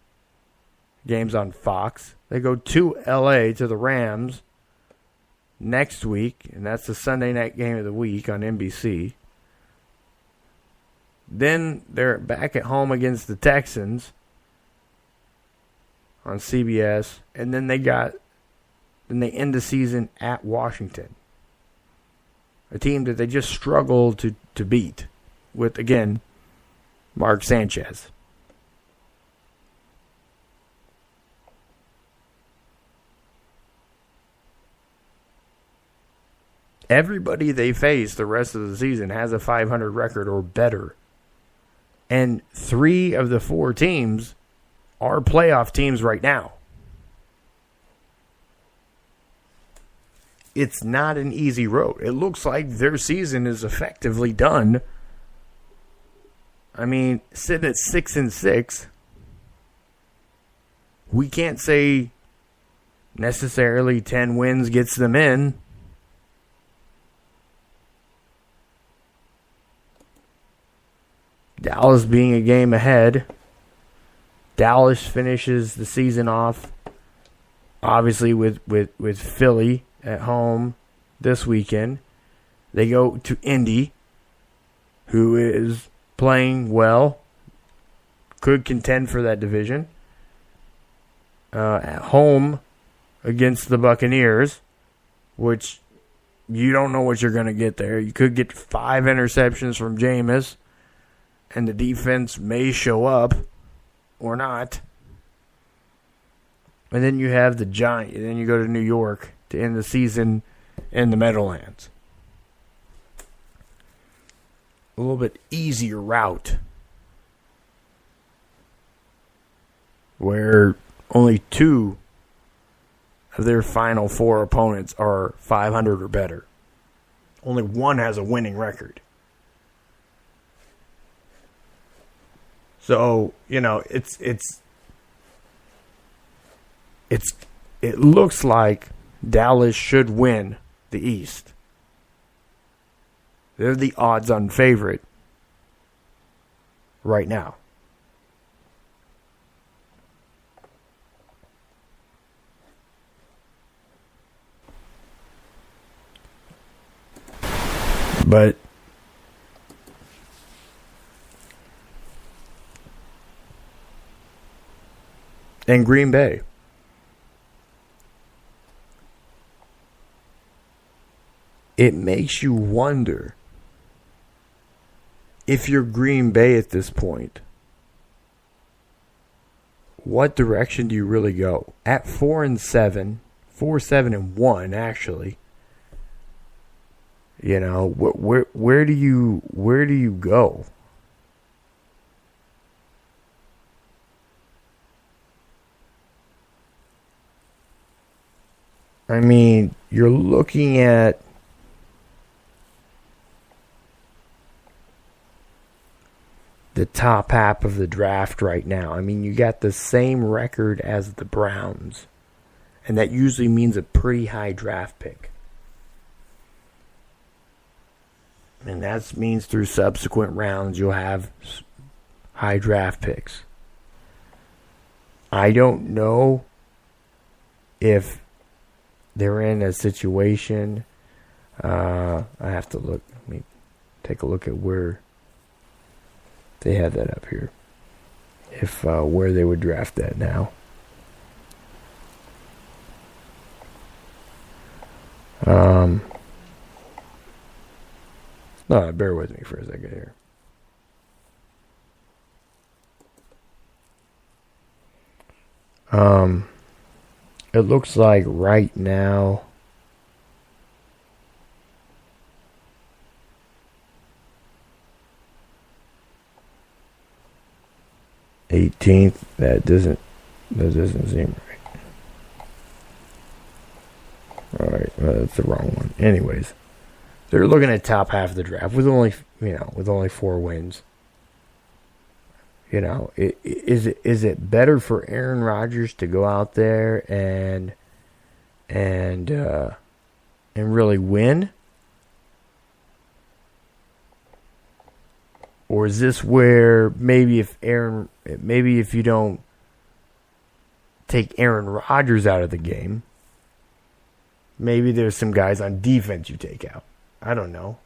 Game's on Fox. They go to L.A. to the Rams next week, and that's the Sunday night game of the week on NBC. Then they're back at home against the Texans on CBS, and then they end the season at Washington, a team that they just struggled to beat with, again, Mark Sanchez. Everybody they face the rest of the season has a 500 record or better. And 3 of the 4 teams are playoff teams right now. It's not an easy road. It looks like their season is effectively done. I mean, sitting at 6-6, we can't say necessarily 10 wins gets them in. Dallas being a game ahead. Dallas finishes the season off, obviously, with Philly at home this weekend. They go to Indy, who is playing well, could contend for that division. At home against the Buccaneers, which you don't know what you're going to get there. You could get 5 interceptions from Jameis, and the defense may show up or not. And then you have the Giants. And then you go to New York to end the season in the Meadowlands. A little bit easier route, where only 2 of their final 4 opponents are 500 or better. Only 1 has a winning record. So, you know, it looks like Dallas should win the East. They're the odds-on favorite right now. But and Green Bay, it makes you wonder if you're Green Bay at this point, what direction do you really go? At 4-7, 4-7-1 actually. You know, where do you go? I mean, you're looking at the top half of the draft right now. I mean, you got the same record as the Browns, and that usually means a pretty high draft pick. And that means through subsequent rounds you'll have high draft picks. I don't know if they're in a situation, I have to look. Let me take a look at where they have that up here. If where they would draft that now. No, bear with me for a second here. It looks like right now, $18th. That doesn't seem right. All right, that's the wrong one. Anyways, they're looking at top half of the draft with only 4 wins. Is it better for Aaron Rodgers to go out there and really win? Or is this where maybe if you don't take Aaron Rodgers out of the game, maybe there's some guys on defense you take out? I don't know.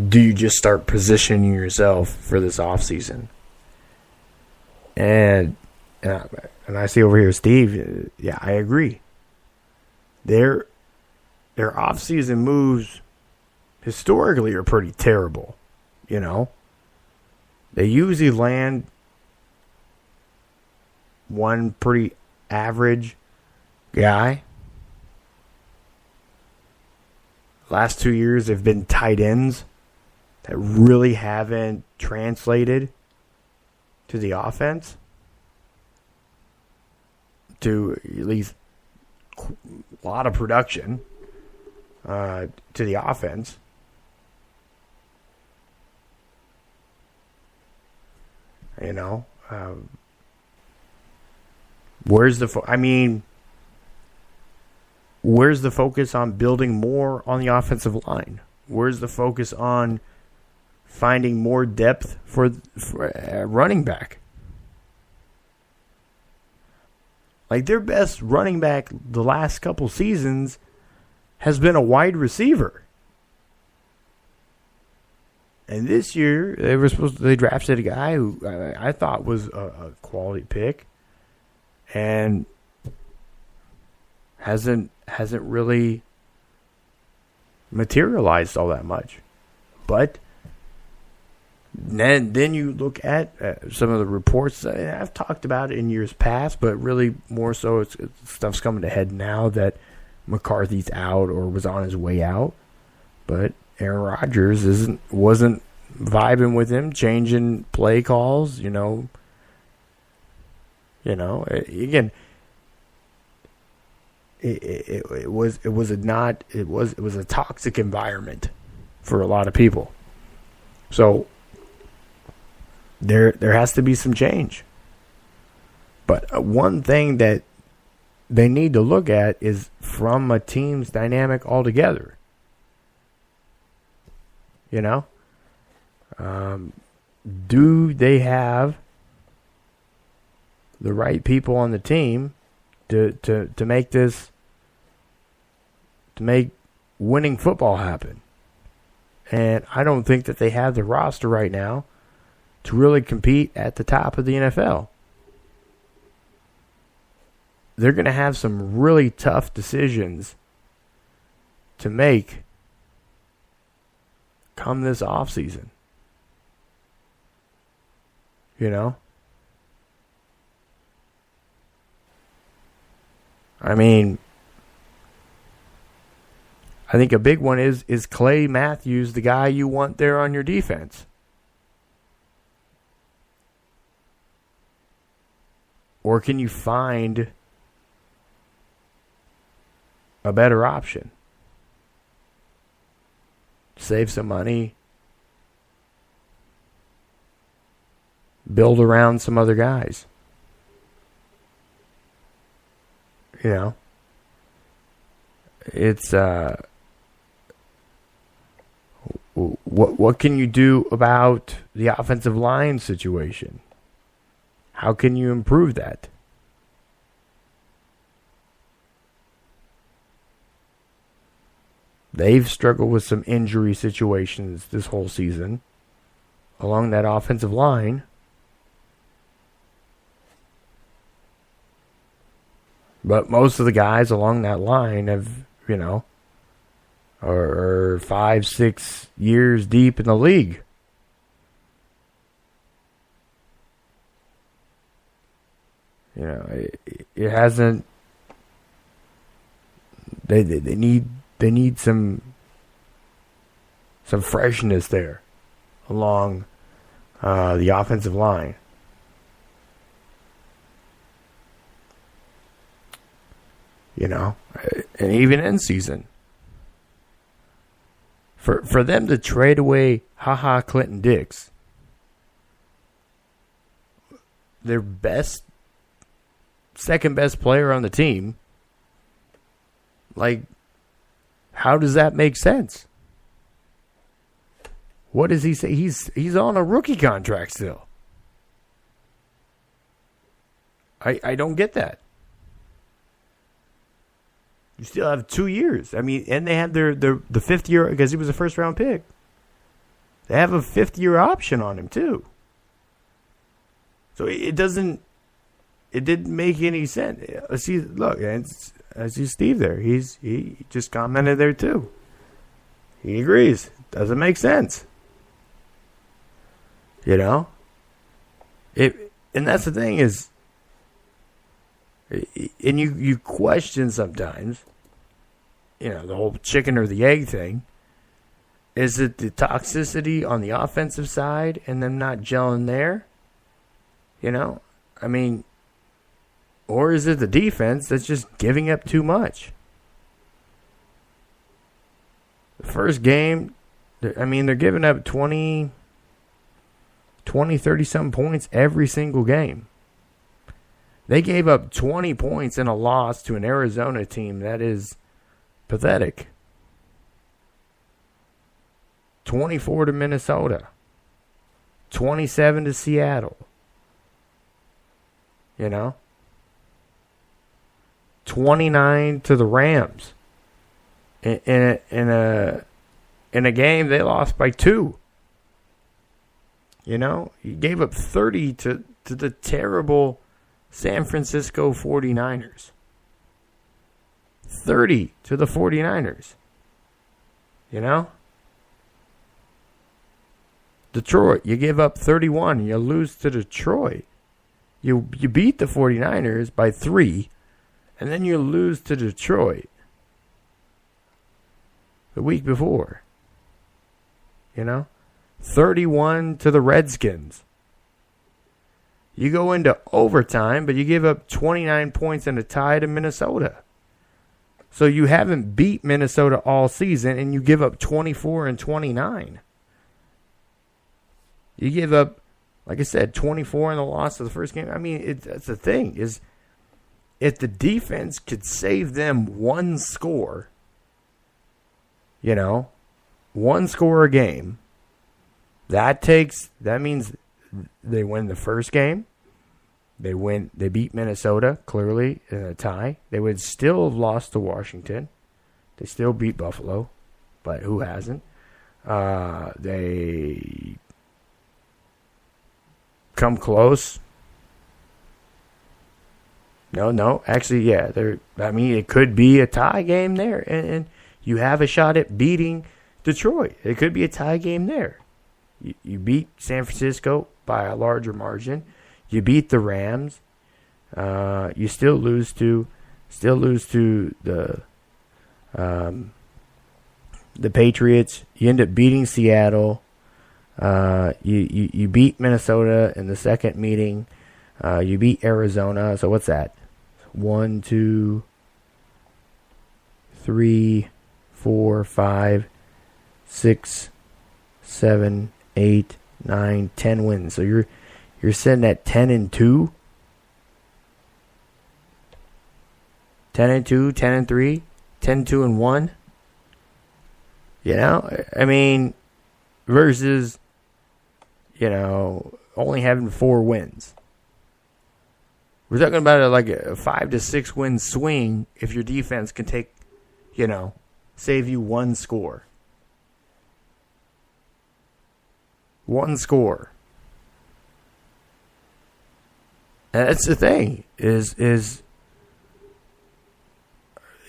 Do you just start positioning yourself for this offseason? And I see over here, Steve. Yeah, I agree. Their offseason moves historically are pretty terrible. They usually land one pretty average guy. Last 2 years have been tight ends that really haven't translated to the offense, to at least a lot of production to the offense. Where's the focus on building more on the offensive line? Where's the focus on finding more depth for running back? Like, their best running back the last couple seasons has been a wide receiver. And this year, they drafted a guy who I thought was a quality pick, and hasn't really materialized all that much. But then you look at some of the reports. I've talked about it in years past, but really more so, stuff's coming to head now that McCarthy's out or was on his way out. But Aaron Rodgers wasn't vibing with him, changing play calls. Again, it was a toxic environment for a lot of people. So there has to be some change. But one thing that they need to look at is from a team's dynamic altogether. Do they have the right people on the team to make winning football happen? And I don't think that they have the roster right now to really compete at the top of the NFL. They're going to have some really tough decisions to make come this offseason. I mean, I think a big one is Clay Matthews the guy you want there on your defense? Or can you find a better option? Save some money. Build around some other guys. It's what can you do about the offensive line situation? How can you improve that? They've struggled with some injury situations this whole season along that offensive line. But most of the guys along that line have, are 5-6 years deep in the league. It hasn't. They need some freshness there along the offensive line. And even in season. For them to trade away Clinton Dix, their second best player on the team, how does that make sense? What does he say? He's on a rookie contract still. I don't get that. You still have 2 years. And they have the fifth year because he was a first round pick. They have a 5th year option on him too. So it didn't make any sense. Look, I see Steve there. He just commented there too. He agrees. Doesn't make sense. And that's the thing is, and you question sometimes, the whole chicken or the egg thing. Is it the toxicity on the offensive side and them not gelling there? Or is it the defense that's just giving up too much? The first game, they're giving up 20, 30-something points every single game. They gave up 20 points in a loss to an Arizona team that is pathetic. 24 to Minnesota. 27 to Seattle. 29 to the Rams. In a game they lost by 2. You gave up 30 to the terrible San Francisco 49ers. 30 to the 49ers. Detroit, you give up 31. You lose to Detroit. You beat the 49ers by 3, and then you lose to Detroit the week before. 31 to the Redskins. You go into overtime, but you give up 29 points and a tie to Minnesota. So you haven't beat Minnesota all season, and you give up 24 and 29. You give up, like I said, 24 in the loss of the first game. That's the thing, is if the defense could save them one score, one score a game, that means they win the first game. They beat Minnesota, clearly, in a tie. They would still have lost to Washington. They still beat Buffalo, but who hasn't? They come close. No. Actually, yeah. It could be a tie game there, and you have a shot at beating Detroit. It could be a tie game there. You beat San Francisco by a larger margin. You beat the Rams. You still lose to the Patriots. You end up beating Seattle. You beat Minnesota in the second meeting. You beat Arizona. So what's that? 1, 2, 3, 4, 5, 6, 7, 8, 9, 10 wins. So you're sitting at 10-2. 10-2, 10-3, 10-2-1. versus, only having 4 wins. We're talking about a 5 to 6 win swing if your defense can take, save you 1 score. 1 score. And that's the thing, is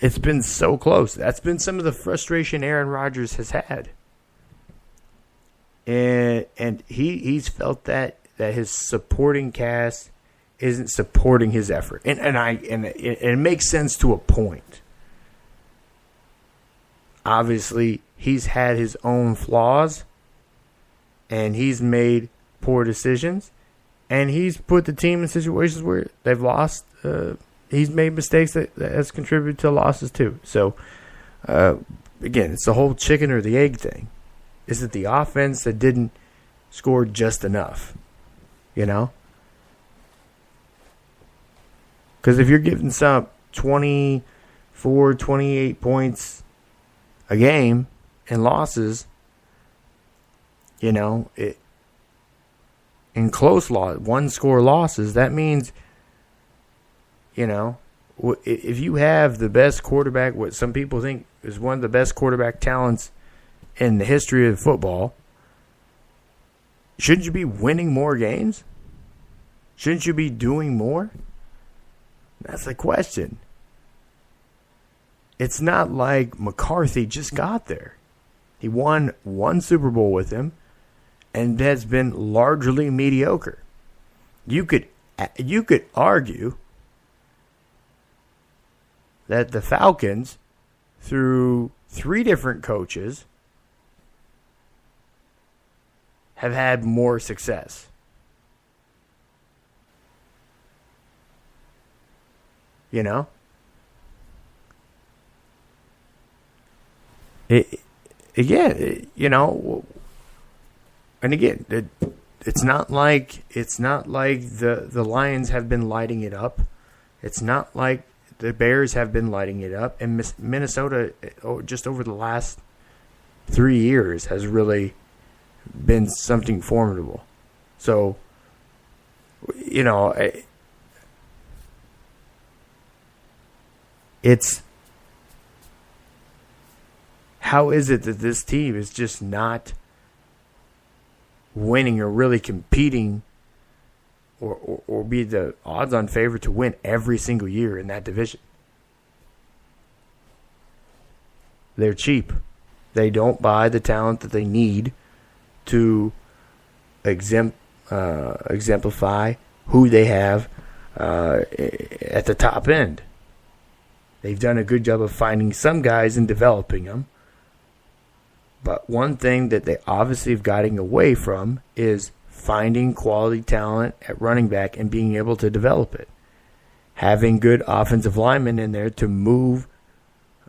it's been so close. That's been some of the frustration Aaron Rodgers has had. And he's felt that his supporting cast isn't supporting his effort. And it makes sense to a point. Obviously, he's had his own flaws, and he's made poor decisions, and he's put the team in situations where they've lost. He's made mistakes that has contributed to losses too. So, again, it's the whole chicken or the egg thing. Is it the offense that didn't score just enough? Because if you're giving some 24, 28 points a game in losses, in close loss, 1-score losses, that means, if you have the best quarterback, what some people think is one of the best quarterback talents in the history of football, shouldn't you be winning more games? Shouldn't you be doing more? That's the question. It's not like McCarthy just got there. He won 1 Super Bowl with him and has been largely mediocre. You could argue that the Falcons, through 3 different coaches, have had more success. It's not like the Lions have been lighting it up. It's not like the Bears have been lighting it up. And Minnesota, just over the last 3 years, has really been something formidable. So, it's how is it that this team is just not winning or really competing or be the odds-on favorite to win every single year in that division? They're cheap. They don't buy the talent that they need to exemplify who they have at the top end. They've done a good job of finding some guys and developing them. But one thing that they obviously have gotten away from is finding quality talent at running back and being able to develop it. Having good offensive linemen in there to move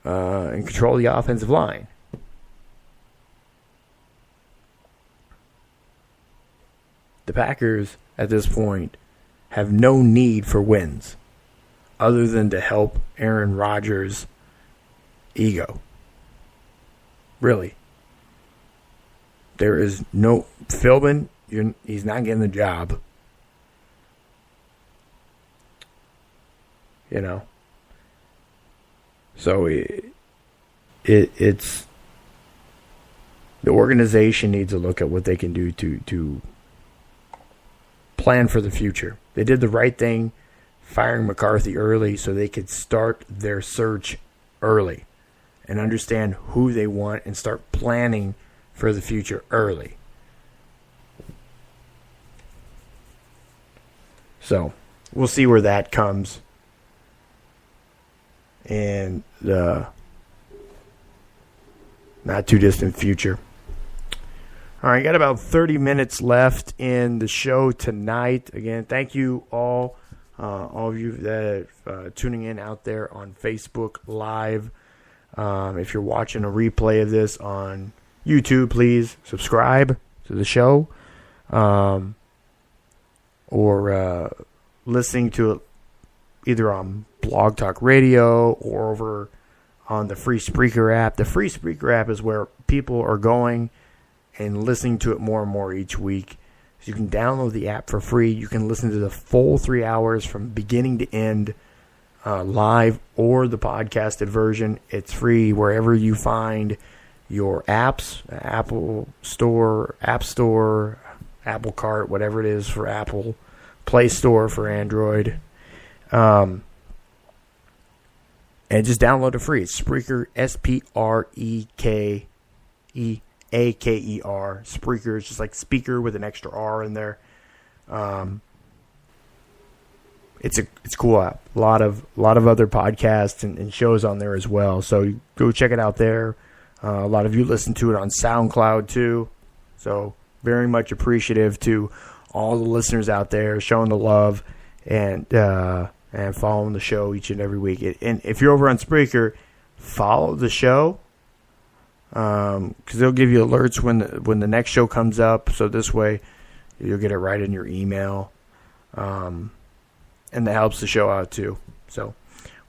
and control the offensive line. The Packers, at this point, have no need for wins other than to help Aaron Rodgers' ego. Really. There is no... Philbin, he's not getting the job. So it's... The organization needs to look at what they can do to plan for the future. They did the right thing firing McCarthy early so they could start their search early and understand who they want and start planning for the future early. So we'll see where that comes in the not too distant future. All right, got about 30 minutes left in the show tonight. Again, thank you all of you that are tuning in out there on Facebook Live. If you're watching a replay of this on YouTube, please subscribe to the show. Or listening to it either on Blog Talk Radio or over on the free Spreaker app. The free Spreaker app is where people are going and listening to it more and more each week. So you can download the app for free. You can listen to the full 3 hours from beginning to end, live or the podcasted version. It's free wherever you find your apps, Apple Store, App Store, Apple Cart, whatever it is for Apple, Play Store for Android. And just download it free. It's Spreaker, Spreaker. Spreaker is just like speaker with an extra R in there. It's a cool app. A lot of other podcasts and shows on there as well. So go check it out there. A lot of you listen to it on SoundCloud too. So very much appreciative to all the listeners out there showing the love and following the show each and every week. And if you're over on Spreaker, follow the show because they'll give you alerts when the next show comes up. So this way you'll get it right in your email. And that helps the show out too. So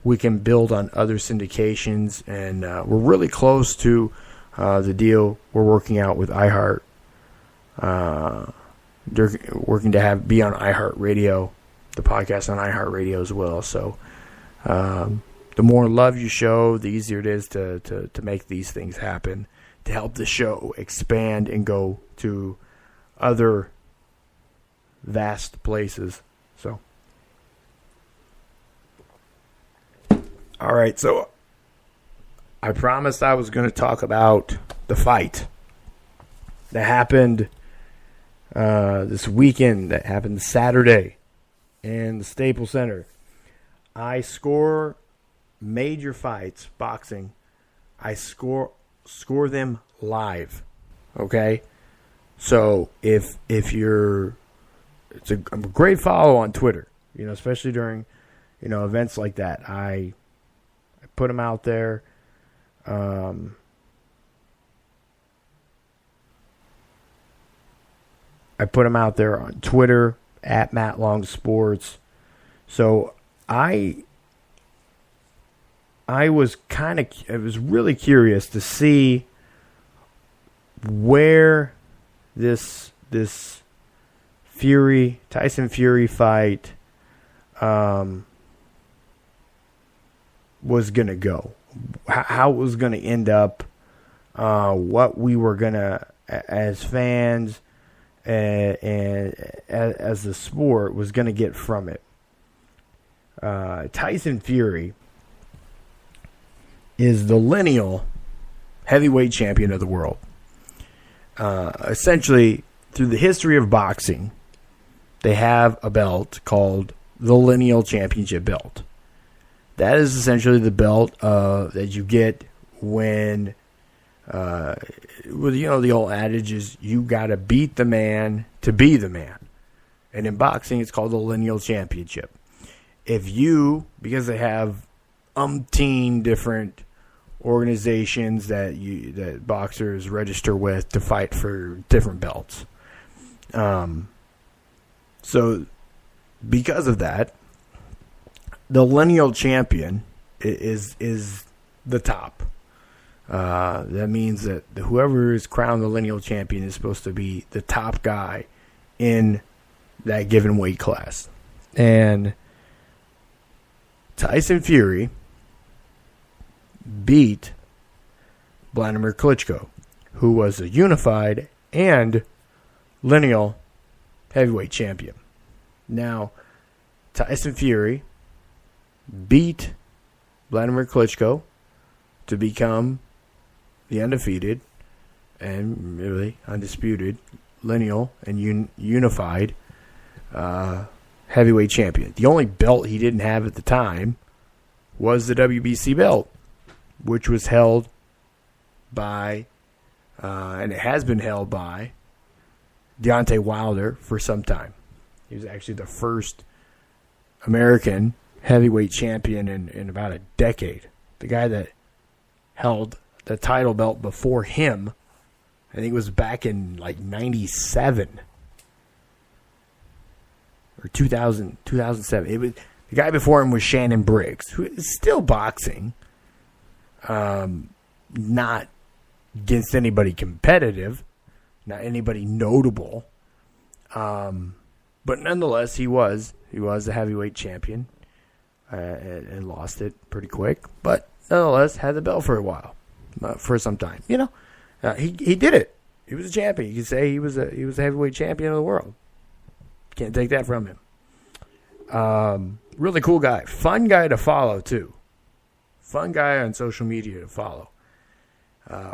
we can build on other syndications, and we're really close to the deal we're working out with iHeart. They're working to be on iHeartRadio, the podcast on iHeartRadio as well. So the more love you show, the easier it is to make these things happen, to help the show expand and go to other vast places. So. All right, so I promised I was going to talk about the fight that happened this weekend, that happened Saturday in the Staples Center. I score major fights, boxing. I score them live, okay? So if you're, it's a great follow on Twitter, especially during, events like that. I put them out there. I put them out there on Twitter at Matt Long Sports. So I was really curious to see where this Tyson Fury fight was going to go, how it was going to end up, what we were going to, as fans and as the sport, was going to get from it. Tyson Fury is the lineal heavyweight champion of the world. Essentially, through the history of boxing, they have a belt called the Lineal Championship belt. That is essentially the belt that you get when, the old adage is you got to beat the man to be the man. And in boxing, it's called the Lineal Championship. Because they have umpteen different organizations that boxers register with to fight for different belts. So because of that, the lineal champion is the top. That means that whoever is crowned the lineal champion is supposed to be the top guy in that given weight class. And Tyson Fury beat Vladimir Klitschko, who was a unified and lineal heavyweight champion. Now, Tyson Fury beat Vladimir Klitschko to become the undefeated and really undisputed lineal and unified heavyweight champion. The only belt he didn't have at the time was the WBC belt, which was held by, and it has been held by, Deontay Wilder for some time. He was actually the first American heavyweight champion in about a decade. The guy that held the title belt before him, I think it was back in like 97 or 2007. It was, the guy before him was Shannon Briggs, who is still boxing, not against anybody competitive, not anybody notable. But nonetheless, he was the heavyweight champion and lost it pretty quick. But nonetheless, had the belt for a while, for some time. He did it. He was a champion. You could say he was a heavyweight champion of the world. Can't take that from him. Really cool guy. Fun guy to follow, too. Fun guy on social media to follow.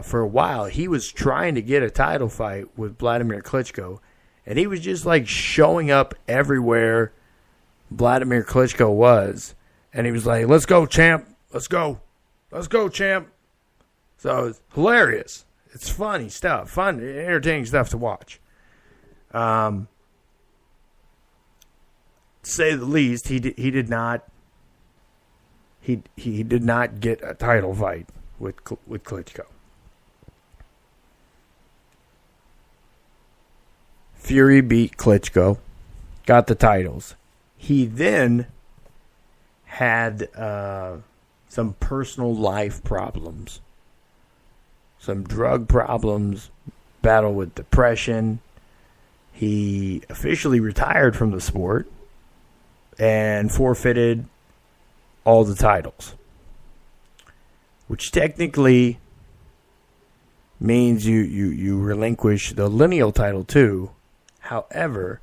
For a while, he was trying to get a title fight with Vladimir Klitschko, and he was just like showing up everywhere Vladimir Klitschko was. And he was like, let's go, champ. Let's go. Let's go, champ. So it's hilarious. It's funny stuff. Fun, entertaining stuff to watch. Say the least, he did not get a title fight with Klitschko. Fury beat Klitschko, got the titles. He then had some personal life problems, some drug problems, battle with depression. He officially retired from the sport and forfeited all the titles, which technically means you relinquish the Lineal title too. However,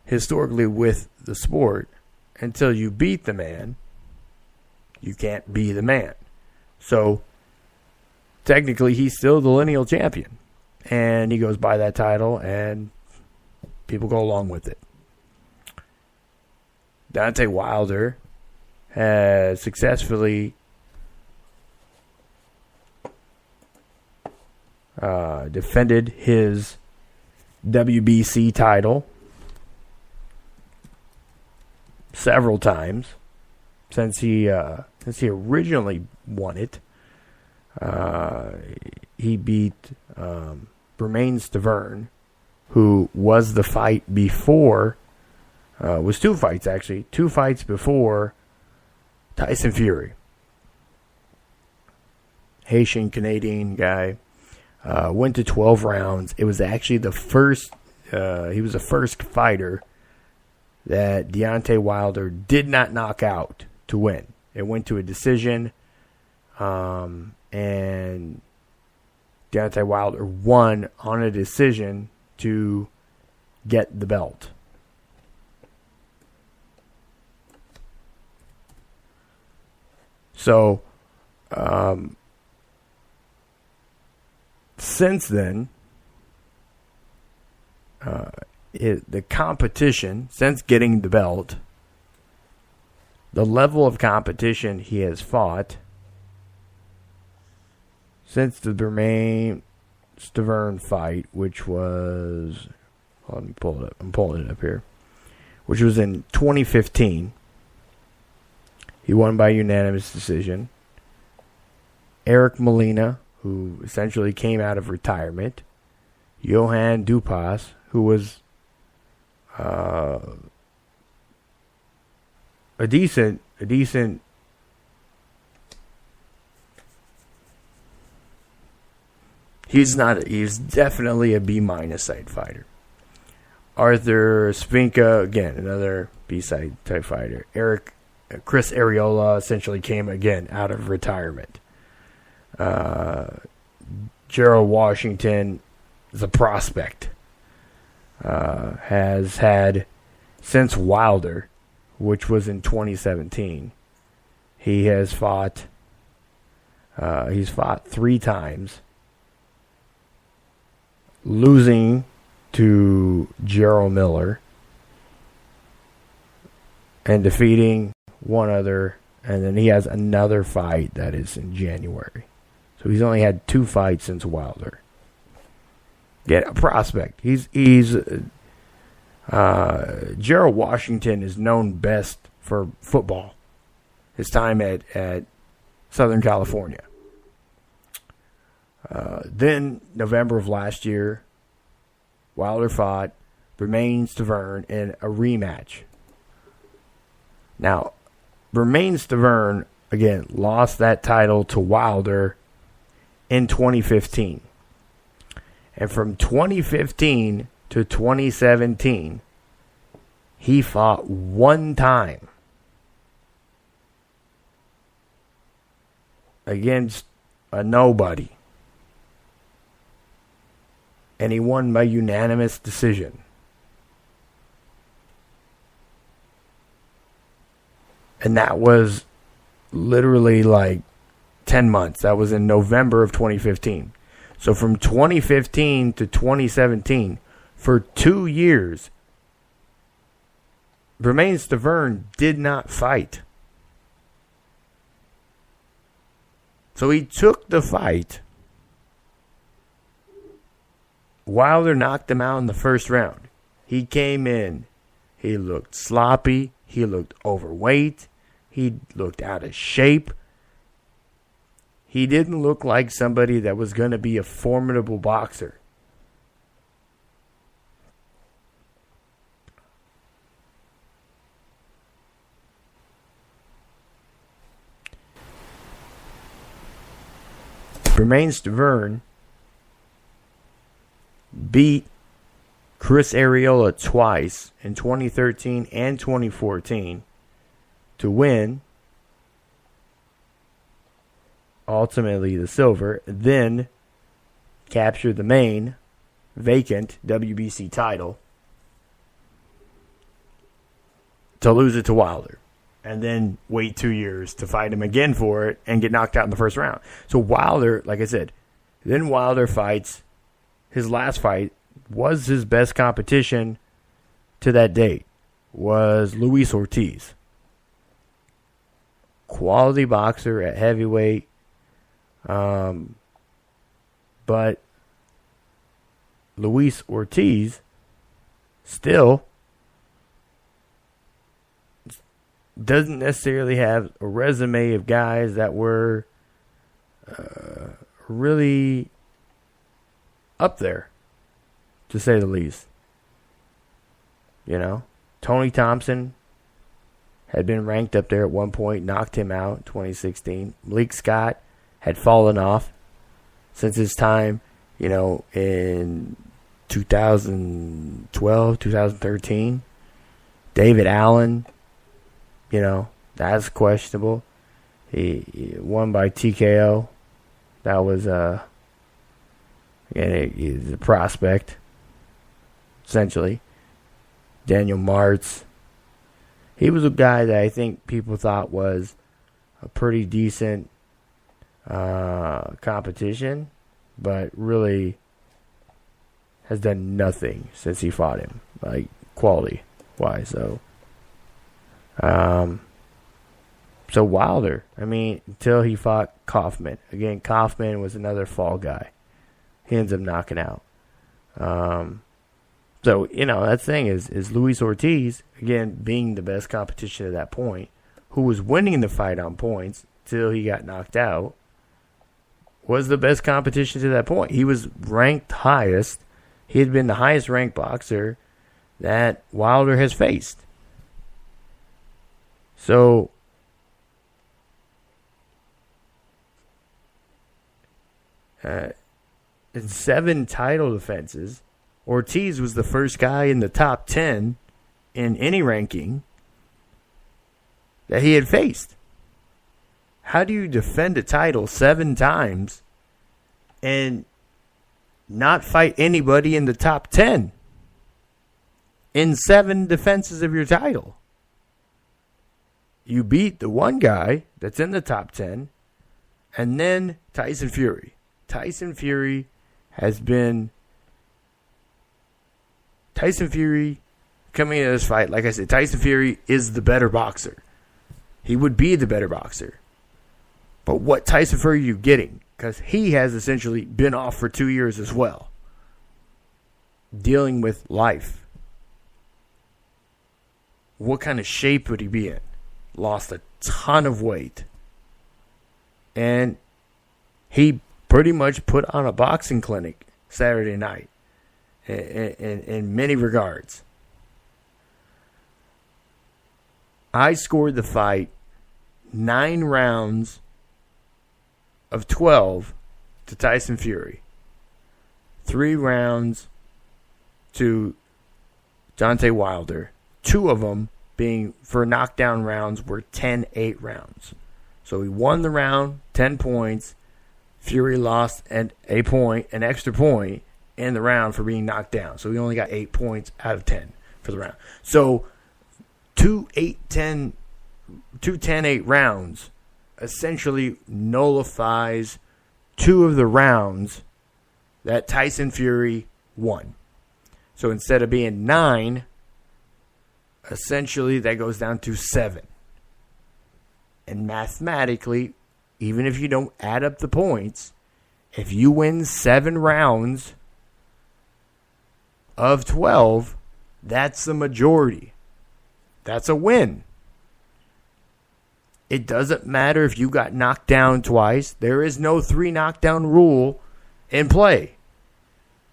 historically with the sport, until you beat the man, you can't be the man. So technically he's still the Lineal champion, and he goes by that title, and people go along with it. Deontay Wilder has successfully defended his WBC title several times since he originally won it. He beat Bermane Stiverne, who was the fight before. Was two fights, actually. 2 fights before Tyson Fury. Haitian-Canadian guy. Went to 12 rounds. It was actually the first... he was the first fighter that Deontay Wilder did not knock out to win. It went to a decision. And Deontay Wilder won on a decision to get the belt. So, since then, the competition, since getting the belt, the level of competition he has fought since the Bermane Stiverne fight, which was, let me pull it up. I'm pulling it up here. Which was in 2015. He won by unanimous decision. Eric Molina, who essentially came out of retirement. Johan Dupas, who was a decent. He's definitely a B- side fighter. Arthur Spinka, again, another B-side type fighter. Chris Areola essentially came again out of retirement. Gerald Washington is a prospect. Has had, since Wilder, which was in 2017, he has fought. He's fought 3 times, losing to Gerald Miller and defeating one other, and then he has another fight that is in January. So he's only had 2 fights since Wilder. Get a prospect. He's Gerald Washington is known best for football. His time at Southern California. Then November of last year, Wilder fought Bermane Stiverne in a rematch. Now, Bermane Stiverne, again, lost that title to Wilder in 2015. And from 2015 to 2017, he fought one time against a nobody. And he won by unanimous decision. And that was literally like 10 months. That was in November of 2015. So from 2015 to 2017, for 2 years, Bermane Stiverne did not fight. So he took the fight. Wilder knocked him out in the first round. He came in. He looked sloppy. He looked overweight. He looked out of shape. He didn't look like somebody that was going to be a formidable boxer. Bermane Stiverne beat Chris Arreola twice in 2013 and 2014 to win ultimately the silver, then capture the main vacant WBC title to lose it to Wilder, and then wait 2 years to fight him again for it and get knocked out in the first round. So Wilder, like I said, then Wilder fights. His last fight was his best competition to that date, was Luis Ortiz. Quality boxer at heavyweight. But Luis Ortiz still doesn't necessarily have a resume of guys that were really up there, to say the least. You know, Tony Thompson had been ranked up there at one point, knocked him out in 2016. Malik Scott had fallen off since his time, you know, in 2012, 2013. David Allen, you know, that's questionable. He won by TKO. That was, again, he's a prospect, essentially. Daniel Martz. He was a guy that I think people thought was a pretty decent competition, but really has done nothing since he fought him, like quality wise. So Wilder, I mean, until he fought Kaufman. Again, Kaufman was another fall guy. He ends up knocking out. So, you know, that thing is Luis Ortiz, again, being the best competition at that point, who was winning the fight on points till he got knocked out, was the best competition to that point. He was ranked highest. He had been the highest ranked boxer that Wilder has faced. So, in 7 title defenses, Ortiz was the first guy in the top 10 in any ranking that he had faced. How do you defend a title 7 times and not fight anybody in the top 10 in 7 defenses of your title? You beat the one guy that's in the top 10, and then Tyson Fury. Tyson Fury coming into this fight, like I said, Tyson Fury is the better boxer. He would be the better boxer. But what Tyson Fury are you getting? Because he has essentially been off for 2 years as well, dealing with life. What kind of shape would he be in? Lost a ton of weight. And he pretty much put on a boxing clinic Saturday night in many regards. I scored the fight 9 rounds of 12 to Tyson Fury. 3 rounds to Deontay Wilder. 2 of them being for knockdown rounds were 10-8 rounds. So he won the round, 10 points. Fury lost an extra point in the round for being knocked down. So he only got 8 points out of 10 for the round. So 2 10-8 rounds essentially nullifies 2 of the rounds that Tyson Fury won. So instead of being 9, essentially that goes down to 7. And mathematically, even if you don't add up the points, if you win 7 rounds of 12, that's the majority. That's a win. It doesn't matter if you got knocked down twice. There is no 3 knockdown rule in play.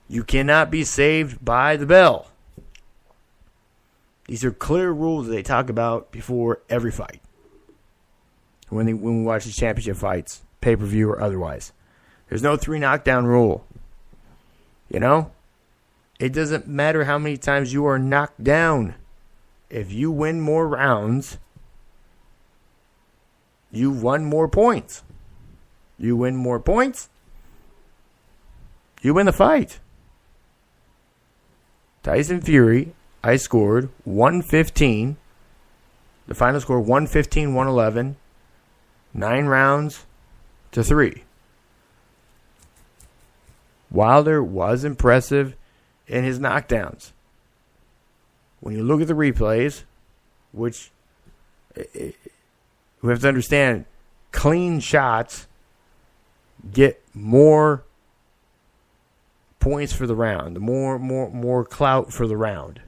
You cannot be saved by the bell. These are clear rules they talk about before every fight. When we watch these championship fights, pay-per-view or otherwise. There's no 3 knockdown rule. You know? It doesn't matter how many times you are knocked down. If you win more rounds, you won more points. You win more points, you win the fight. Tyson Fury, I scored 115. The final score 115-111. 9 rounds to 3. Wilder was impressive in his knockdowns. When you look at the replays, which we have to understand, clean shots get more points for the round, more clout for the round.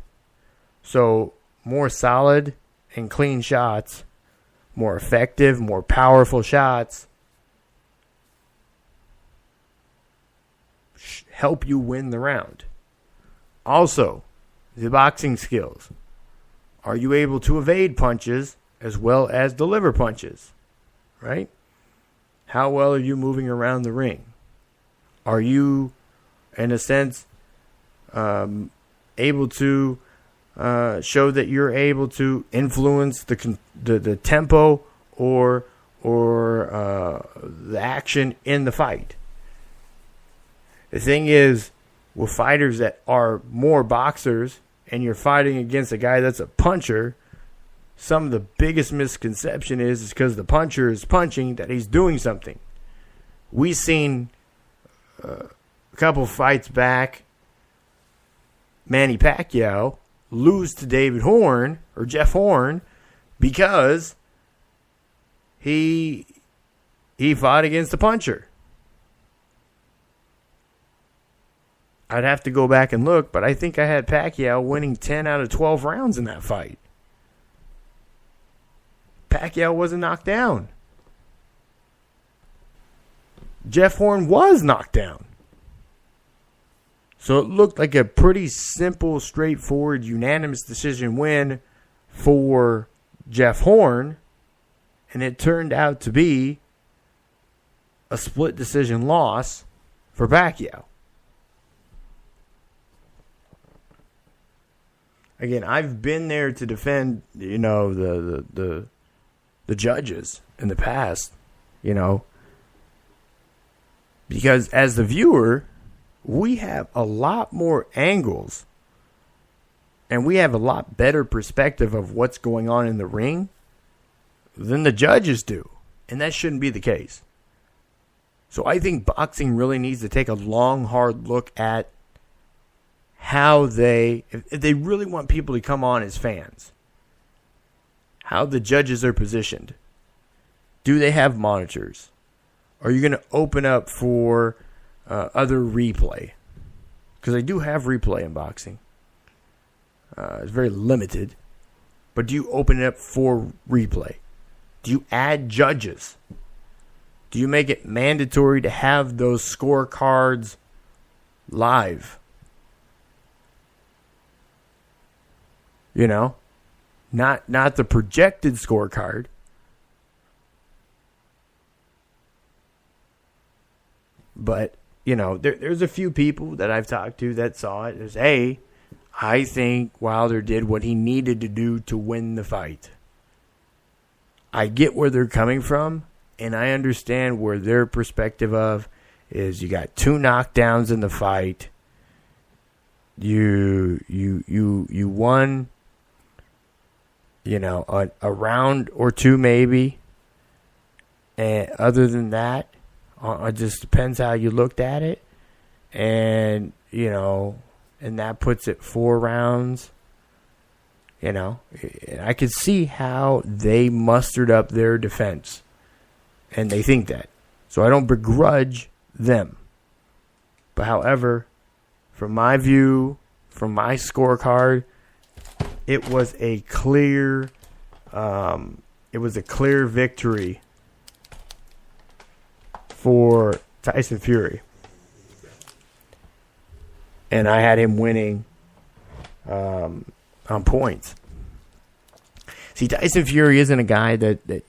So more solid and clean shots, more effective, more powerful shots help you win the round. Also, the boxing skills. Are you able to evade punches as well as deliver punches? Right? How well are you moving around the ring? Are you, in a sense, able to show that you're able to influence the tempo or the action in the fight? The thing is, with fighters that are more boxers and you're fighting against a guy that's a puncher, some of the biggest misconception is because the puncher is punching that he's doing something. We've seen a couple fights back, Manny Pacquiao lose to David Horn or Jeff Horn because he fought against a puncher. I'd have to go back and look, but I think I had Pacquiao winning 10 out of 12 rounds in that fight. Pacquiao wasn't knocked down. Jeff Horn was knocked down. So it looked like a pretty simple, straightforward, unanimous decision win for Jeff Horn, and it turned out to be a split decision loss for Pacquiao. Again, I've been there to defend, the judges in the past, because as the viewer, we have a lot more angles and we have a lot better perspective of what's going on in the ring than the judges do. And that shouldn't be the case. So I think boxing really needs to take a long, hard look at how if they really want people to come on as fans, how the judges are positioned. Do they have monitors? Are you going to open up for other replay? Because they do have replay in boxing. It's very limited. But do you open it up for replay? Do you add judges? Do you make it mandatory to have those scorecards live? Not the projected scorecard, but there's a few people that I've talked to that saw it as, hey, I think Wilder did what he needed to do to win the fight. I get where they're coming from, and I understand where their perspective of is you got 2 knockdowns in the fight. You won, a round or 2 maybe. And other than that, it just depends how you looked at it. And, and that puts it 4 rounds. And I could see how they mustered up their defense. And they think that. So I don't begrudge them. But however, from my view, from my scorecard, it was a clear victory for Tyson Fury. And I had him winning on points. See, Tyson Fury isn't a guy that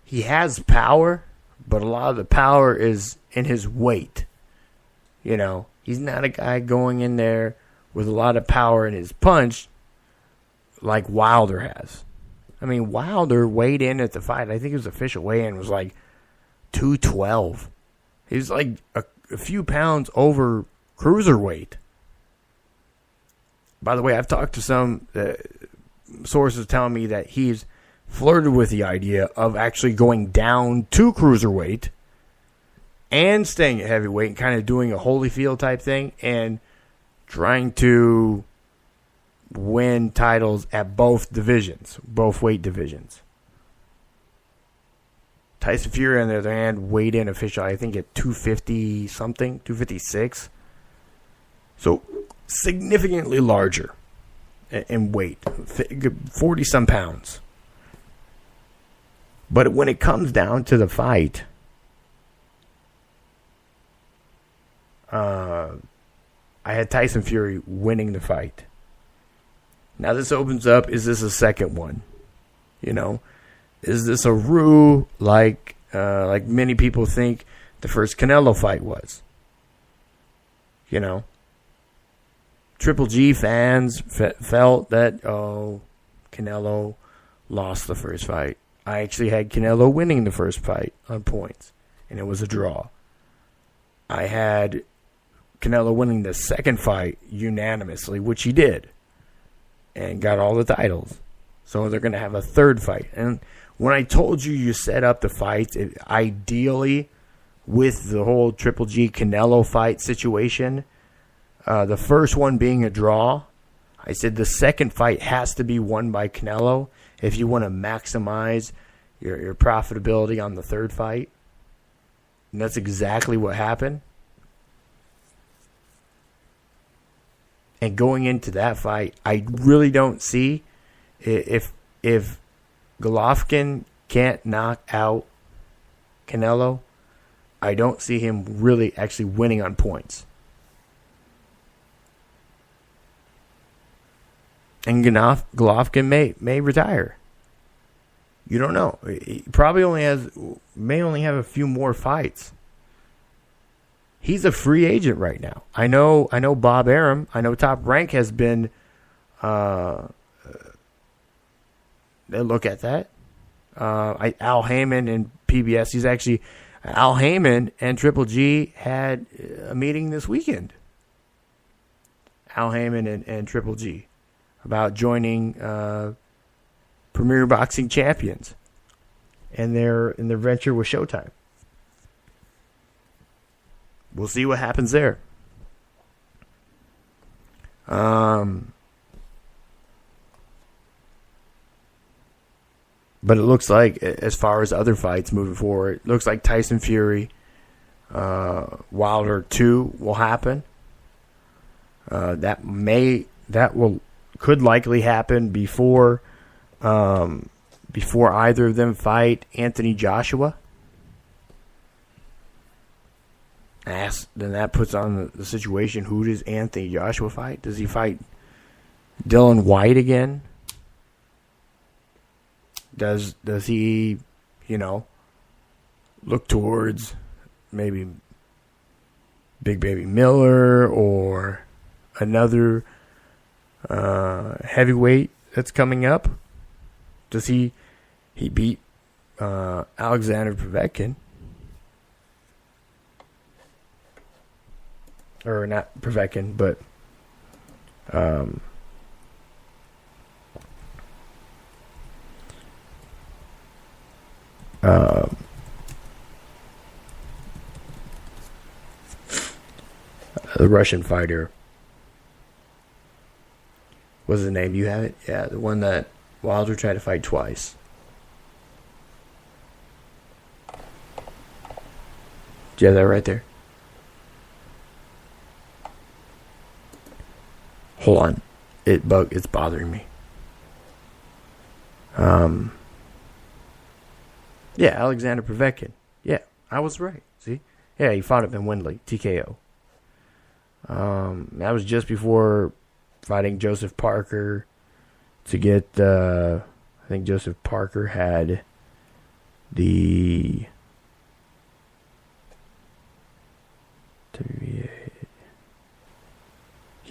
he has power, but a lot of the power is in his weight. He's not a guy going in there with a lot of power in his punch like Wilder has. I mean, Wilder weighed in at the fight. I think his official weigh-in was like 212. He was like a few pounds over cruiserweight. By the way, I've talked to some sources telling me that he's flirted with the idea of actually going down to cruiserweight and staying at heavyweight and kind of doing a Holyfield type thing and trying to win titles at both divisions, both weight divisions. Tyson Fury, on the other hand, weighed in officially, I think, at 250 something, 256. So significantly larger in weight, 40 some pounds. But when it comes down to the fight, I had Tyson Fury winning the fight. Now this opens up, is this a second one? Is this a ruse like many people think the first Canelo fight was? Triple G fans felt that, Canelo lost the first fight. I actually had Canelo winning the first fight on points, and it was a draw. I had Canelo winning the second fight unanimously, which he did, and got all the titles. So they're going to have a third fight. And when I told you set up the fights, ideally with the whole Triple G Canelo fight situation, the first one being a draw, I said the second fight has to be won by Canelo if you want to maximize your profitability on the third fight. And that's exactly what happened. And going into that fight, I really don't see if Golovkin can't knock out Canelo, I don't see him really actually winning on points. And Golovkin may retire. You don't know. He probably may only have a few more fights. He's a free agent right now. I know Bob Arum, I know Top Rank has been they look at that. Al Heyman and PBS, Al Heyman and Triple G had a meeting this weekend. Al Heyman and Triple G about joining Premier Boxing Champions and their venture with Showtime. We'll see what happens there. But it looks like, as far as other fights moving forward, it looks like Tyson Fury, Wilder 2 will happen. Could likely happen before either of them fight Anthony Joshua. Then that puts on the situation, who does Anthony Joshua fight? Does he fight Dylan White again? Does he, look towards maybe Big Baby Miller or another heavyweight that's coming up? Does he beat Alexander Povetkin? Or not Povetkin, but the Russian fighter. What's his name? You have it? Yeah, the one that Wilder tried to fight twice. Do you have that right there? Hold on. It's bothering me. Yeah, Alexander Povetkin. Yeah, I was right. See? Yeah, he fought him in Wembley, TKO. That was just before fighting Joseph Parker to get, I think Joseph Parker had he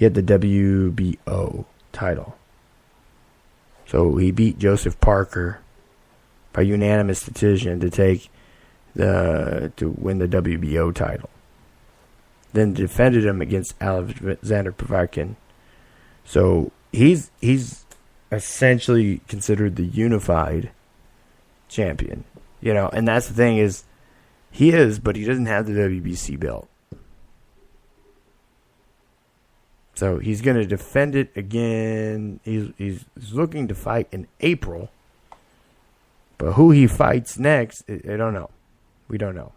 had the WBO title. So he beat Joseph Parker by unanimous decision to win the WBO title. Then defended him against Alexander Povetkin. So he's essentially considered the unified champion. You know, and that's the thing is, but he doesn't have the WBC belt. So he's going to defend it again. He's looking to fight in April. But who he fights next, I don't know. We don't know.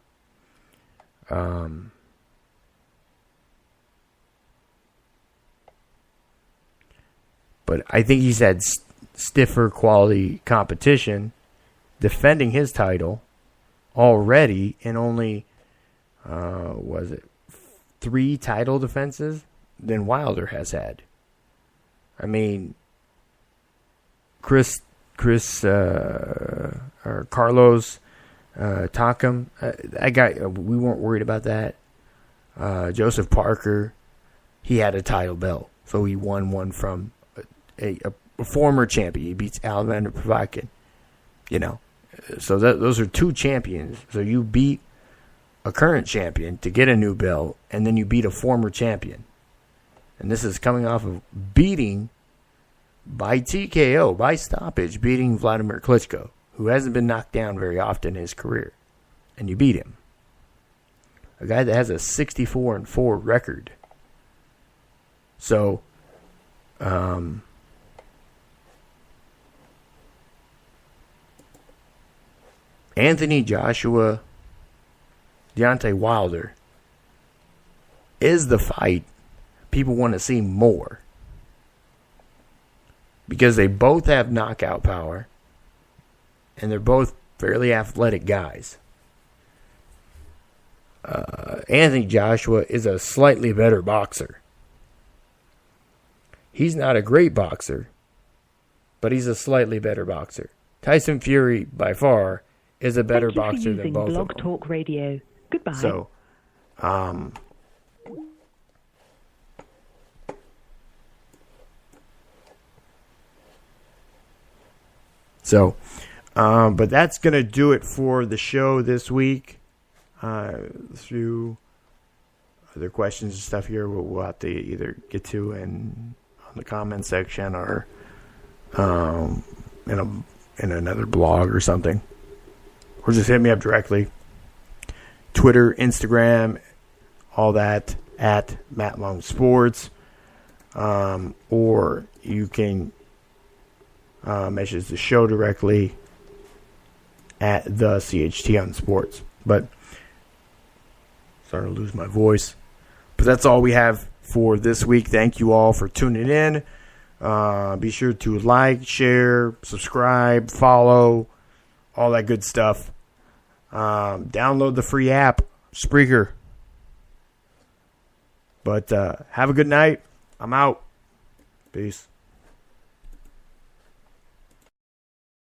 But I think he's had stiffer quality competition defending his title already in only, 3 title defenses than Wilder has had. I mean, Carlos Takam, that guy, we weren't worried about that. Joseph Parker, he had a title belt, so he won one from a former champion. He beats Alexander Povetkin, you know. So those are 2 champions. So you beat a current champion to get a new belt, and then you beat a former champion. And this is coming off of beating by TKO, by stoppage, beating Vladimir Klitschko, who hasn't been knocked down very often in his career. And you beat him. A guy that has a 64-4 record. So, Anthony Joshua, Deontay Wilder is the fight people want to see more. Because they both have knockout power. And they're both fairly athletic guys. Anthony Joshua is a slightly better boxer. He's not a great boxer, but he's a slightly better boxer. Tyson Fury, by far, is a better boxer than both Blog of them. Talk Radio. Goodbye. But that's going to do it for the show this week. Through other questions and stuff here, we'll have to either get to on the comment section or in another blog or something. Or just hit me up directly. Twitter, Instagram, all that, at Matt Long Sports. Or you can message the show directly at the CHT on Sports. But starting to lose my voice. But that's all we have for this week. Thank you all for tuning in. Be sure to like, share, subscribe, follow, all that good stuff. Download the free app, Spreaker. But have a good night. I'm out. Peace.